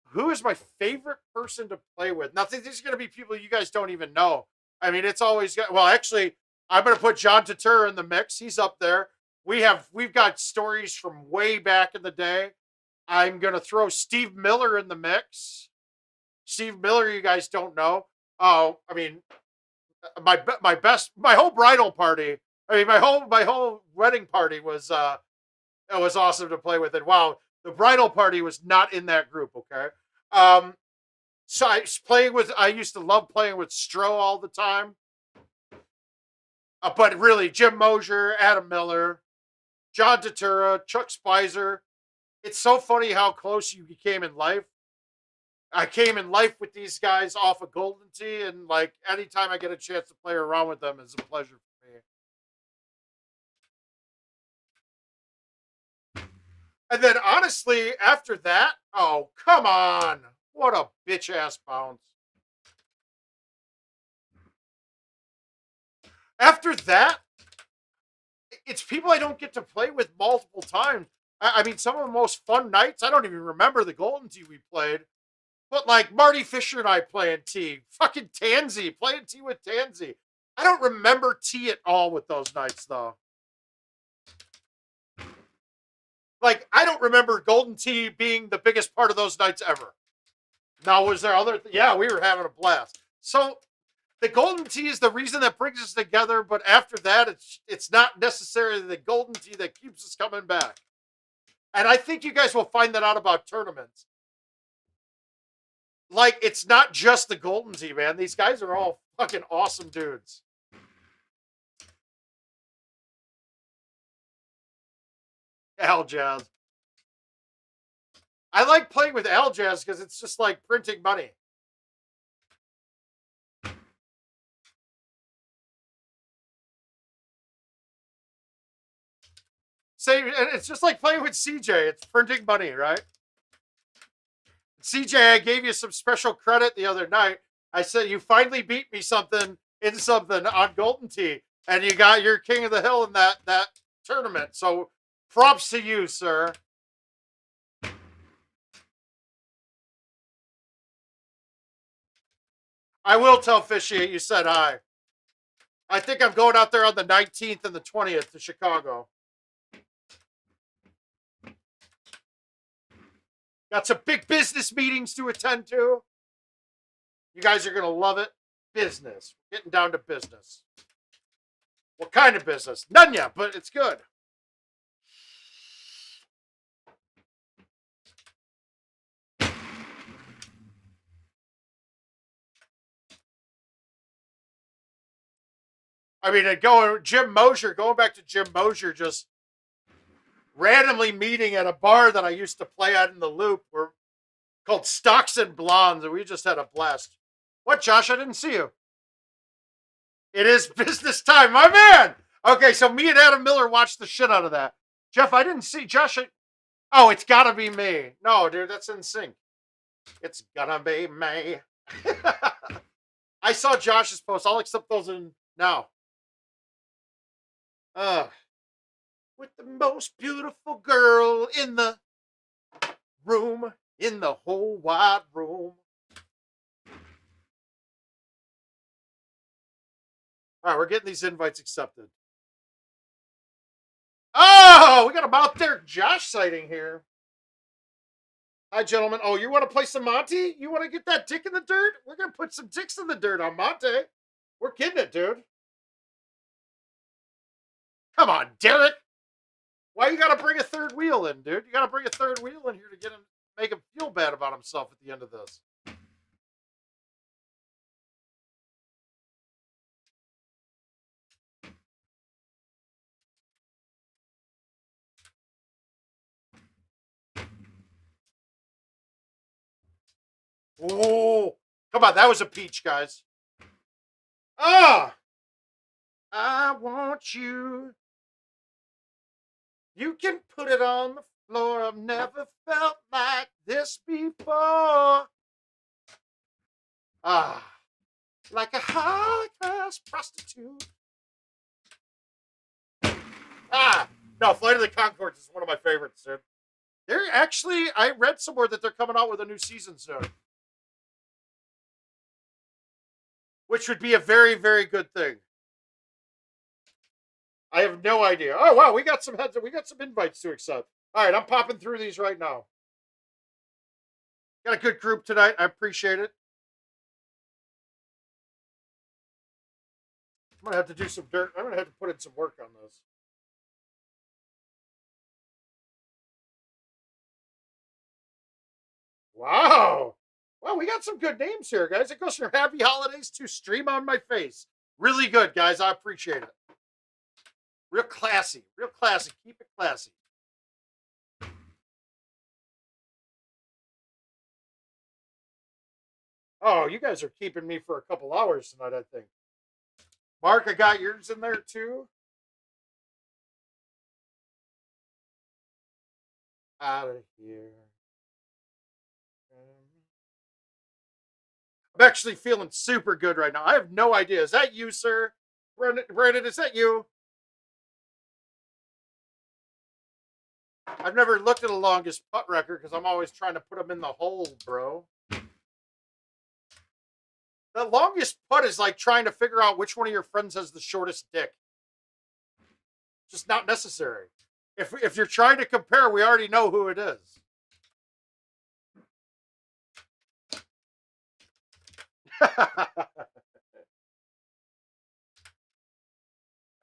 Speaker 1: Who is my favorite person to play with? Now, these are going to be people you guys don't even know. I mean, it's always got. Well, actually, I'm going to put John Tatur in the mix. He's up there. We've got stories from way back in the day. I'm going to throw Steve Miller in the mix. Steve Miller, you guys don't know. Oh, I mean, my whole bridal party. I mean, my whole wedding party was it was awesome to play with. And wow, the bridal party was not in that group. Okay, um, so I used to love playing with Stro all the time. But really, Jim Mosier, Adam Miller, John Datura, Chuck Spicer. It's so funny how close you became in life. I came in life with these guys off of Golden Tee, and like anytime I get a chance to play around with them is a pleasure for me. And then honestly, after that, oh come on, what a bitch ass bounce. After that, it's people I don't get to play with multiple times. I mean, some of the most fun nights. I don't even remember the Golden Tee we played, but like Marty Fisher and I playing T, fucking Tansy playing T with Tansy. I don't remember T at all with those nights though. Like I don't remember Golden Tee being the biggest part of those nights ever. Now was there other? Yeah, we were having a blast. So the Golden Tee is the reason that brings us together, but after that, it's not necessarily the Golden Tee that keeps us coming back. And I think you guys will find that out about tournaments. Like it's not just the Golden Tee, man. These guys are all fucking awesome dudes. Al Jazz. I like playing with Al Jazz because it's just like printing money. Same, and it's just like playing with CJ. It's printing money, right? CJ, I gave you some special credit the other night. I said you finally beat me something in something on Golden Tee, and you got your King of the Hill in that tournament. So props to you, sir. I will tell Fishy you said hi. I think I'm going out there on the 19th and the 20th to Chicago. Got some big business meetings to attend to. You guys are going to love it. Business. Getting down to business. What kind of business? None yet, but it's good. I mean, going back to Jim Mosier, just randomly meeting at a bar that I used to play at in the Loop, called Stocks and Blondes, and we just had a blast. What, Josh? I didn't see you. It is business time, my man. Okay, so me and Adam Miller watched the shit out of that. Jeff, I didn't see Josh. Oh, it's gotta be me. No, dude, that's in sync. It's gonna be me. I saw Josh's post. I'll accept those in now. With the most beautiful girl in the room, in the whole wide room. All right, we're getting these invites accepted. Oh, we got a Mount Derek Josh sighting here. Hi, gentlemen. Oh, you want to play some Monty? You want to get that dick in the dirt? We're going to put some dicks in the dirt on Monte. We're kidding it, dude. Come on, Derek. Why you got to bring a third wheel in, dude? You got to bring a third wheel in here to make him feel bad about himself at the end of this. Oh, come on. That was a peach, guys. Ah, I want you. You can put it on the floor. I've never felt like this before. Ah, like a high-class prostitute. Ah, no, Flight of the Conchords is one of my favorites, dude. They're actually, I read somewhere that they're coming out with a new season soon. Which would be a very, very good thing. I have no idea. Oh, wow, we got some invites to accept. All right, I'm popping through these right now. Got a good group tonight. I appreciate it. I'm gonna have to do some dirt. I'm gonna have to put in some work on this. Wow. Well, we got some good names here, guys. It goes from Happy Holidays to Stream on My Face. Really good, guys. I appreciate it. Real classy. Real classy. Keep it classy. Oh, you guys are keeping me for a couple hours tonight, I think. Mark, I got yours in there too. Out of here. I'm actually feeling super good right now. I have no idea. Is that you, sir? Brandon, is that you? I've never looked at a longest putt record because I'm always trying to put them in the hole, bro. The longest putt is like trying to figure out which one of your friends has the shortest dick. Just not necessary. If you're trying to compare, we already know who it is.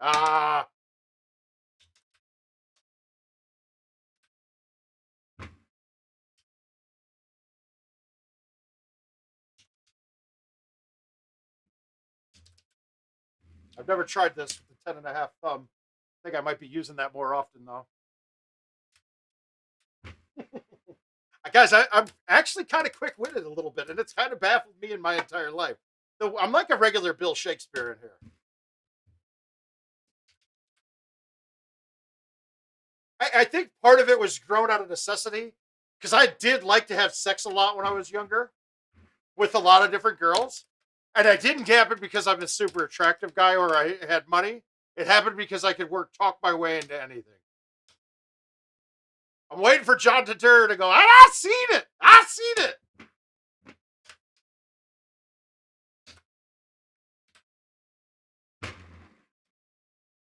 Speaker 1: Ah. I've never tried this with the 10.5 thumb. I think I might be using that more often though. Guys, I'm actually kind of quick-witted a little bit, and it's kind of baffled me in my entire life. So I'm like a regular Bill Shakespeare in here. I think part of it was grown out of necessity, because I did like to have sex a lot when I was younger, with a lot of different girls. And I didn't happen because I'm a super attractive guy or I had money. It happened because I could talk my way into anything. I'm waiting for John Turturro to go, I seen it. I seen it.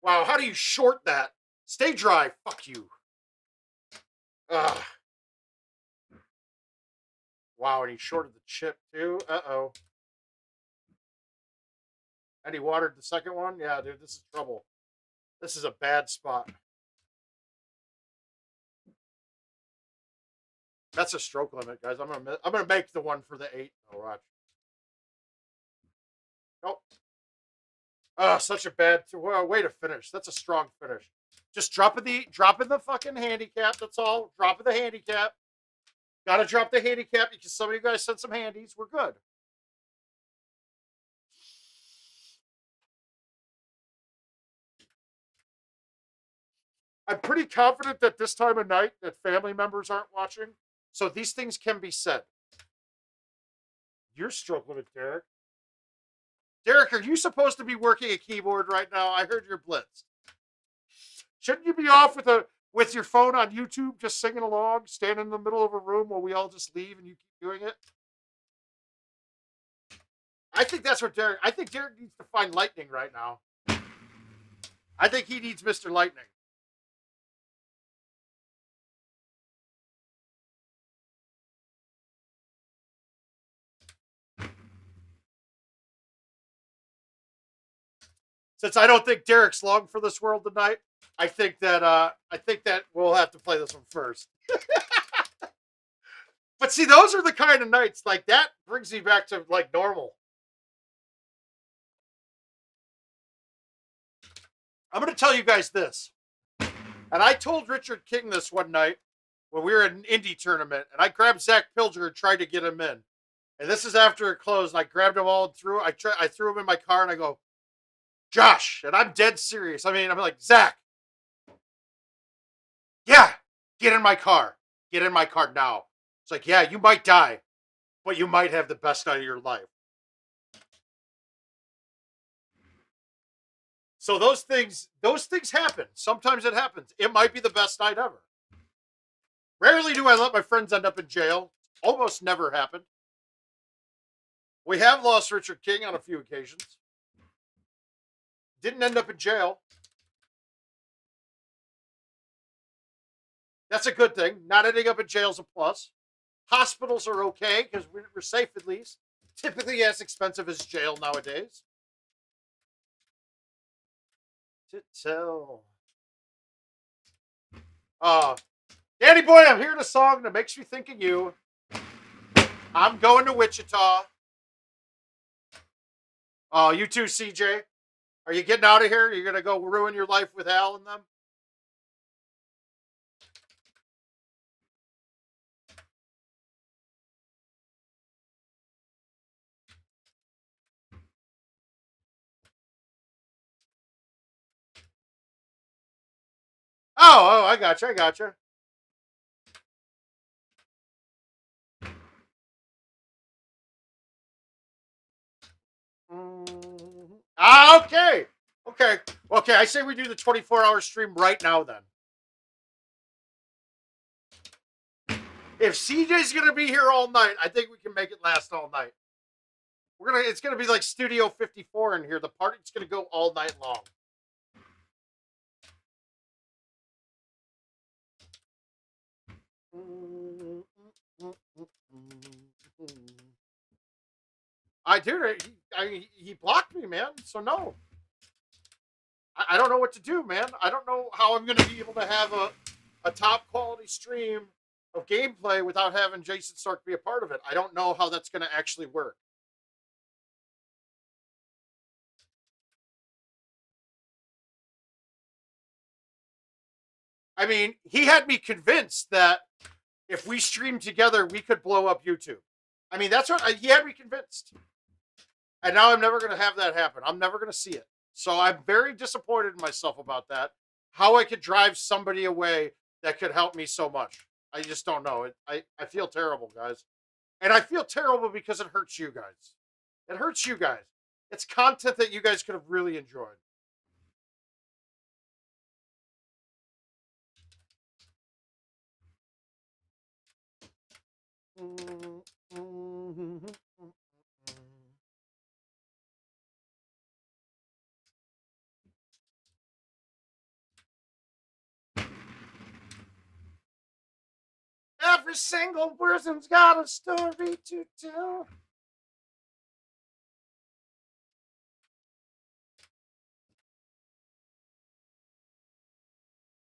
Speaker 1: Wow, how do you short that? Stay dry. Fuck you. Ugh. Wow, and he shorted the chip too. Uh-oh. And he watered the second one? Yeah, dude, this is trouble. This is a bad spot. That's a stroke limit, guys. I'm gonna make the one for the 8. Oh, watch. Nope. Oh, such a bad way to finish. That's a strong finish. Just dropping the fucking handicap. That's all. Dropping the handicap. Gotta drop the handicap because some of you guys sent some handies. We're good. I'm pretty confident that this time of night that family members aren't watching. So these things can be said. You're struggling with Derek. Derek, are you supposed to be working a keyboard right now? I heard you're blitzed. Shouldn't you be off with your phone on YouTube, just singing along, standing in the middle of a room while we all just leave and you keep doing it? I think that's what Derek. I think Derek needs to find lightning right now. I think he needs Mr. Lightning. Since I don't think Derek's long for this world tonight, I think that we'll have to play this one first. But see, those are the kind of nights like that brings me back to like normal. I'm going to tell you guys this. And I told Richard King this one night when we were at an indie tournament, and I grabbed Zach Pilger and tried to get him in. And this is after it closed, and I grabbed him all and I threw him in my car, and I go, Josh, and I'm dead serious. I mean, I'm like, Zach, yeah, get in my car. Get in my car now. It's like, yeah, you might die, but you might have the best night of your life. So those things happen. Sometimes it happens. It might be the best night ever. Rarely do I let my friends end up in jail. Almost never happened. We have lost Richard King on a few occasions. Didn't end up in jail. That's a good thing. Not ending up in jail is a plus. Hospitals are okay because we're safe at least. Typically as expensive as jail nowadays. to tell. Danny boy, I'm hearing a song that makes me think of you. I'm going to Wichita. Oh, you too, CJ. Are you getting out of here? You're gonna go ruin your life with Al and them? Oh, I got you. I got you. Okay. Okay. Okay. I say we do the 24-hour stream right now then. If CJ's gonna be here all night, I think we can make it last all night. It's gonna be like Studio 54 in here. The party's gonna go all night long. I do. He blocked me, man. So no. I don't know what to do, man. I don't know how I'm going to be able to have a top quality stream of gameplay without having Jason Stark be a part of it. I don't know how that's going to actually work. I mean, he had me convinced that if we streamed together, we could blow up YouTube. I mean, that's what he had me convinced. And now I'm never going to have that happen. I'm never going to see it. So I'm very disappointed in myself about that. How I could drive somebody away that could help me so much. I just don't know. I feel terrible, guys. And I feel terrible because it hurts you guys. It hurts you guys. It's content that you guys could have really enjoyed. Every single person's got a story to tell.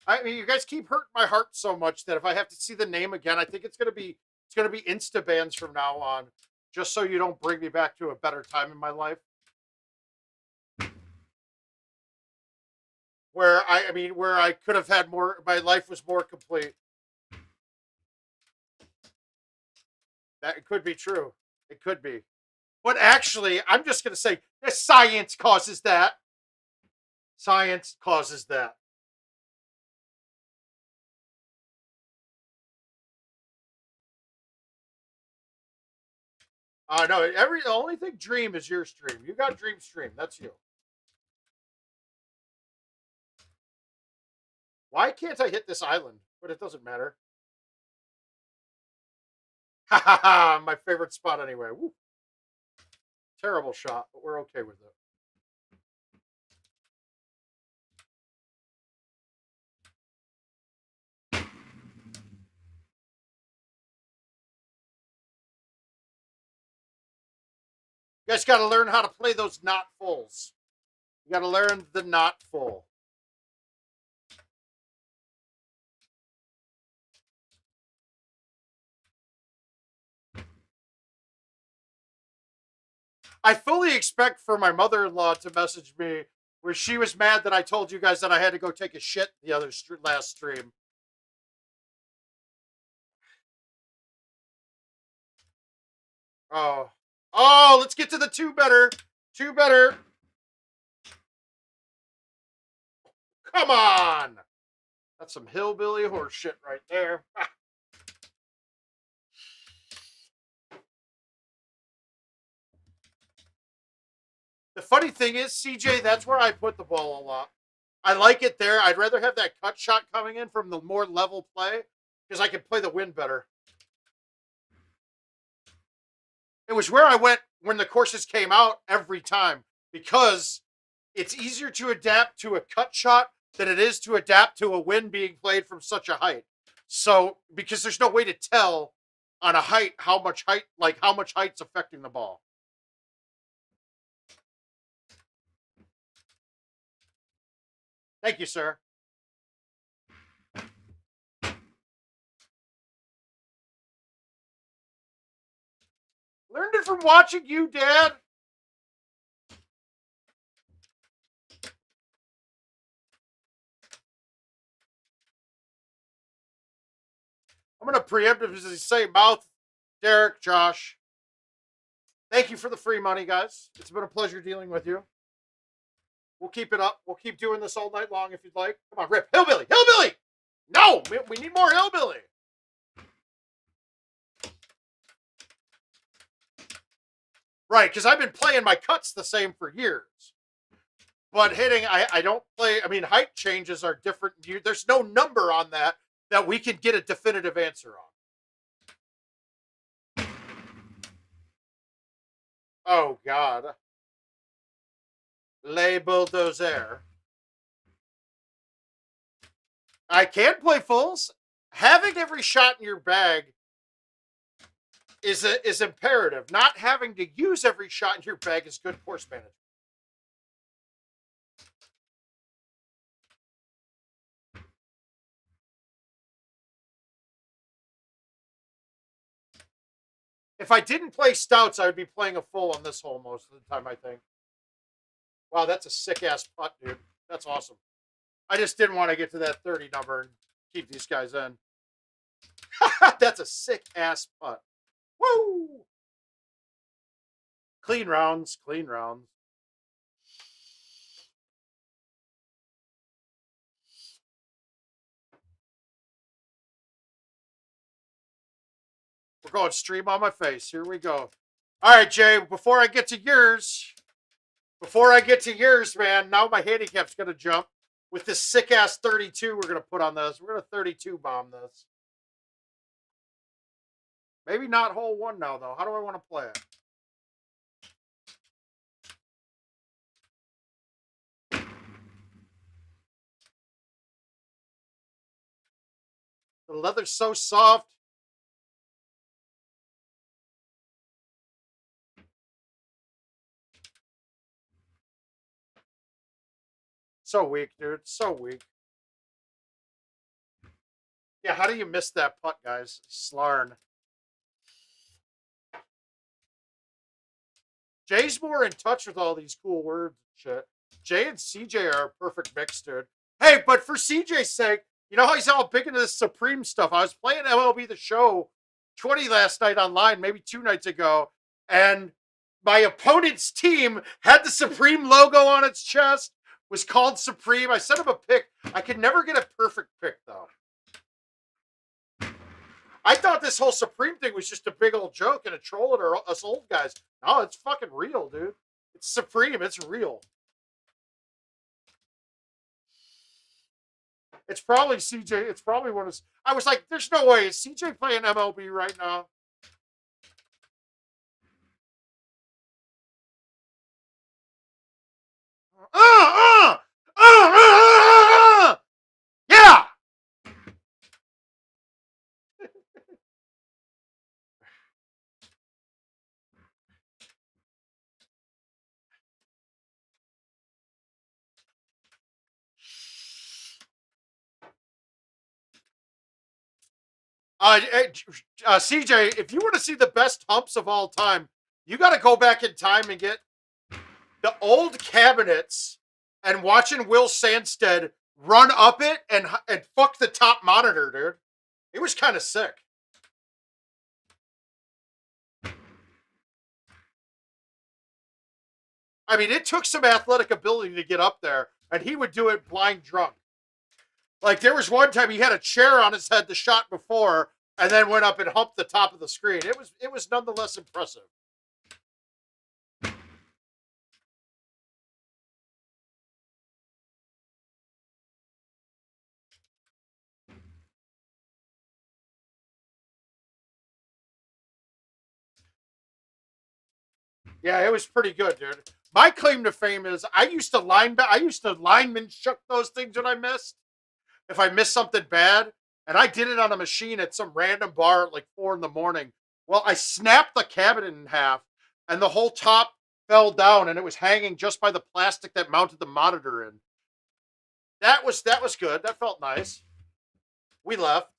Speaker 1: I mean, you guys keep hurting my heart so much that if I have to see the name again, I think it's gonna be insta bans from now on, just so you don't bring me back to a better time in my life. Where I could have had more, my life was more complete. That could be true. It could be. But actually, I'm just going to say the science causes that. Science causes that. No, the only thing Dream is your stream. You got Dream stream. That's you. Why can't I hit this island? But it doesn't matter. Ha ha ha! My favorite spot anyway. Woo. Terrible shot, but we're okay with it. You guys got to learn how to play those not fulls. You got to learn the not full. I fully expect for my mother-in-law to message me where she was mad that I told you guys that I had to go take a shit the last stream. Oh, let's get to the two better. Two better. Come on. That's some hillbilly horse shit right there. The funny thing is, CJ, that's where I put the ball a lot. I like it there. I'd rather have that cut shot coming in from the more level play because I can play the wind better. It was where I went when the courses came out every time because it's easier to adapt to a cut shot than it is to adapt to a wind being played from such a height. So, because there's no way to tell on a height how much height's affecting the ball. Thank you, sir. Learned it from watching you, Dad. I'm going to preemptively say mouth, Derek, Josh. Thank you for the free money, guys. It's been a pleasure dealing with you. We'll keep it up. We'll keep doing this all night long if you'd like. Come on, Rip. Hillbilly. Hillbilly! No! We need more hillbilly. Right, because I've been playing my cuts the same for years. But hitting, I don't play. I mean, height changes are different. There's no number on that we can get a definitive answer on. Oh, God. Les Bulldozer. I can play fulls. Having every shot in your bag is imperative. Not having to use every shot in your bag is good course management. If I didn't play stouts, I would be playing a full on this hole most of the time, I think. Wow, that's a sick-ass putt, dude. That's awesome. I just didn't want to get to that 30 number and keep these guys in. That's a sick-ass putt. Woo! Clean rounds, clean rounds. We're going stream on my face. Here we go. All right, Jay, before I get to yours, man, now my handicap's going to jump with this sick-ass 32 we're going to put on this. We're going to 32 bomb this. Maybe not hole one now, though. How do I want to play it? The leather's so soft. So weak, dude. So weak. Yeah, how do you miss that putt, guys? Slarn. Jay's more in touch with all these cool words and shit. Jay and CJ are a perfect mix, dude. Hey, but for CJ's sake, you know how he's all big into this Supreme stuff. I was playing MLB The Show 20 last night online, maybe 2 nights ago, and my opponent's team had the Supreme logo on its chest, was called Supreme. I sent him a pic. I could never get a perfect pic, though. I thought this whole Supreme thing was just a big old joke and a troll at us old guys. No, it's fucking real, dude. It's Supreme. It's real. It's probably CJ. It's probably one of. I was like, there's no way. Is CJ playing MLB right now? Yeah. CJ, if you want to see the best humps of all time, you got to go back in time and get the old cabinets and watching Will Sandstead run up it and fuck the top monitor, dude. It was kind of sick. I mean, it took some athletic ability to get up there, and he would do it blind drunk. Like, there was one time he had a chair on his head the shot before, and then went up and humped the top of the screen. It was nonetheless impressive. Yeah, it was pretty good, dude. My claim to fame is I used to lineman shuck those things when I missed. If I missed something bad, and I did it on a machine at some random bar at like 4 a.m. Well, I snapped the cabinet in half, and the whole top fell down, and it was hanging just by the plastic that mounted the monitor in. That was good. That felt nice. We left.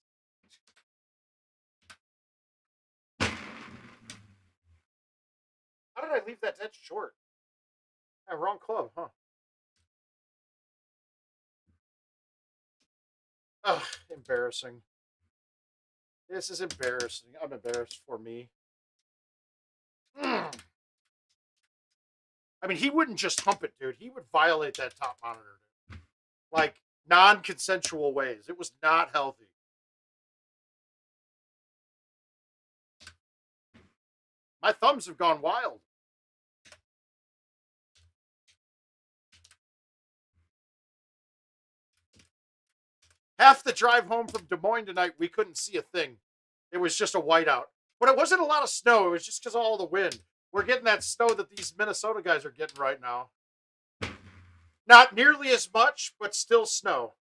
Speaker 1: How did I leave that dead short? Yeah, wrong club, huh? Ugh, embarrassing. This is embarrassing. I'm embarrassed for me. Mm. I mean, he wouldn't just hump it, dude. He would violate that top monitor, dude. Like non-consensual ways. It was not healthy. My thumbs have gone wild. Half the drive home from Des Moines tonight, we couldn't see a thing. It was just a whiteout. But it wasn't a lot of snow. It was just because of all the wind. We're getting that snow that these Minnesota guys are getting right now. Not nearly as much, but still snow.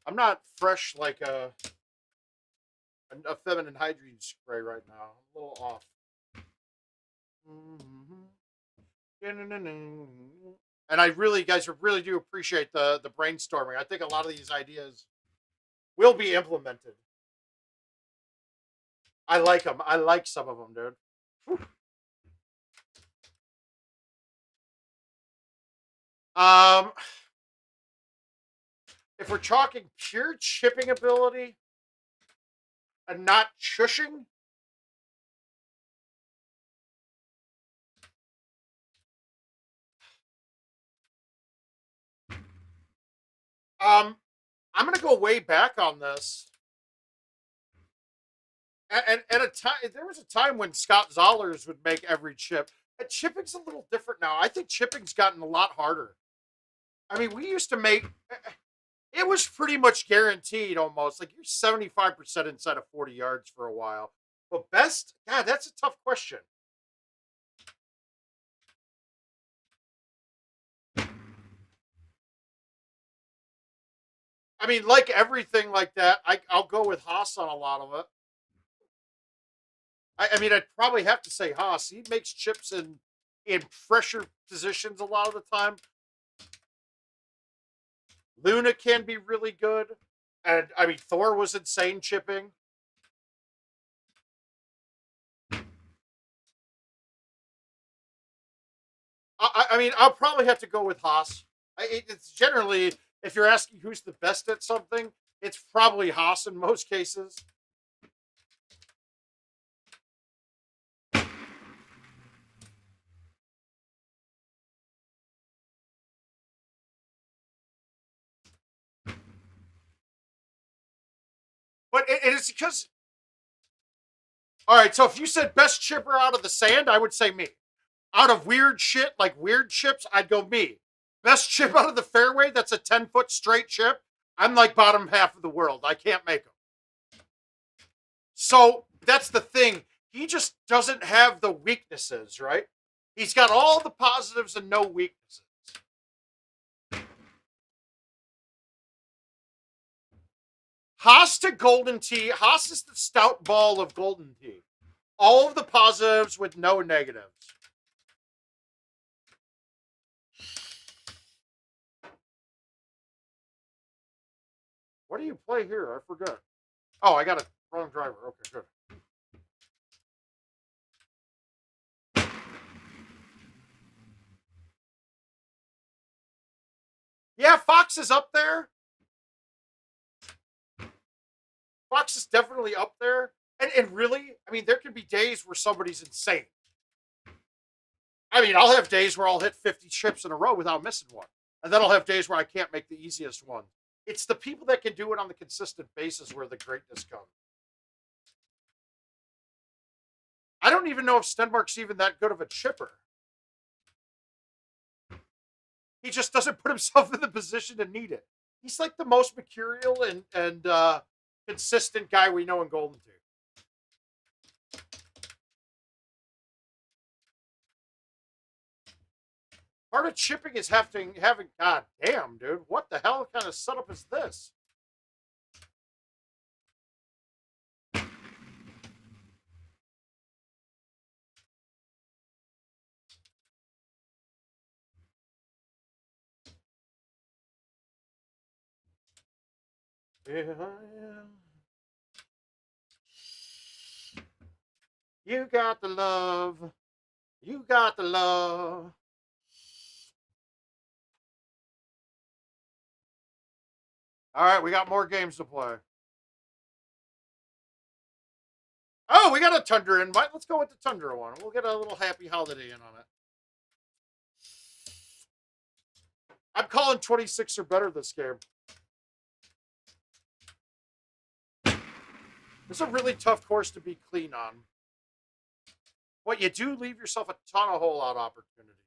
Speaker 1: I'm not fresh like a feminine hygiene spray right now. I'm a little off. And I really, guys, really do appreciate the brainstorming. I think a lot of these ideas will be implemented. I like them. I like some of them, dude. Whew. If we're talking pure chipping ability and not shushing, I'm gonna go way back on this. And at a time, there was a time when Scott Zollers would make every chip. And chipping's a little different now. I think chipping's gotten a lot harder. I mean, we used to make it was pretty much guaranteed almost. Like you're 75% inside of 40 yards for a while. But best, God, that's a tough question. I mean, like everything like that, I'll go with Haas on a lot of it. I mean, I'd probably have to say Haas. He makes chips in pressure positions a lot of the time. Luna can be really good. And I mean, Thor was insane chipping. I mean, I'll probably have to go with Haas. It's generally, if you're asking who's the best at something, it's probably Haas in most cases. But it's because, all right, so if you said best chipper out of the sand, I would say me. Out of weird shit, like weird chips, I'd go me. Best chip out of the fairway, that's a 10-foot straight chip. I'm like bottom half of the world. I can't make them. So that's the thing. He just doesn't have the weaknesses, right? He's got all the positives and no weaknesses. Haas to Golden Tee. Haas is the stout ball of Golden Tee. All of the positives with no negatives. What do you play here? I forgot. Oh, I got a wrong driver. Okay, good. Yeah, Fox is up there. Fox is definitely up there. And really, I mean, there can be days where somebody's insane. I mean, I'll have days where I'll hit 50 chips in a row without missing one. And then I'll have days where I can't make the easiest one. It's the people that can do it on the consistent basis where the greatness comes. I don't even know if Stenmark's even that good of a chipper. He just doesn't put himself in the position to need it. He's like the most mercurial and consistent guy we know in Golden Tee. Part of chipping is having God damn, dude. What the hell kind of setup is this? Yeah, you got the love. You got the love. All right, we got more games to play. Oh, we got a Tundra invite. Let's go with the Tundra one. We'll get a little happy holiday in on it. I'm calling 26 or better this game. It's a really tough course to be clean on. But you do leave yourself a ton of hole out opportunity.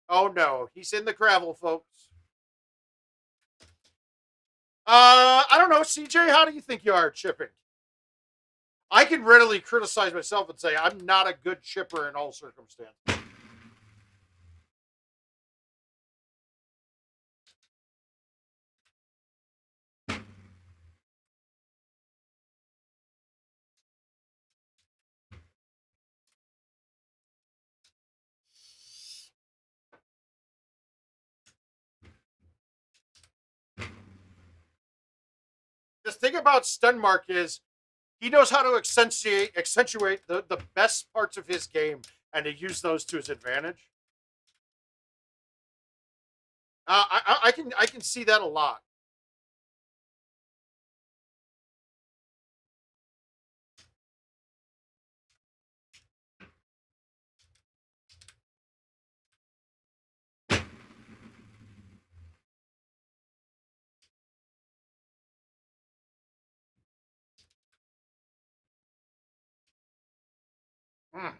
Speaker 1: Oh no, he's in the gravel, folks. I don't know, CJ. How do you think you are at chipping? I can readily criticize myself and say I'm not a good chipper in all circumstances. The thing about Stenmark is he knows how to accentuate the best parts of his game and to use those to his advantage. I can see that a lot. Mm.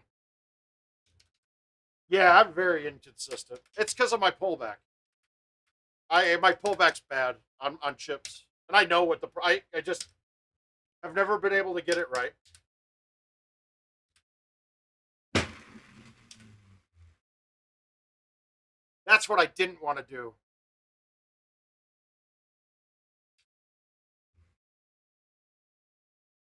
Speaker 1: Yeah, I'm very inconsistent. It's because of my pullback. My pullback's bad on chips, and I know what I just I've never been able to get it right. That's what I didn't want to do.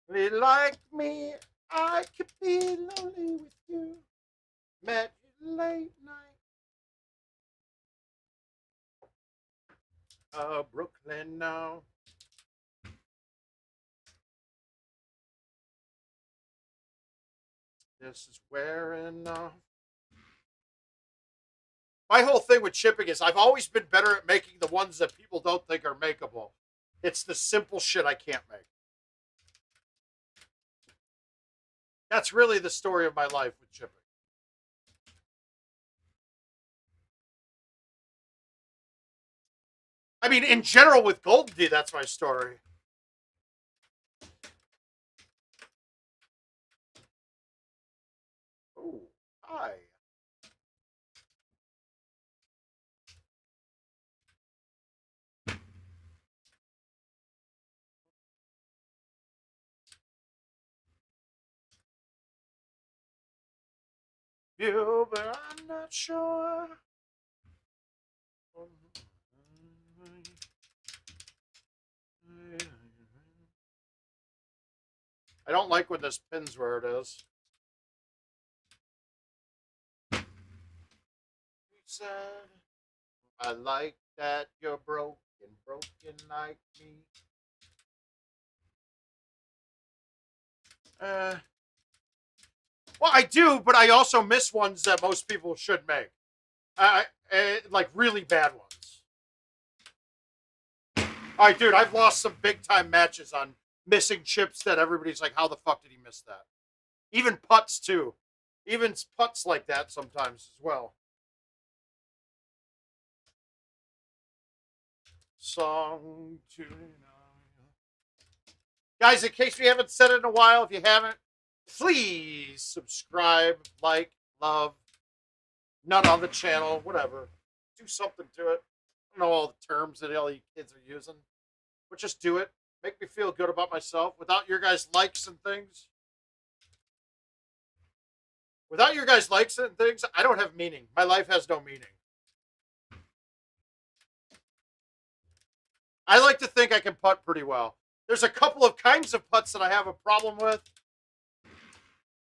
Speaker 1: Like me, I could be lonely with you. Met you late night. Brooklyn now. This is wearing off. My whole thing with chipping is I've always been better at making the ones that people don't think are makeable. It's the simple shit I can't make. That's really the story of my life with chipping. I mean, in general, with Golden Tee, that's my story. Oh, hi. You, but I'm not sure. I don't like when this pin's where it is. He said, I like that you're broken like me. Well, I do, but I also miss ones that most people should make. Like really bad ones. All right, dude, I've lost some big time matches on missing chips that everybody's like, how the fuck did he miss that? Even putts, too. Even putts like that sometimes as well. Song to guys, in case we haven't said it in a while, if you haven't, please subscribe, like, love, nut on the channel, whatever. Do something to it. I don't know all the terms that all you kids are using, but just do it. Make me feel good about myself. Without your guys' likes and things, Without your guys' likes and things, I don't have meaning. My life has no meaning. I like to think I can putt pretty well. There's a couple of kinds of putts that I have a problem with.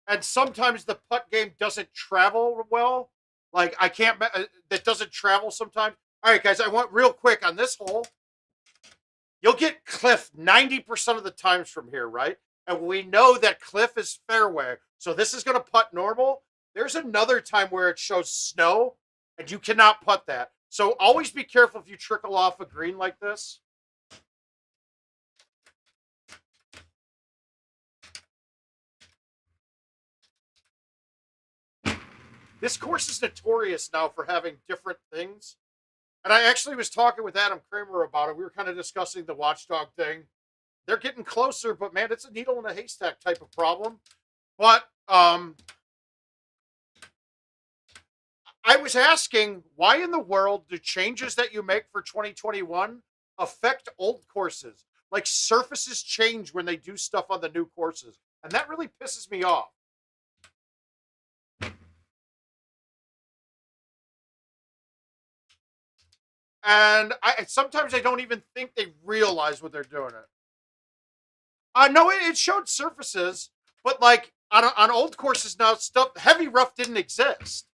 Speaker 1: And sometimes the putt game doesn't travel well. Like I can't, that doesn't travel sometimes. All right, guys, I want real quick on this hole. You'll get cliff 90% of the times from here, right? And we know that cliff is fairway. So this is going to putt normal. There's another time where it shows snow and you cannot putt that. So always be careful if you trickle off a green like this. This course is notorious now for having different things. And I actually was talking with Adam Kramer about it. We were kind of discussing the watchdog thing. They're getting closer, but man, it's a needle in a haystack type of problem. But I was asking, why in the world do changes that you make for 2021 affect old courses? Like surfaces change when they do stuff on the new courses. And that really pisses me off. And sometimes I don't even think they realize what they're doing it. No, it showed surfaces, but like on old courses now, stuff heavy rough didn't exist,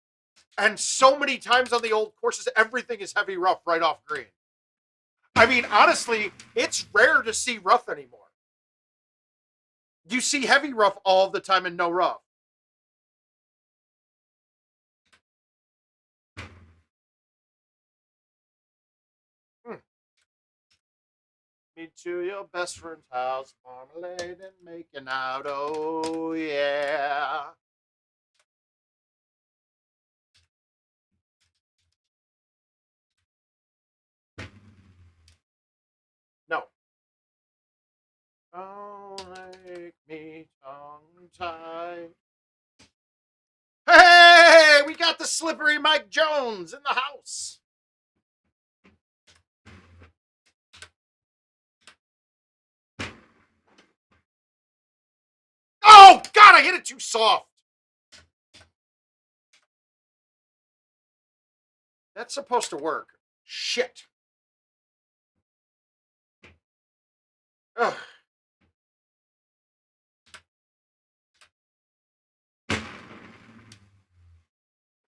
Speaker 1: and so many times on the old courses, everything is heavy rough right off green. I mean, honestly, it's rare to see rough anymore. You see heavy rough all the time and no rough. Hmm. Me to your best friend's house, marmalade and making out. Oh yeah. No. Don't make me tongue tied. Hey, we got the slippery Mike Jones in the house. Oh, God, I hit it too soft. That's supposed to work. Shit. Ugh.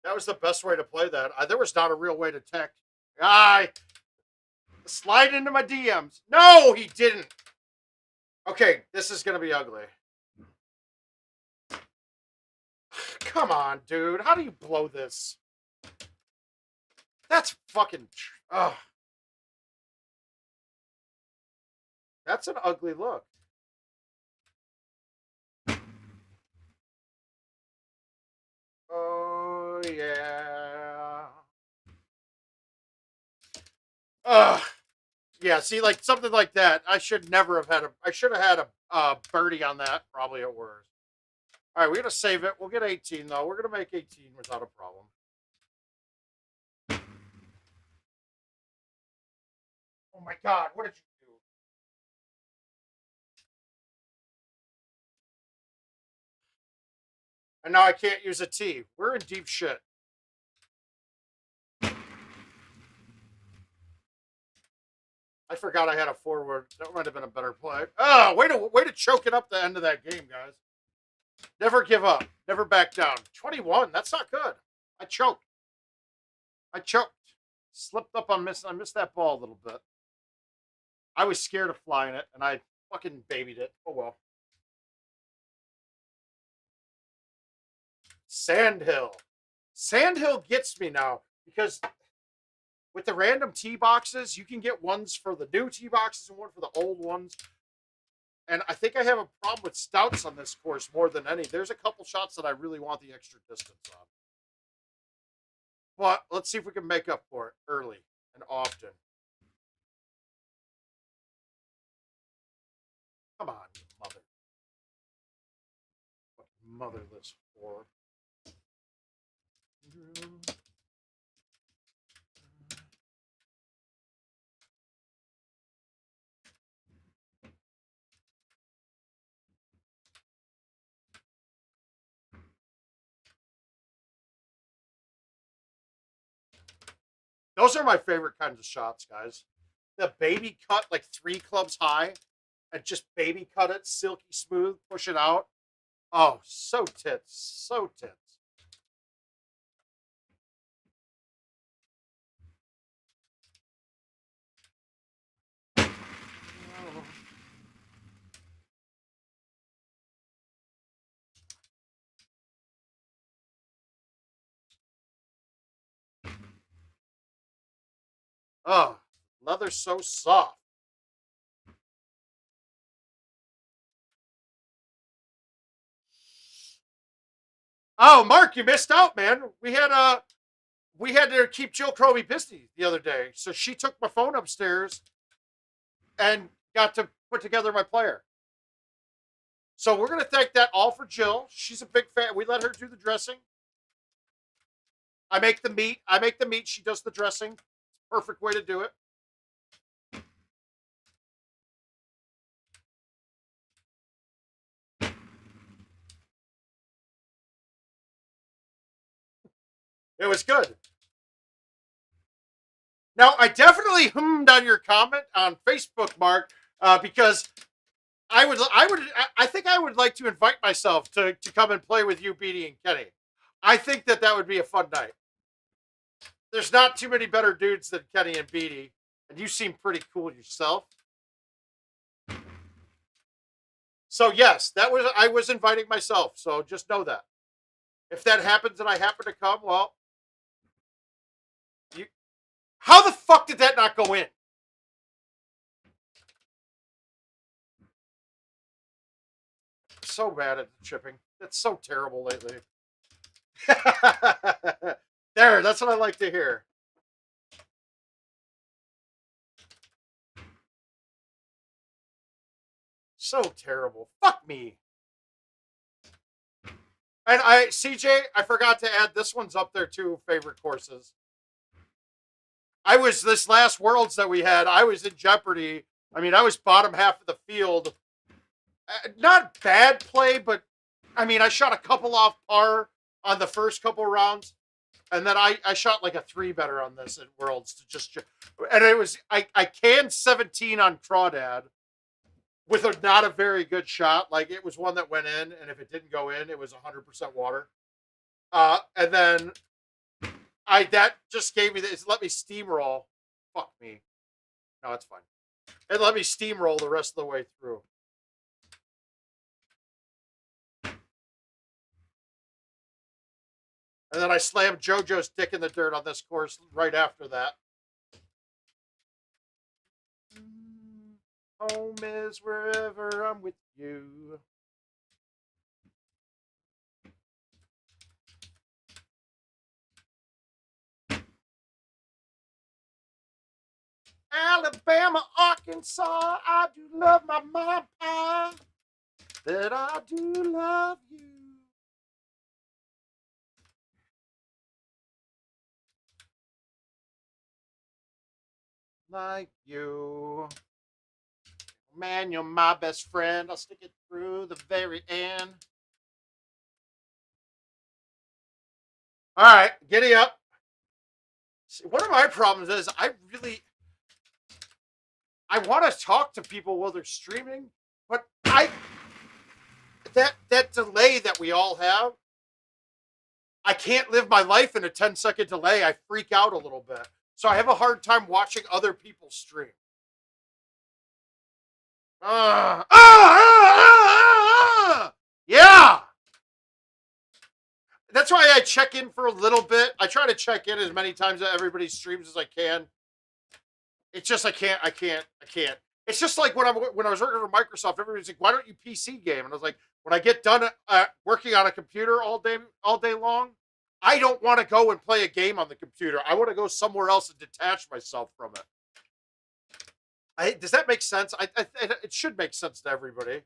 Speaker 1: That was the best way to play that. There was not a real way to tech. I slide into my DMs. No, he didn't. Okay, this is going to be ugly. Come on, dude. How do you blow this? That's fucking... Ugh. That's an ugly look. Oh, yeah. Ugh. Yeah, see, like something like that. I should never have had a... I should have had a birdie on that, probably at worst. All right, we're going to save it. We'll get 18, though. We're going to make 18 without a problem. Oh, my God. What did you do? And now I can't use a T. We're in deep shit. I forgot I had a forward. That might have been a better play. Oh, way to choke it up the end of that game, guys. Never give up. Never back down. 21. That's not good. I choked. I choked. Slipped up on missing. I missed that ball a little bit. I was scared of flying it, and I fucking babied it. Oh, well. Sandhill. Sandhill gets me now because with the random tee boxes, you can get ones for the new tee boxes and one for the old ones. And I think I have a problem with stouts on this course more than any. There's a couple shots that I really want the extra distance on. But let's see if we can make up for it early and often. Come on, mother. Motherless whore. Those are my favorite kinds of shots, guys. The baby cut, like 3 clubs high, and just baby cut it, silky smooth, push it out. Oh, so tits. So tits. Oh, leather's so soft. Oh, Mark, you missed out, man. We had to keep Jill Crowley busy the other day, so she took my phone upstairs and got to put together my player. So we're gonna thank that all for Jill. She's a big fan. We let her do the dressing. I make the meat. I make the meat. She does the dressing. Perfect way to do it. It was good. Now I definitely hummed on your comment on Facebook, Mark, because I think I would like to invite myself to come and play with you, Beatty and Kenny. I think that would be a fun night. There's not too many better dudes than Kenny and Beatty, and you seem pretty cool yourself. So yes, I was inviting myself. So just know that if that happens and I happen to come, well, you. How the fuck did that not go in? I'm so bad at the chipping. That's so terrible lately. There, that's what I like to hear. So terrible. Fuck me. And CJ, I forgot to add this one's up there too. Favorite courses. I was this last Worlds that we had. I was in jeopardy. I mean, I was bottom half of the field. Not bad play, but I mean, I shot a couple off par on the first couple rounds, and then I shot like a 3 better on this at Worlds to just, and it was I canned 17 on Crawdad with not a very good shot. Like it was one that went in, and if it didn't go in, it was 100% water. And then that just gave me this. Let me steamroll. Fuck me. No, it's fine. It let me steamroll the rest of the way through. And then I slammed JoJo's dick in the dirt on this course right after that. Home is wherever I'm with you. Alabama, Arkansas, I do love my mom pie. That I do love you. Like you. Man, you're my best friend. I'll stick it through the very end. All right, giddy up. See, one of my problems is I want to talk to people while they're streaming, but that delay that we all have, I can't live my life in a 10-second delay. I freak out a little bit. So I have a hard time watching other people stream. Yeah. That's why I check in for a little bit. I try to check in as many times at everybody's streams as I can. It's just I can't. It's just like when I was working for Microsoft, everybody's like, "Why don't you PC game?" And I was like, "When I get done working on a computer all day long, I don't want to go and play a game on the computer. I want to go somewhere else and detach myself from it." Does that make sense? It should make sense to everybody.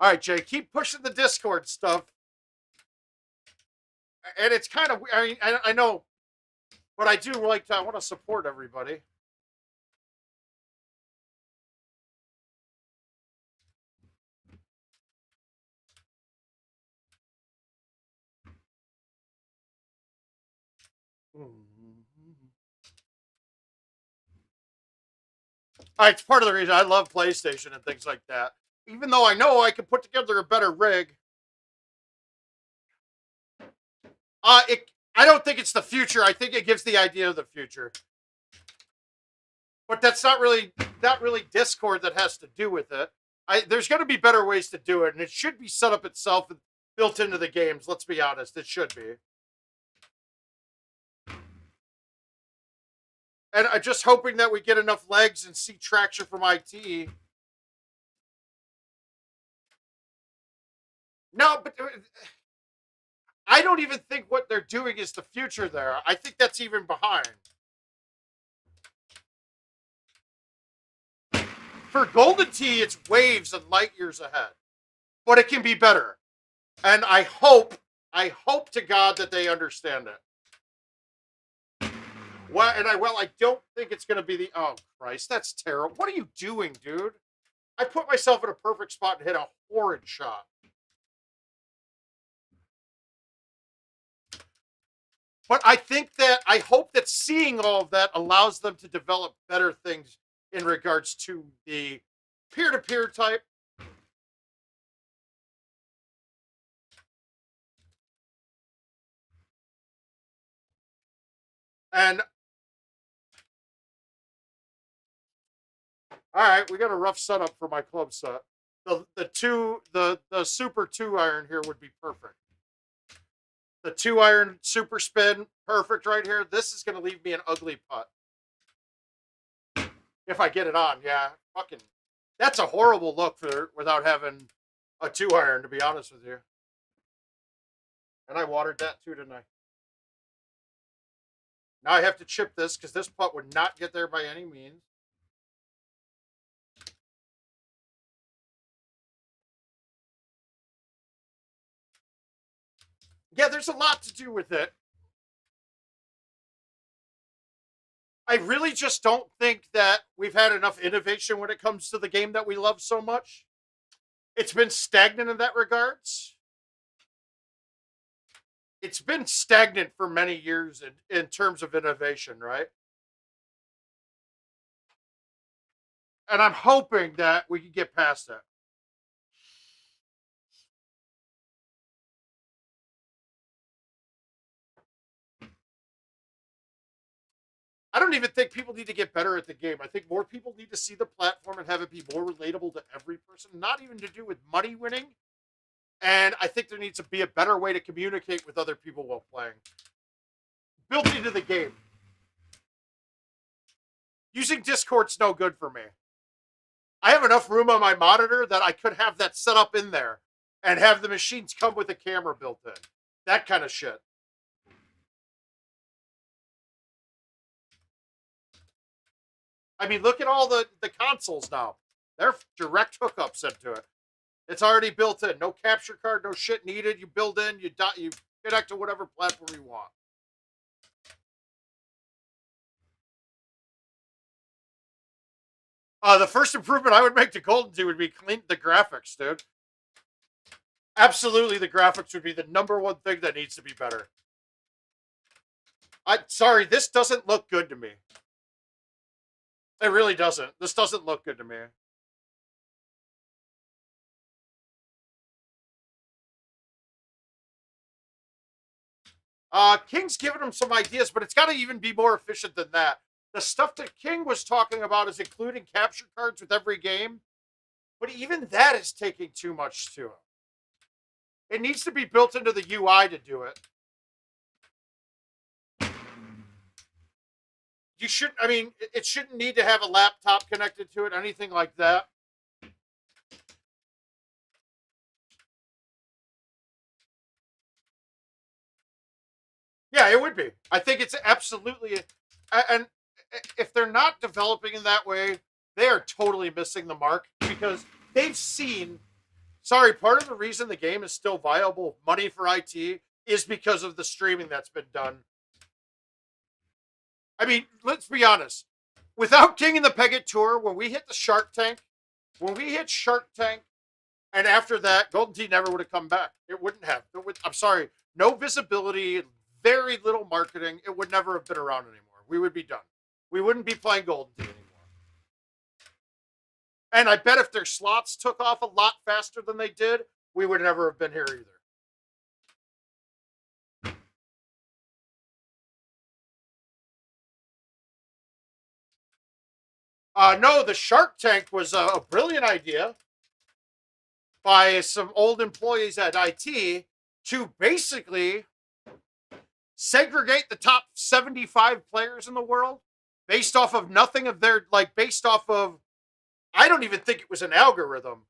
Speaker 1: All right, Jay, keep pushing the Discord stuff. And it's kind of, I mean, I know, but I do like to, I want to support everybody. It's part of the reason I love PlayStation and things like that. Even though I know I can put together a better rig. I don't think it's the future. I think it gives the idea of the future. But that's not really Discord that has to do with it. There's going to be better ways to do it, and it should be set up itself and built into the games. Let's be honest, it should be. And I'm just hoping that we get enough legs and see traction from IT. No, but I don't even think what they're doing is the future there. I think that's even behind. For Golden Tee, it's waves and light years ahead. But it can be better. And I hope to God that they understand it. Well, I don't think it's going to be the... Oh, Christ, that's terrible. What are you doing, dude? I put myself in a perfect spot and hit a horrid shot. But I hope that seeing all of that allows them to develop better things in regards to the peer-to-peer type. And all right, we got a rough setup for my club set. The super 2-iron here would be perfect. The 2-iron super spin, perfect right here. This is going to leave me an ugly putt. If I get it on, yeah. Fucking, that's a horrible look without having a 2-iron, to be honest with you. And I watered that too, didn't I? Now I have to chip this because this putt would not get there by any means. Yeah, there's a lot to do with it. I really just don't think that we've had enough innovation when it comes to the game that we love so much. It's been stagnant in that regards. It's been stagnant for many years in terms of innovation, right? And I'm hoping that we can get past that. I don't even think people need to get better at the game. I think more people need to see the platform and have it be more relatable to every person, not even to do with money winning. And I think there needs to be a better way to communicate with other people while playing. Built into the game. Using Discord's no good for me. I have enough room on my monitor that I could have that set up in there and have the machines come with a camera built in. That kind of shit. I mean, look at all the consoles now. They're direct hookups into it. It's already built in. No capture card, no shit needed. You build in, you connect to whatever platform you want. The first improvement I would make to Golden Tee would be clean the graphics, dude. Absolutely, the graphics would be the #1 thing that needs to be better. Sorry, this doesn't look good to me. It really doesn't. This doesn't look good to me. King's given him some ideas, but it's got to even be more efficient than that. The stuff that King was talking about is including capture cards with every game, but even that is taking too much to it. It needs to be built into the UI to do it. It shouldn't need to have a laptop connected to it, anything like that. Yeah, it would be. I think it's absolutely, and if they're not developing in that way, they are totally missing the mark because they've seen. Sorry, part of the reason the game is still viable, money for IT, is because of the streaming that's been done. I mean, let's be honest. Without King and the Peggett Tour, when we hit Shark Tank, and after that, Golden Tee never would have come back. It wouldn't have. I'm sorry. No visibility, very little marketing, it would never have been around anymore. We would be done. We wouldn't be playing Golden Tee anymore. And I bet if their slots took off a lot faster than they did, we would never have been here either. No, the Shark Tank was a brilliant idea by some old employees at IT to basically segregate the top 75 players in the world based off of nothing of their, like, based off of, I don't even think it was an algorithm,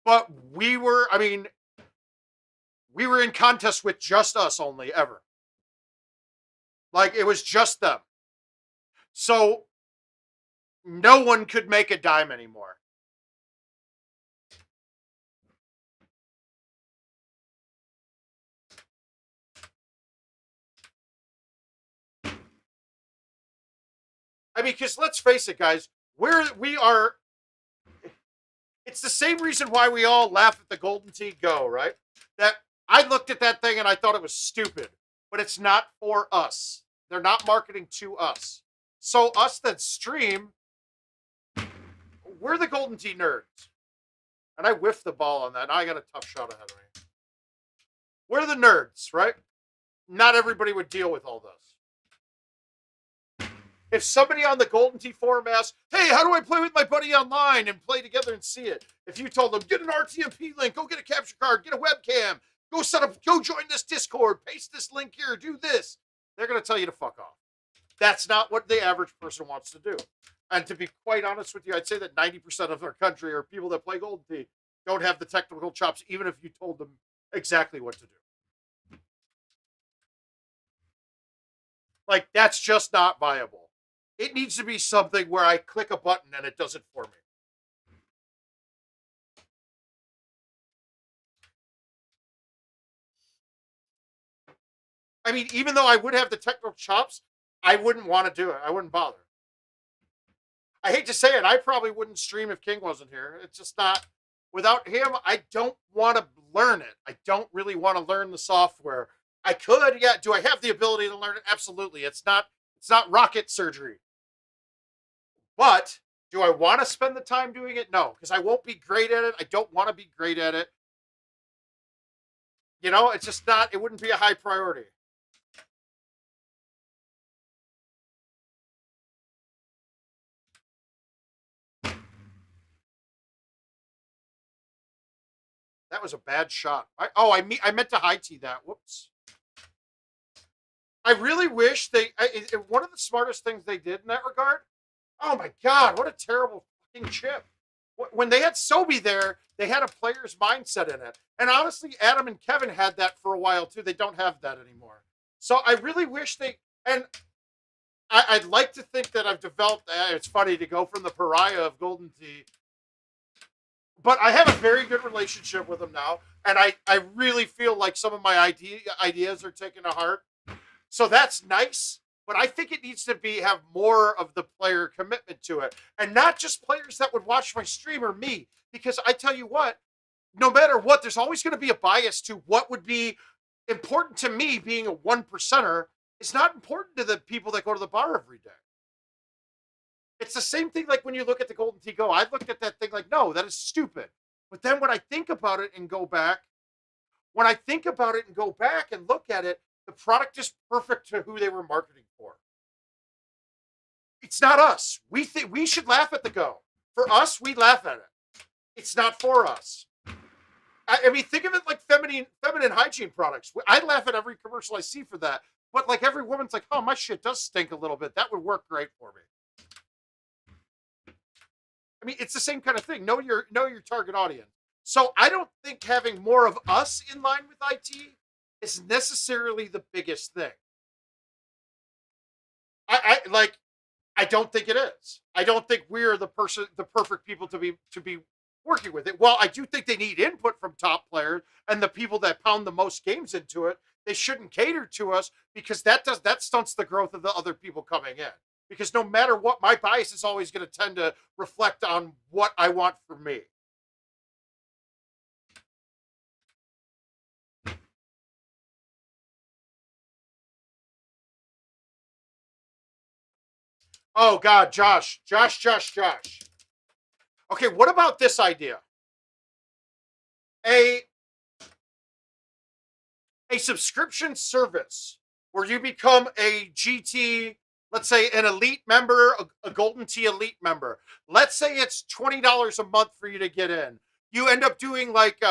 Speaker 1: but we were in contest with just us only ever. Like, it was just them. So no one could make a dime anymore. I mean, because let's face it, guys, we are. It's the same reason why we all laugh at the Golden Tee Go, right? That I looked at that thing and I thought it was stupid, but it's not for us. They're not marketing to us. So us that stream, we're the Golden Tee nerds. And I whiffed the ball on that. Now I got a tough shot ahead of me. We're the nerds, right? Not everybody would deal with all this. If somebody on the Golden Tee forum asks, hey, how do I play with my buddy online and play together and see it? If you told them, get an RTMP link, go get a capture card, get a webcam, go set up, go join this Discord, paste this link here, do this, they're going to tell you to fuck off. That's not what the average person wants to do. And to be quite honest with you, I'd say that 90% of our country are people that play Golden Tee don't have the technical chops, even if you told them exactly what to do. Like, that's just not viable. It needs to be something where I click a button and it does it for me. I mean, even though I would have the technical chops, I wouldn't want to do it. I wouldn't bother. I hate to say it, I probably wouldn't stream if King wasn't here. It's just not, without him, I don't want to learn it. I don't really want to learn the software. I could, yeah. Do I have the ability to learn it? Absolutely. It's not rocket surgery. But do I want to spend the time doing it? No, because I won't be great at it. I don't want to be great at it. You know, it's just not, it wouldn't be a high priority. That was a bad shot. I meant to high tee that. Whoops. I really wish one of the smartest things they did in that regard. Oh my God, what a terrible fucking chip. When they had Sobe there, they had a player's mindset in it. And honestly, Adam and Kevin had that for a while too. They don't have that anymore. So I really wish I'd like to think that I've developed, it's funny to go from the pariah of Golden Tee, but I have a very good relationship with them now. And I really feel like some of my ideas are taken to heart. So that's nice. But I think it needs to have more of the player commitment to it. And not just players that would watch my stream or me. Because I tell you what, no matter what, there's always going to be a bias to what would be important to me being a 1%er. It's not important to the people that go to the bar every day. It's the same thing like when you look at the Golden Tee Go. I looked at that thing like, no, that is stupid. But then when I think about it and go back, and look at it, the product is perfect to who they were marketing for. It's not us. We think we should laugh at the Go. For us, we laugh at it. It's not for us. I mean, think of it like feminine hygiene products. I laugh at every commercial I see for that. But like every woman's like, oh, my shit does stink a little bit. That would work great for me. I mean, it's the same kind of thing. Know your target audience. So I don't think having more of us in line with IT is necessarily the biggest thing. I don't think it is. I don't think we're the perfect people to be working with it. Well, I do think they need input from top players and the people that pound the most games into it. They shouldn't cater to us because that stunts the growth of the other people coming in. Because no matter what, my bias is always going to tend to reflect on what I want for me. Oh God, Josh. Okay, what about this idea? A a subscription service where you become a GT, let's say an elite member, a Golden Tee elite member. Let's say it's $20 a month for you to get in. You end up doing like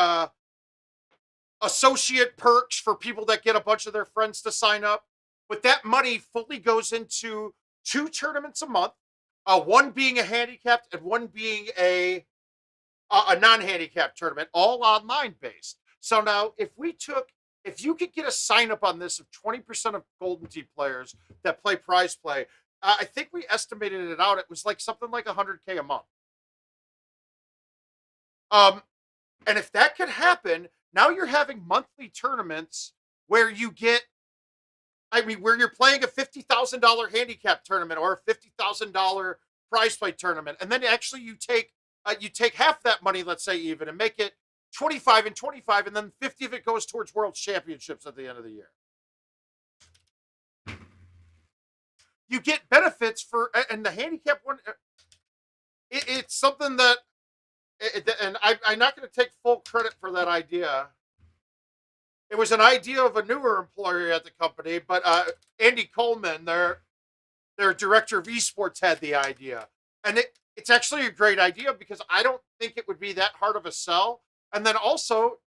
Speaker 1: associate perks for people that get a bunch of their friends to sign up. But that money fully goes into two tournaments a month, one being a handicapped and one being a non-handicapped tournament, all online based. So now, if you could get a sign up on this of 20% of Golden Tee players that play prize play, I think we estimated it out. It was like something like 100K a month. Um, and if that could happen, now you're having monthly tournaments where you get, I mean, where you're playing a $50,000 handicap tournament or a $50,000 prize play tournament, and then actually you take half that money, let's say even, and make it 25 and 25, and then 50 of it goes towards world championships at the end of the year. You get benefits for, and the handicap one, it's something that, and I'm not going to take full credit for that idea. It was an idea of a newer employee at the company, but Andy Coleman, their director of esports, had the idea, and it's actually a great idea because I don't think it would be that hard of a sell. And then also,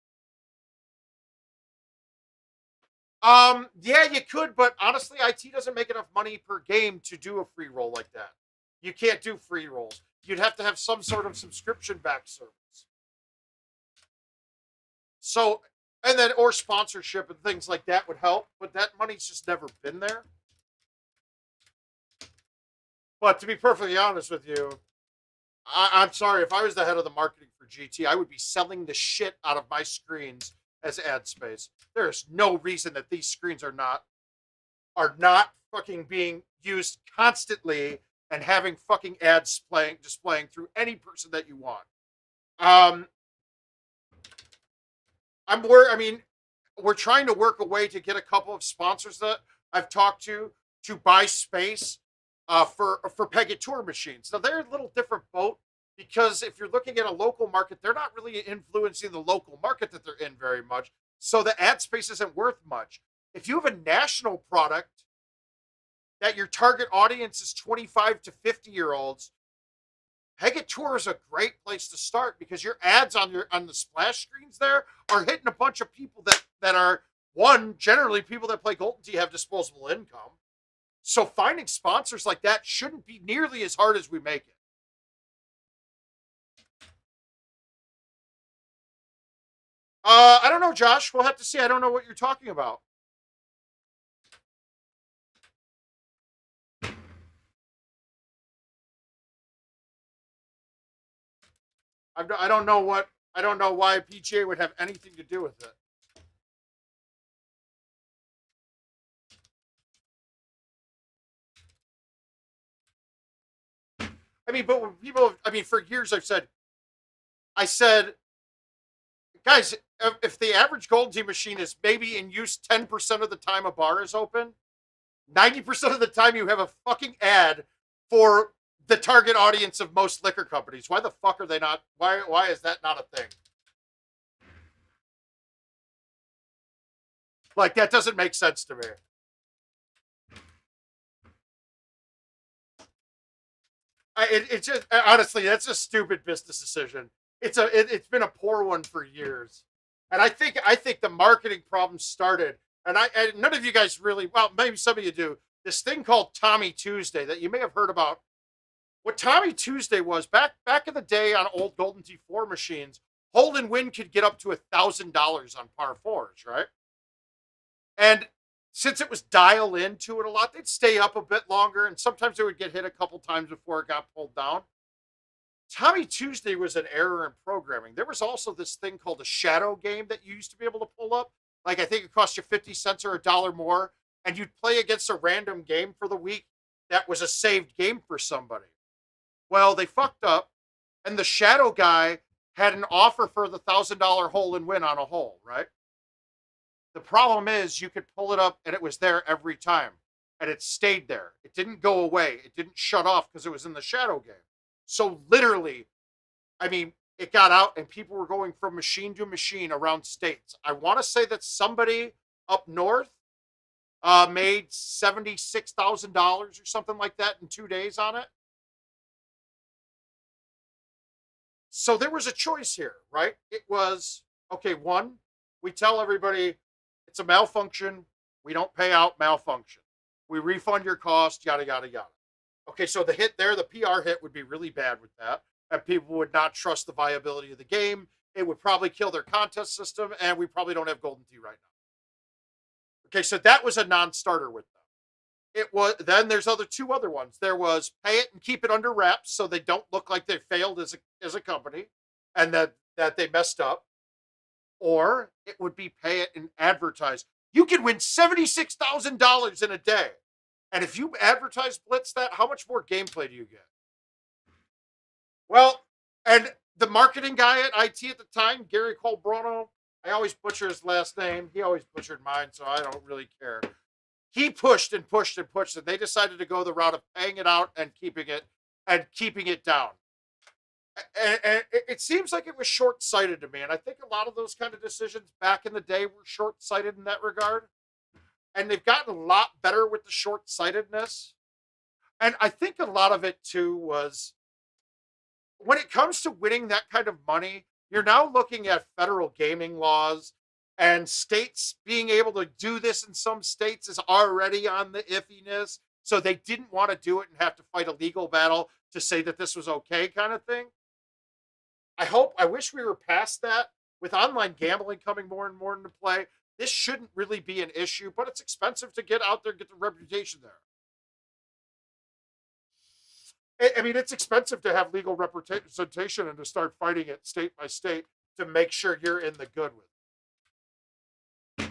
Speaker 1: yeah, you could, but honestly, IT doesn't make enough money per game to do a free roll like that. You can't do free rolls. You'd have to have some sort of subscription-backed service. So, and then, or sponsorship and things like that would help, but that money's just never been there. But to be perfectly honest with you, I'm sorry, if I was the head of the marketing for GT, I would be selling the shit out of my screens as ad space. There is no reason that these screens are not fucking being used constantly and having fucking ads displaying through any person that you want. I mean, we're trying to work a way to get a couple of sponsors that I've talked to buy space for Pegator machines. Now they're a little different boat because if you're looking at a local market, they're not really influencing the local market that they're in very much. So the ad space isn't worth much. If you have a national product that your target audience is 25 to 50-year-olds, Pegator is a great place to start because your ads on the splash screens there are hitting a bunch of people that are, one, generally people that play Golden Tee have disposable income. So finding sponsors like that shouldn't be nearly as hard as we make it. I don't know, Josh. We'll have to see. I don't know what you're talking about. I don't know what. I don't know why PGA would have anything to do with it. I mean, but when people, I mean, for years I said, guys, if the average Golden Tee machine is maybe in use 10% of the time a bar is open, 90% of the time you have a fucking ad for the target audience of most liquor companies. Why the fuck are they not? Why is that not a thing? Like, that doesn't make sense to me. It's just, honestly, that's a stupid business decision. It's been a poor one for years, and I think the marketing problem started. And none of you guys really, well, maybe some of you do, this thing called Tommy Tuesday that you may have heard about. What Tommy Tuesday was back in the day on old Golden Tee 4 machines, hold and win could get up to $1,000 on par fours, right? And since it was dialed into it a lot, they'd stay up a bit longer, and sometimes they would get hit a couple times before it got pulled down. Tommy Tuesday was an error in programming. There was also this thing called a shadow game that you used to be able to pull up. Like, I think it cost you 50 cents or $1 more, and you'd play against a random game for the week that was a saved game for somebody. Well, they fucked up, and the shadow guy had an offer for the $1,000 hole and win on a hole, right? The problem is you could pull it up and it was there every time. and it stayed there. It didn't go away. It didn't shut off because it was in the shadow game. So literally, I mean, it got out and people were going from machine to machine around states. I want to say that somebody up north made $76,000 or something like that in 2 days on it. So there was a choice here, right? It was, okay, one, we tell everybody it's a malfunction. We don't pay out malfunction. We refund your cost, yada, yada, yada. Okay, so the hit there, the PR hit would be really bad with that. And people would not trust the viability of the game. It would probably kill their contest system, and we probably don't have Golden Tee right now. Okay, so that was a non-starter with them. It was, then there's two other ones. There was pay it and keep it under wraps so they don't look like they failed as a company and that they messed up. Or it would be pay it and advertise. You can win $76,000 in a day. And if you advertise Blitz that, how much more gameplay do you get? Well, and the marketing guy at IT at the time, Gary Colbrono, I always butcher his last name. He always butchered mine, so I don't really care. He pushed and pushed and pushed, and they decided to go the route of paying it out and keeping it down. And it seems like it was short-sighted to me, and I think a lot of those kind of decisions back in the day were short-sighted in that regard. And they've gotten a lot better with the short-sightedness. And I think a lot of it, too, was when it comes to winning that kind of money, you're now looking at federal gaming laws, and states being able to do this in some states is already on the iffiness. So they didn't want to do it and have to fight a legal battle to say that this was okay, kind of thing. I wish we were past that. With online gambling coming more and more into play, this shouldn't really be an issue, but it's expensive to get out there and get the reputation there. I mean, it's expensive to have legal representation and to start fighting it state by state to make sure you're in the good with it.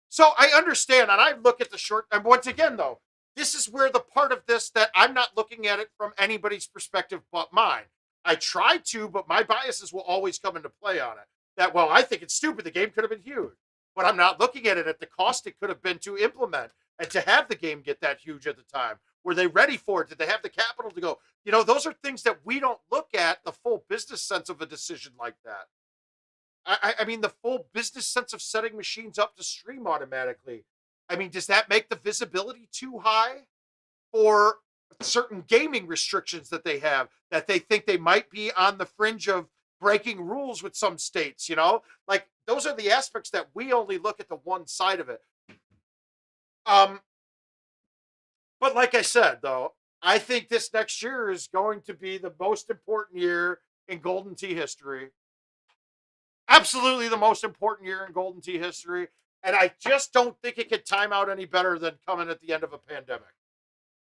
Speaker 1: So I understand, and I look at the short, and once again, though, this is where the part of this that I'm not looking at it from anybody's perspective but mine. I try to, but my biases will always come into play on it. That, well, I think it's stupid. The game could have been huge. But I'm not looking at it at the cost it could have been to implement and to have the game get that huge at the time. Were they ready for it? Did they have the capital to go? You know, those are things that we don't look at, the full business sense of a decision like that. I mean, the full business sense of setting machines up to stream automatically. I mean, does that make the visibility too high for certain gaming restrictions that they have, that they think they might be on the fringe of breaking rules with some states, you know? Like, those are the aspects that we only look at the one side of it. But like I said, though, I think this next year is going to be the most important year in Golden Tee history. Absolutely the most important year in Golden Tee history. And I just don't think it could time out any better than coming at the end of a pandemic.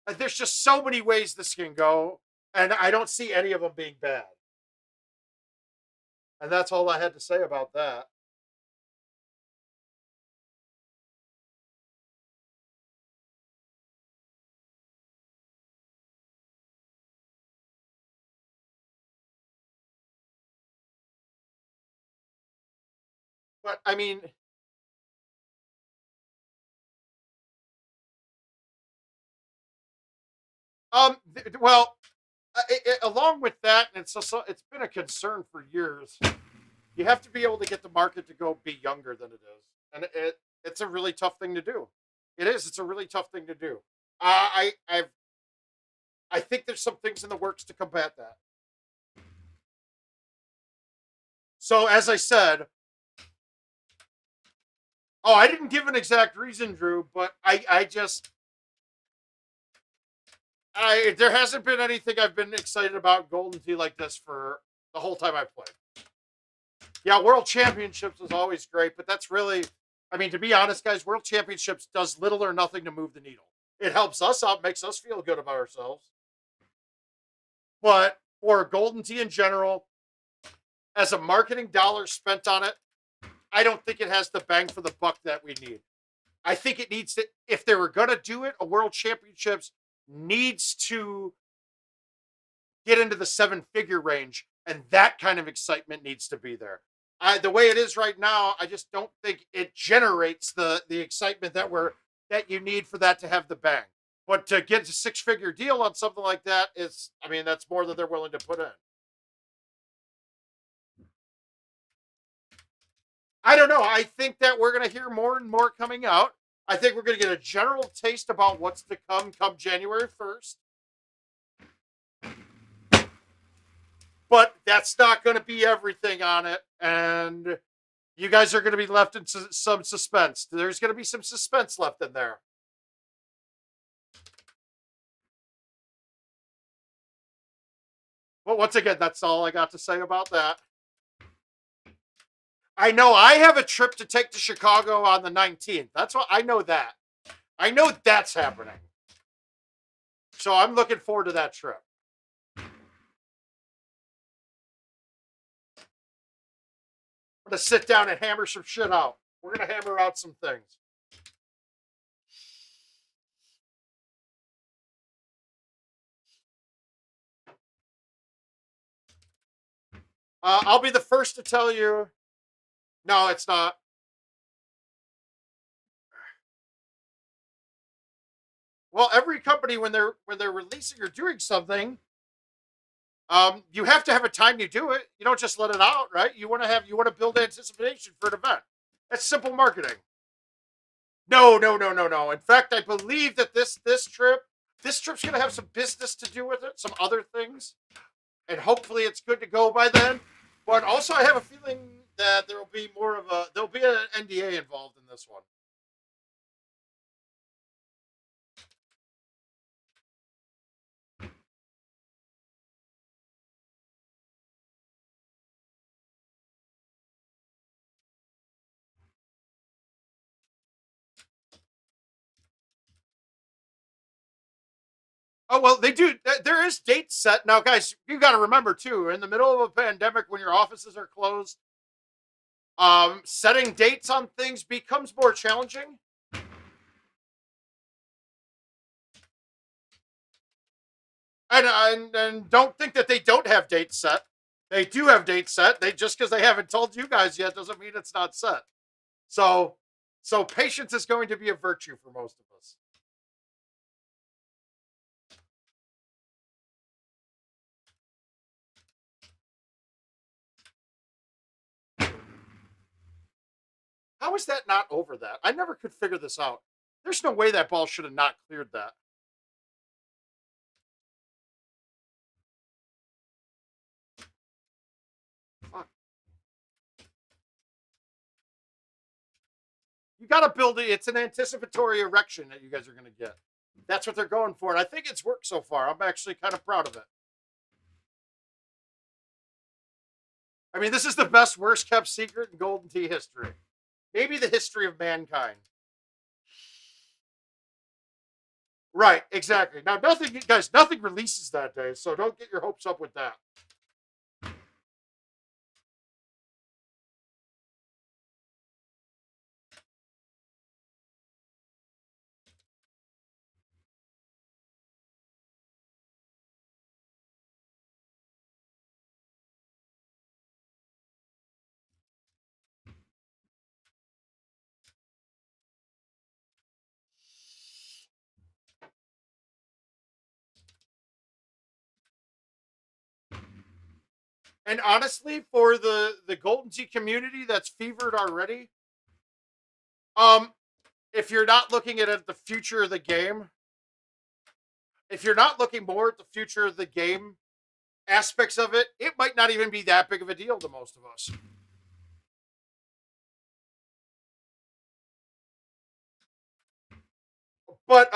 Speaker 1: And there's just so many ways this can go, and I don't see any of them being bad. And that's all I had to say about that. But I mean, well, along with that, and it's been a concern for years. You have to be able to get the market to go be younger than it is, and it's a really tough thing to do. It is. It's a really tough thing to do. I think there's some things in the works to combat that. So as I said, oh, I didn't give an exact reason, Drew, but there hasn't been anything I've been excited about Golden Tee like this for the whole time I've played. Yeah, World Championships was always great, but that's really, I mean, to be honest, guys, World Championships does little or nothing to move the needle. It helps us out, makes us feel good about ourselves. But for Golden Tee in general, as a marketing dollar spent on it, I don't think it has the bang for the buck that we need. I think it needs to, if they were going to do it, a World Championships needs to get into the 7-figure range, and that kind of excitement needs to be there. The way it is right now, I just don't think it generates the excitement that you need for that to have the bang. But to get a 6-figure deal on something like that is, I mean, that's more than they're willing to put in. I don't know. I think that we're going to hear more and more coming out. I think we're going to get a general taste about what's to come January 1st. But that's not going to be everything on it. And you guys are going to be left in some suspense. There's going to be some suspense left in there. Well, once again, that's all I got to say about that. I know I have a trip to take to Chicago on the 19th. That's what I know that. I know that's happening. So I'm looking forward to that trip. I'm going to sit down and hammer some shit out. We're going to hammer out some things. I'll be the first to tell you. No, it's not. Well, every company when they're releasing or doing something, you have to have a time you do it. You don't just let it out, right? You want to build anticipation for an event. That's simple marketing. No. In fact, I believe that this trip's going to have some business to do with it, some other things, and hopefully it's good to go by then. But also, I have a feeling that there'll be an NDA involved in this one. Oh, well, they do. There is dates set. Now, guys, you got to remember, too, in the middle of a pandemic when your offices are closed, setting dates on things becomes more challenging. And don't think that they don't have dates set. They do have dates set. They just because they haven't told you guys yet doesn't mean it's not set. So patience is going to be a virtue for most of us. How is that not over that? I never could figure this out. There's no way that ball should have not cleared that. Fuck. You got to build it. It's an anticipatory erection that you guys are going to get. That's what they're going for. And I think it's worked so far. I'm actually kind of proud of it. I mean, this is the best, worst kept secret in Golden Tee history. Maybe the history of mankind. Right, exactly. Now, nothing releases that day, so don't get your hopes up with that. And honestly, for the Golden Tee community that's fevered already, um, if you're not looking at the future of the game, if you're not looking more at the future of the game aspects of it, it might not even be that big of a deal to most of us. But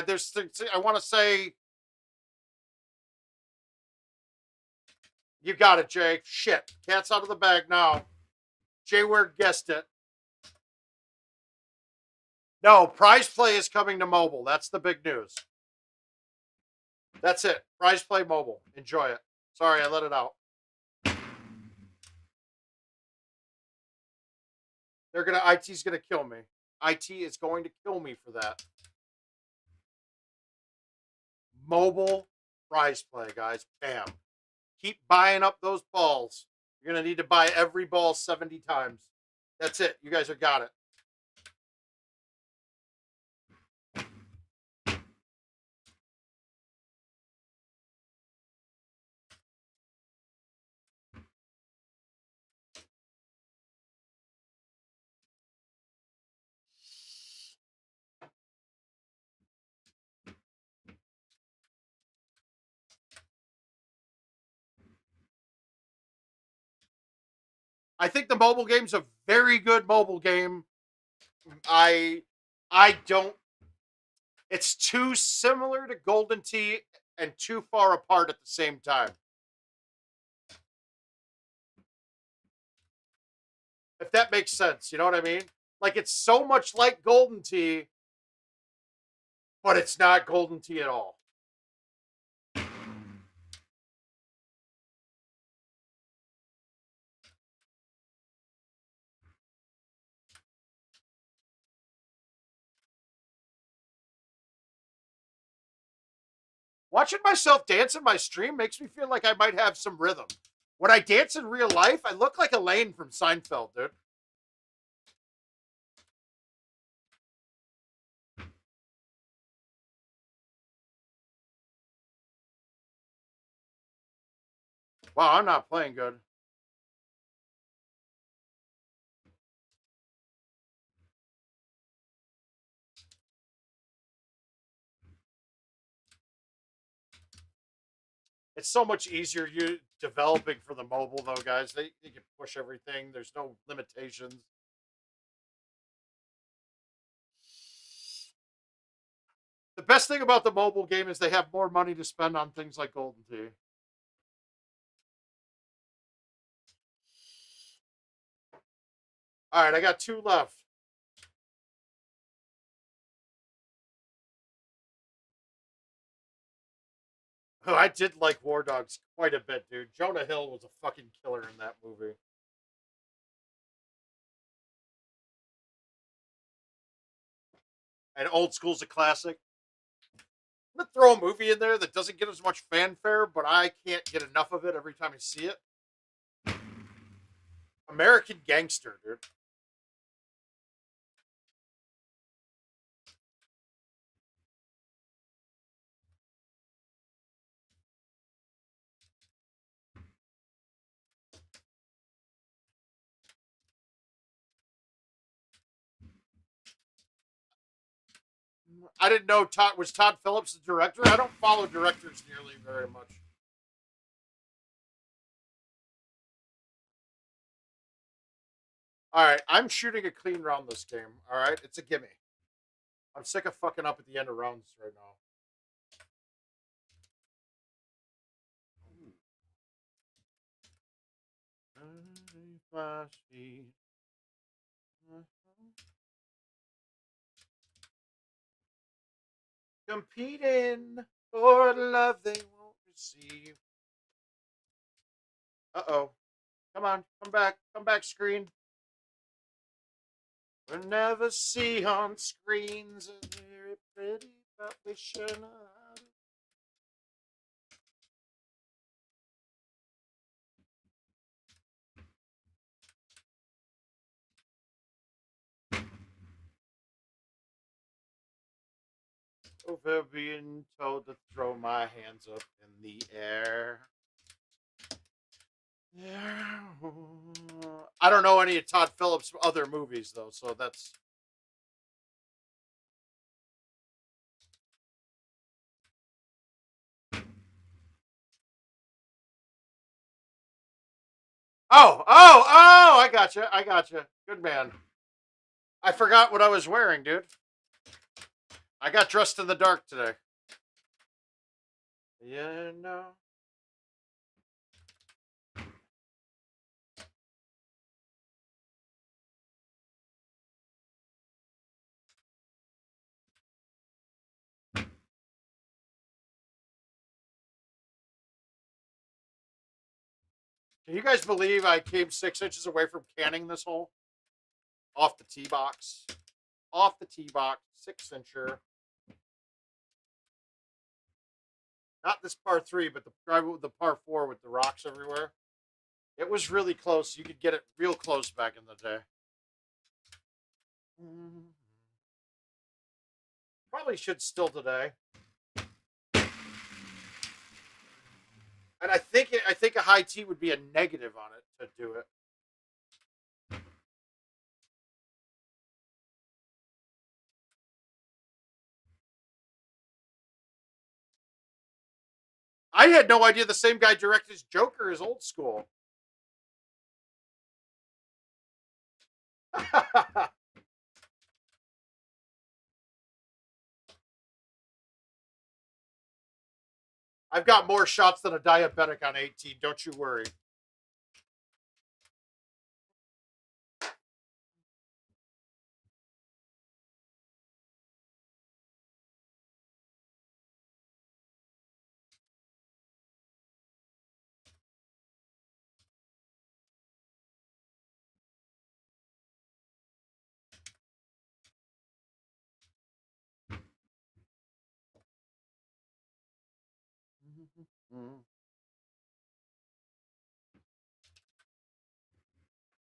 Speaker 1: there's things I want to say. You got it, Jay. Shit, cat's out of the bag now. Jay Ware guessed it. No, prize play is coming to mobile. That's the big news. That's it. Prize play mobile. Enjoy it. Sorry, I let it out. IT's gonna kill me. IT is going to kill me for that. Mobile prize play, guys. Bam. Keep buying up those balls. You're going to need to buy every ball 70 times. That's it. You guys have got it. I think the mobile game's a very good mobile game. I don't. It's too similar to Golden Tee and too far apart at the same time. If that makes sense, you know what I mean? Like it's so much like Golden Tee, but it's not Golden Tee at all. Watching myself dance in my stream makes me feel like I might have some rhythm. When I dance in real life, I look like Elaine from Seinfeld, dude. Wow, I'm not playing good. It's so much easier you developing for the mobile though, guys. They can push everything. There's no limitations. The best thing about the mobile game is they have more money to spend on things like Golden Tee. All right, I got 2 left. Oh, I did like War Dogs quite a bit, dude. Jonah Hill was a fucking killer in that movie. And Old School's a classic. I'm gonna throw a movie in there that doesn't get as much fanfare, but I can't get enough of it every time I see it. American Gangster, dude. I didn't know Todd Phillips the director. I don't follow directors nearly very much. All right, I'm shooting a clean round this game. All right, it's a gimme. I'm sick of fucking up at the end of rounds right now. Competing for love they won't receive. Uh-oh. Come on, come back, screen. We'll never see on screens a very pretty, but we sure know how to. Over being told to throw my hands up in the air. Yeah. I don't know any of Todd Phillips' other movies though, so that's. Oh! I gotcha. I gotcha. Good man. I forgot what I was wearing, dude. I got dressed in the dark today. Yeah, no. Can you guys believe I came 6 inches away from canning this hole? Off the tee box. Off the tee box. 6 incher. Not this par 3, but the par 4 with the rocks everywhere. It was really close. You could get it real close back in the day. Probably should still today. And I think a high T would be a negative on it to do it. I had no idea the same guy directed Joker is old school. I've got more shots than a diabetic on 18. Don't you worry.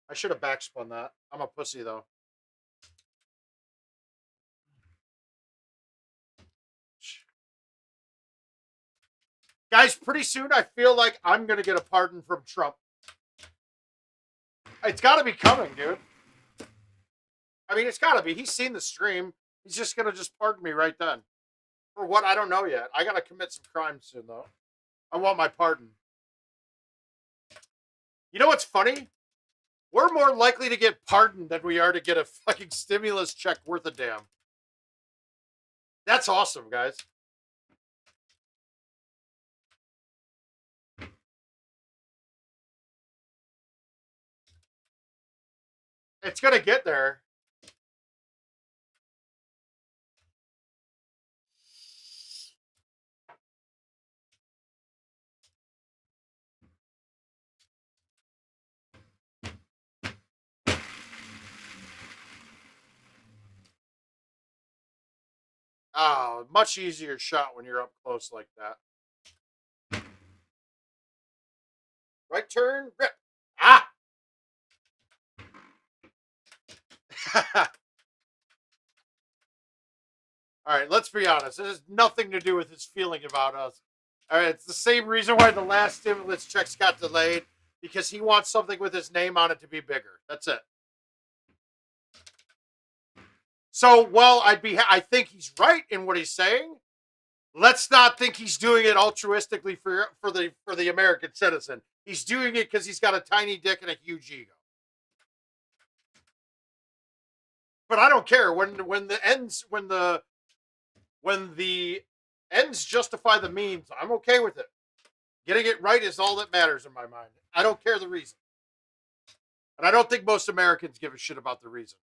Speaker 1: I should have backspun that. I'm a pussy though. Guys, pretty soon I feel like I'm going to get a pardon from Trump. It's got to be coming, dude. I mean, it's got to be. He's seen the stream. He's just going to just pardon me right then. For what? I don't know yet. I got to commit some crimes soon, though. I want my pardon. You know what's funny? We're more likely to get pardoned than we are to get a fucking stimulus check worth a damn. That's awesome, guys. It's going to get there. Oh, much easier shot when you're up close like that. Right turn, rip. Ah! All right, let's be honest. It has nothing to do with his feeling about us. All right, it's the same reason why the last stimulus checks got delayed, because he wants something with his name on it to be bigger. That's it. So, well, I think he's right in what he's saying. Let's not think he's doing it altruistically for the American citizen. He's doing it because he's got a tiny dick and a huge ego. But I don't care when the ends justify the means. I'm okay with it. Getting it right is all that matters in my mind. I don't care the reason. And I don't think most Americans give a shit about the reason.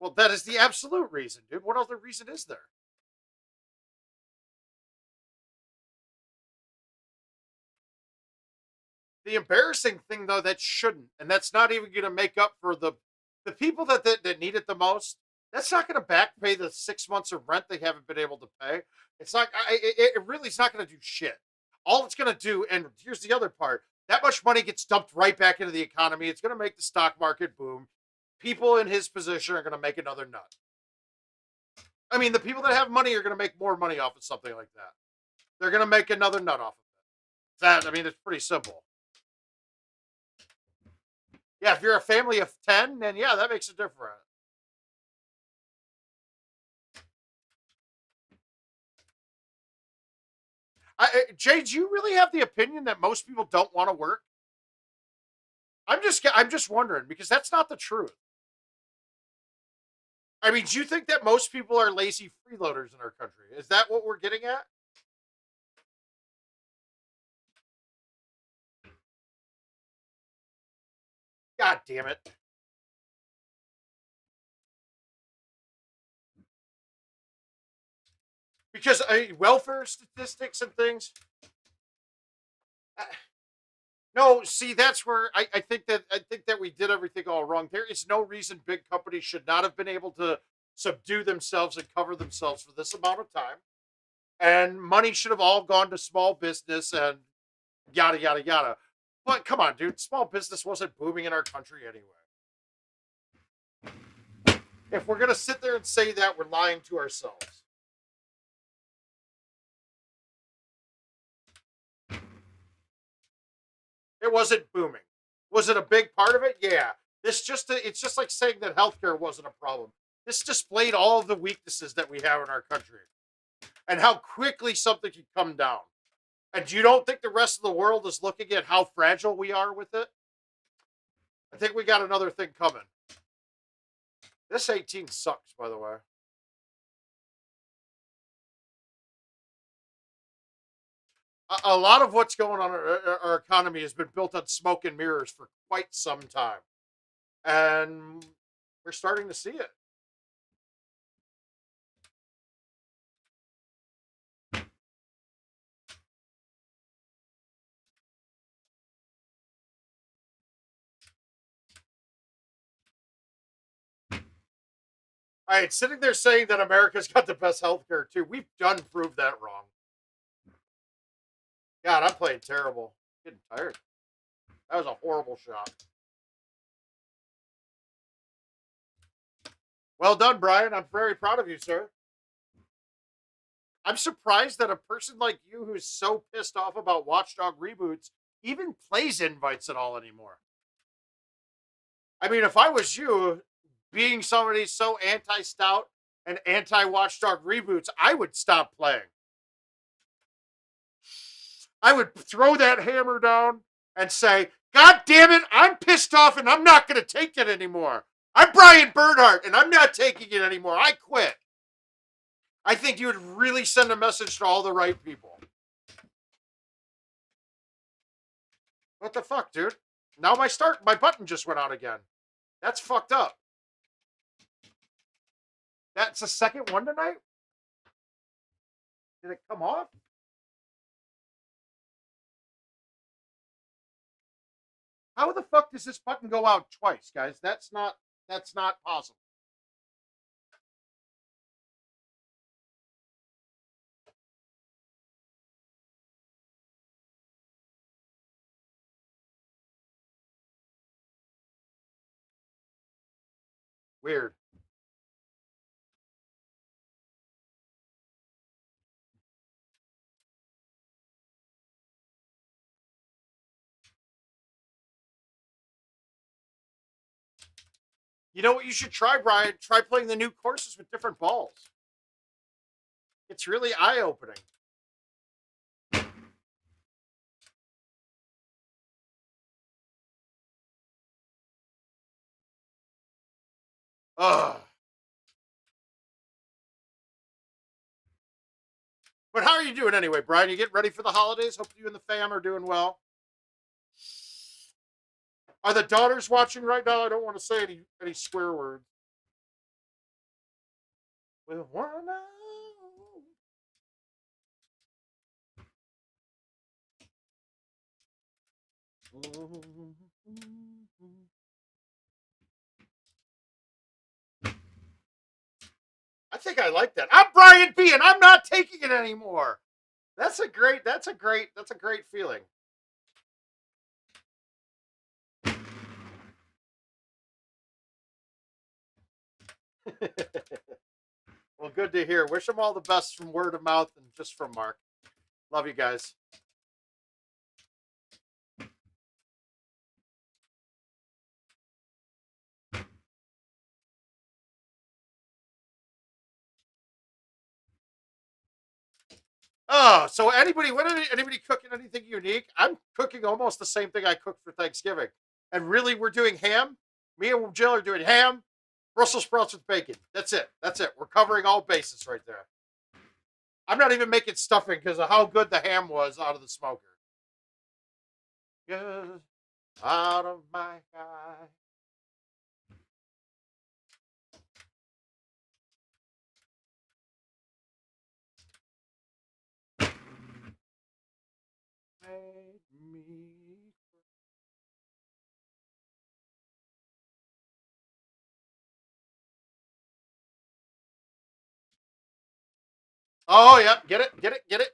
Speaker 1: Well, that is the absolute reason, dude. What other reason is there? The embarrassing thing, though, that shouldn't, and that's not even going to make up for the people that need it the most. That's not going to back pay the 6 months of rent they haven't been able to pay. It's not. It really is not going to do shit. All it's going to do, and here's the other part: that much money gets dumped right back into the economy. It's going to make the stock market boom. People in his position are going to make another nut. I mean, the people that have money are going to make more money off of something like that. They're going to make another nut off of it. That, I mean, it's pretty simple. Yeah, if you're a family of 10, then yeah, that makes a difference. Jay, do you really have the opinion that most people don't want to work? I'm just wondering, because that's not the truth. I mean, do you think that most people are lazy freeloaders in our country? Is that what we're getting at? God damn it. Because welfare statistics and things. Uh, No, see, that's where I think that we did everything all wrong. There is no reason big companies should not have been able to subdue themselves and cover themselves for this amount of time. And money should have all gone to small business and yada yada yada. But come on, dude, small business wasn't booming in our country anyway. If we're gonna sit there and say that, we're lying to ourselves. It wasn't booming. Was it a big part of it? Yeah. It's just like saying that healthcare wasn't a problem. This displayed all of the weaknesses that we have in our country and how quickly something can come down. And you don't think the rest of the world is looking at how fragile we are with it? I think we got another thing coming. This 18 sucks, by the way. A lot of what's going on in our economy has been built on smoke and mirrors for quite some time. And we're starting to see it. All right, sitting there saying that America's got the best healthcare too, we've done proved that wrong. God, I'm playing terrible. I'm getting tired. That was a horrible shot. Well done, Brian. I'm very proud of you, sir. I'm surprised that a person like you who's so pissed off about Watchdog reboots even plays invites at all anymore. I mean, if I was you, being somebody so anti-stout and anti-Watchdog reboots, I would stop playing. I would throw that hammer down and say, God damn it, I'm pissed off and I'm not going to take it anymore. I'm Brian Bernhardt and I'm not taking it anymore. I quit. I think you would really send a message to all the right people. What the fuck, dude? Now my button just went out again. That's fucked up. That's the second one tonight? Did it come off? How the fuck does this button go out twice, guys? That's not possible. Weird. You know what you should try, Brian? Try playing the new courses with different balls. It's really eye-opening. Ugh. But how are you doing anyway, Brian? You getting ready for the holidays? Hope you and the fam are doing well. Are the daughters watching right now? I don't want to say any swear words. With one I think I like that. I'm Brian B, and I'm not taking it anymore. That's a great feeling. Well, good to hear. Wish them all the best from word of mouth and just from Mark. Love you guys. Oh, so anybody cooking anything unique? I'm cooking almost the same thing I cooked for Thanksgiving. And really, we're doing ham. Me and Jill are doing ham, Brussels sprouts with bacon. That's it. That's it. We're covering all bases right there. I'm not even making stuffing because of how good the ham was out of the smoker. Just out of my eye. Made me Oh, yeah. Get it. Get it. Get it.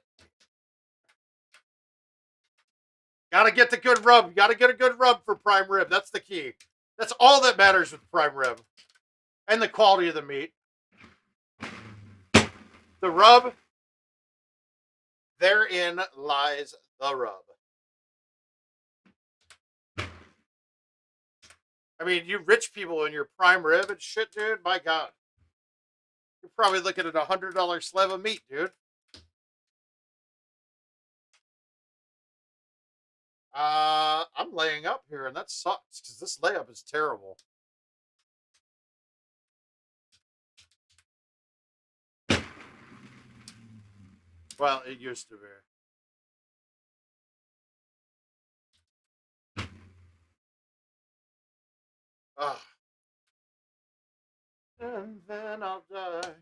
Speaker 1: Gotta get the good rub. Gotta get a good rub for prime rib. That's the key. That's all that matters with prime rib. And the quality of the meat. The rub, therein lies the rub. I mean, you rich people in your prime rib and shit, dude, my God. You're probably looking at $100 slab of meat, dude. I'm laying up here, and that sucks, because this layup is terrible. Well, it used to be. Ugh. And then I'll die.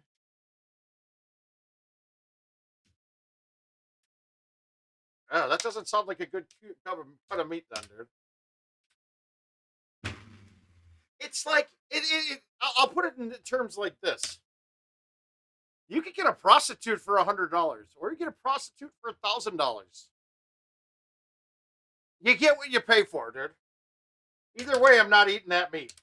Speaker 1: Oh, that doesn't sound like a good cut of meat, then, dude. It's like I'll put it in terms like this: you could get a prostitute for $100, or you get a prostitute for $1,000. You get what you pay for, dude. Either way, I'm not eating that meat.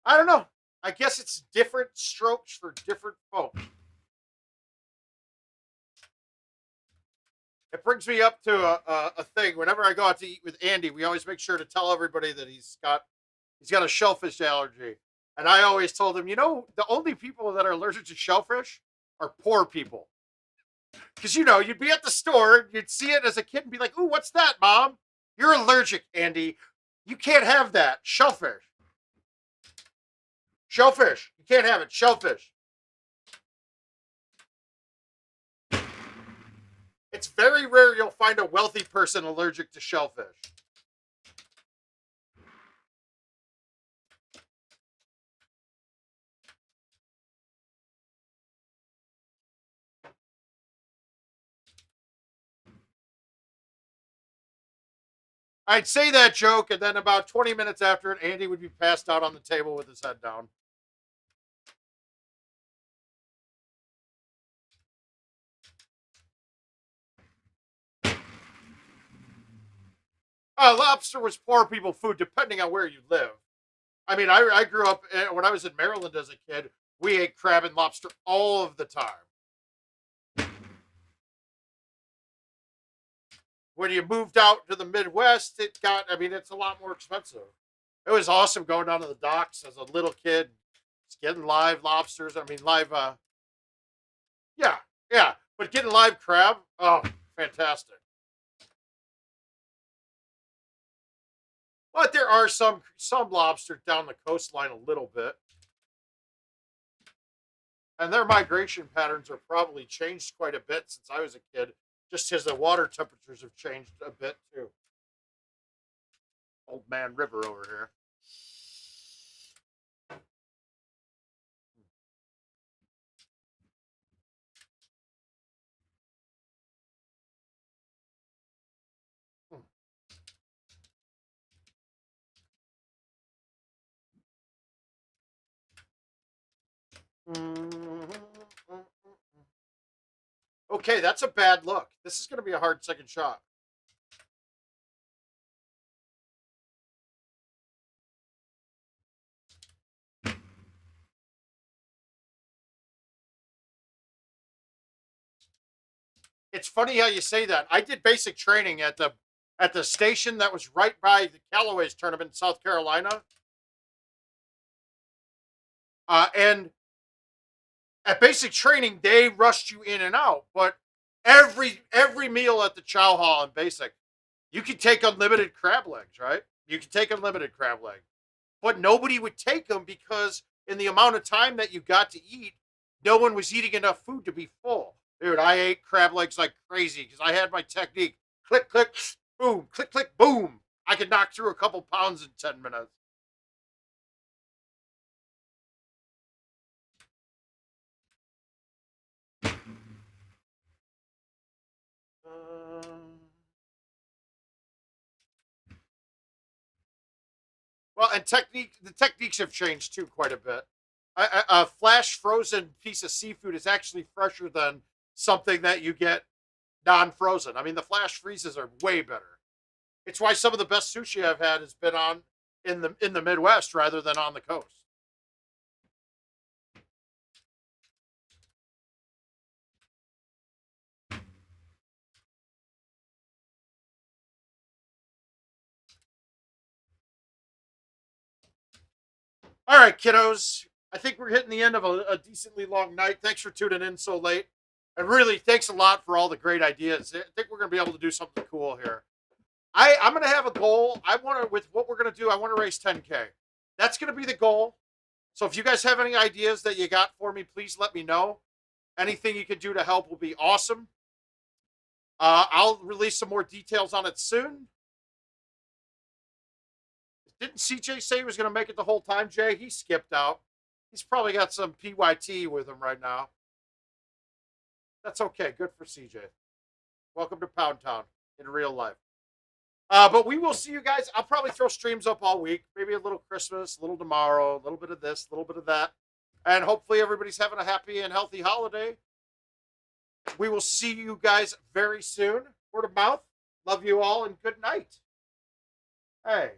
Speaker 1: I don't know. I guess it's different strokes for different folk. It brings me up to a thing. Whenever I go out to eat with Andy, we always make sure to tell everybody that he's got a shellfish allergy. And I always told him, the only people that are allergic to shellfish are poor people. Because, you'd be at the store, you'd see it as a kid and be like, ooh, what's that, Mom? You're allergic, Andy. You can't have that. Shellfish. Shellfish. You can't have it. Shellfish. It's very rare you'll find a wealthy person allergic to shellfish. I'd say that joke, and then about 20 minutes after it, Andy would be passed out on the table with his head down. Lobster was poor people food, depending on where you live. I mean, I grew up, when I was in Maryland as a kid, we ate crab and lobster all of the time. When you moved out to the Midwest, it's a lot more expensive. It was awesome going down to the docks as a little kid, just getting live lobsters. Yeah, yeah. But getting live crab, oh, fantastic. But there are some lobster down the coastline a little bit. And their migration patterns are probably changed quite a bit since I was a kid, just as the water temperatures have changed a bit too. Old Man River over here. Okay, that's a bad look. This is going to be a hard second shot. It's funny how you say that. I did basic training at the station that was right by the Callaway's tournament in South Carolina. And at basic training, they rushed you in and out. But every meal at the chow hall in basic, you could take unlimited crab legs, right? You could take unlimited crab legs. But nobody would take them because in the amount of time that you got to eat, no one was eating enough food to be full. Dude, I ate crab legs like crazy because I had my technique. Click, click, boom, click, click, boom. I could knock through a couple pounds in 10 minutes. Well, and the techniques have changed too quite a bit. A flash frozen piece of seafood is actually fresher than something that you get non-frozen. I mean, the flash freezes are way better. It's why some of the best sushi I've had has been on in the Midwest rather than on the coast. All right, kiddos. I think we're hitting the end of a decently long night. Thanks for tuning in so late. And really, thanks a lot for all the great ideas. I think we're going to be able to do something cool here. I'm going to have a goal. I want to, with what we're going to do, I want to raise 10K. That's going to be the goal. So if you guys have any ideas that you got for me, please let me know. Anything you can do to help will be awesome. I'll release some more details on it soon. Didn't CJ say he was going to make it the whole time, Jay? He skipped out. He's probably got some PYT with him right now. That's okay. Good for CJ. Welcome to Poundtown in real life. But we will see you guys. I'll probably throw streams up all week. Maybe a little Christmas, a little tomorrow, a little bit of this, a little bit of that. And hopefully everybody's having a happy and healthy holiday. We will see you guys very soon. Word of mouth. Love you all and good night. Hey.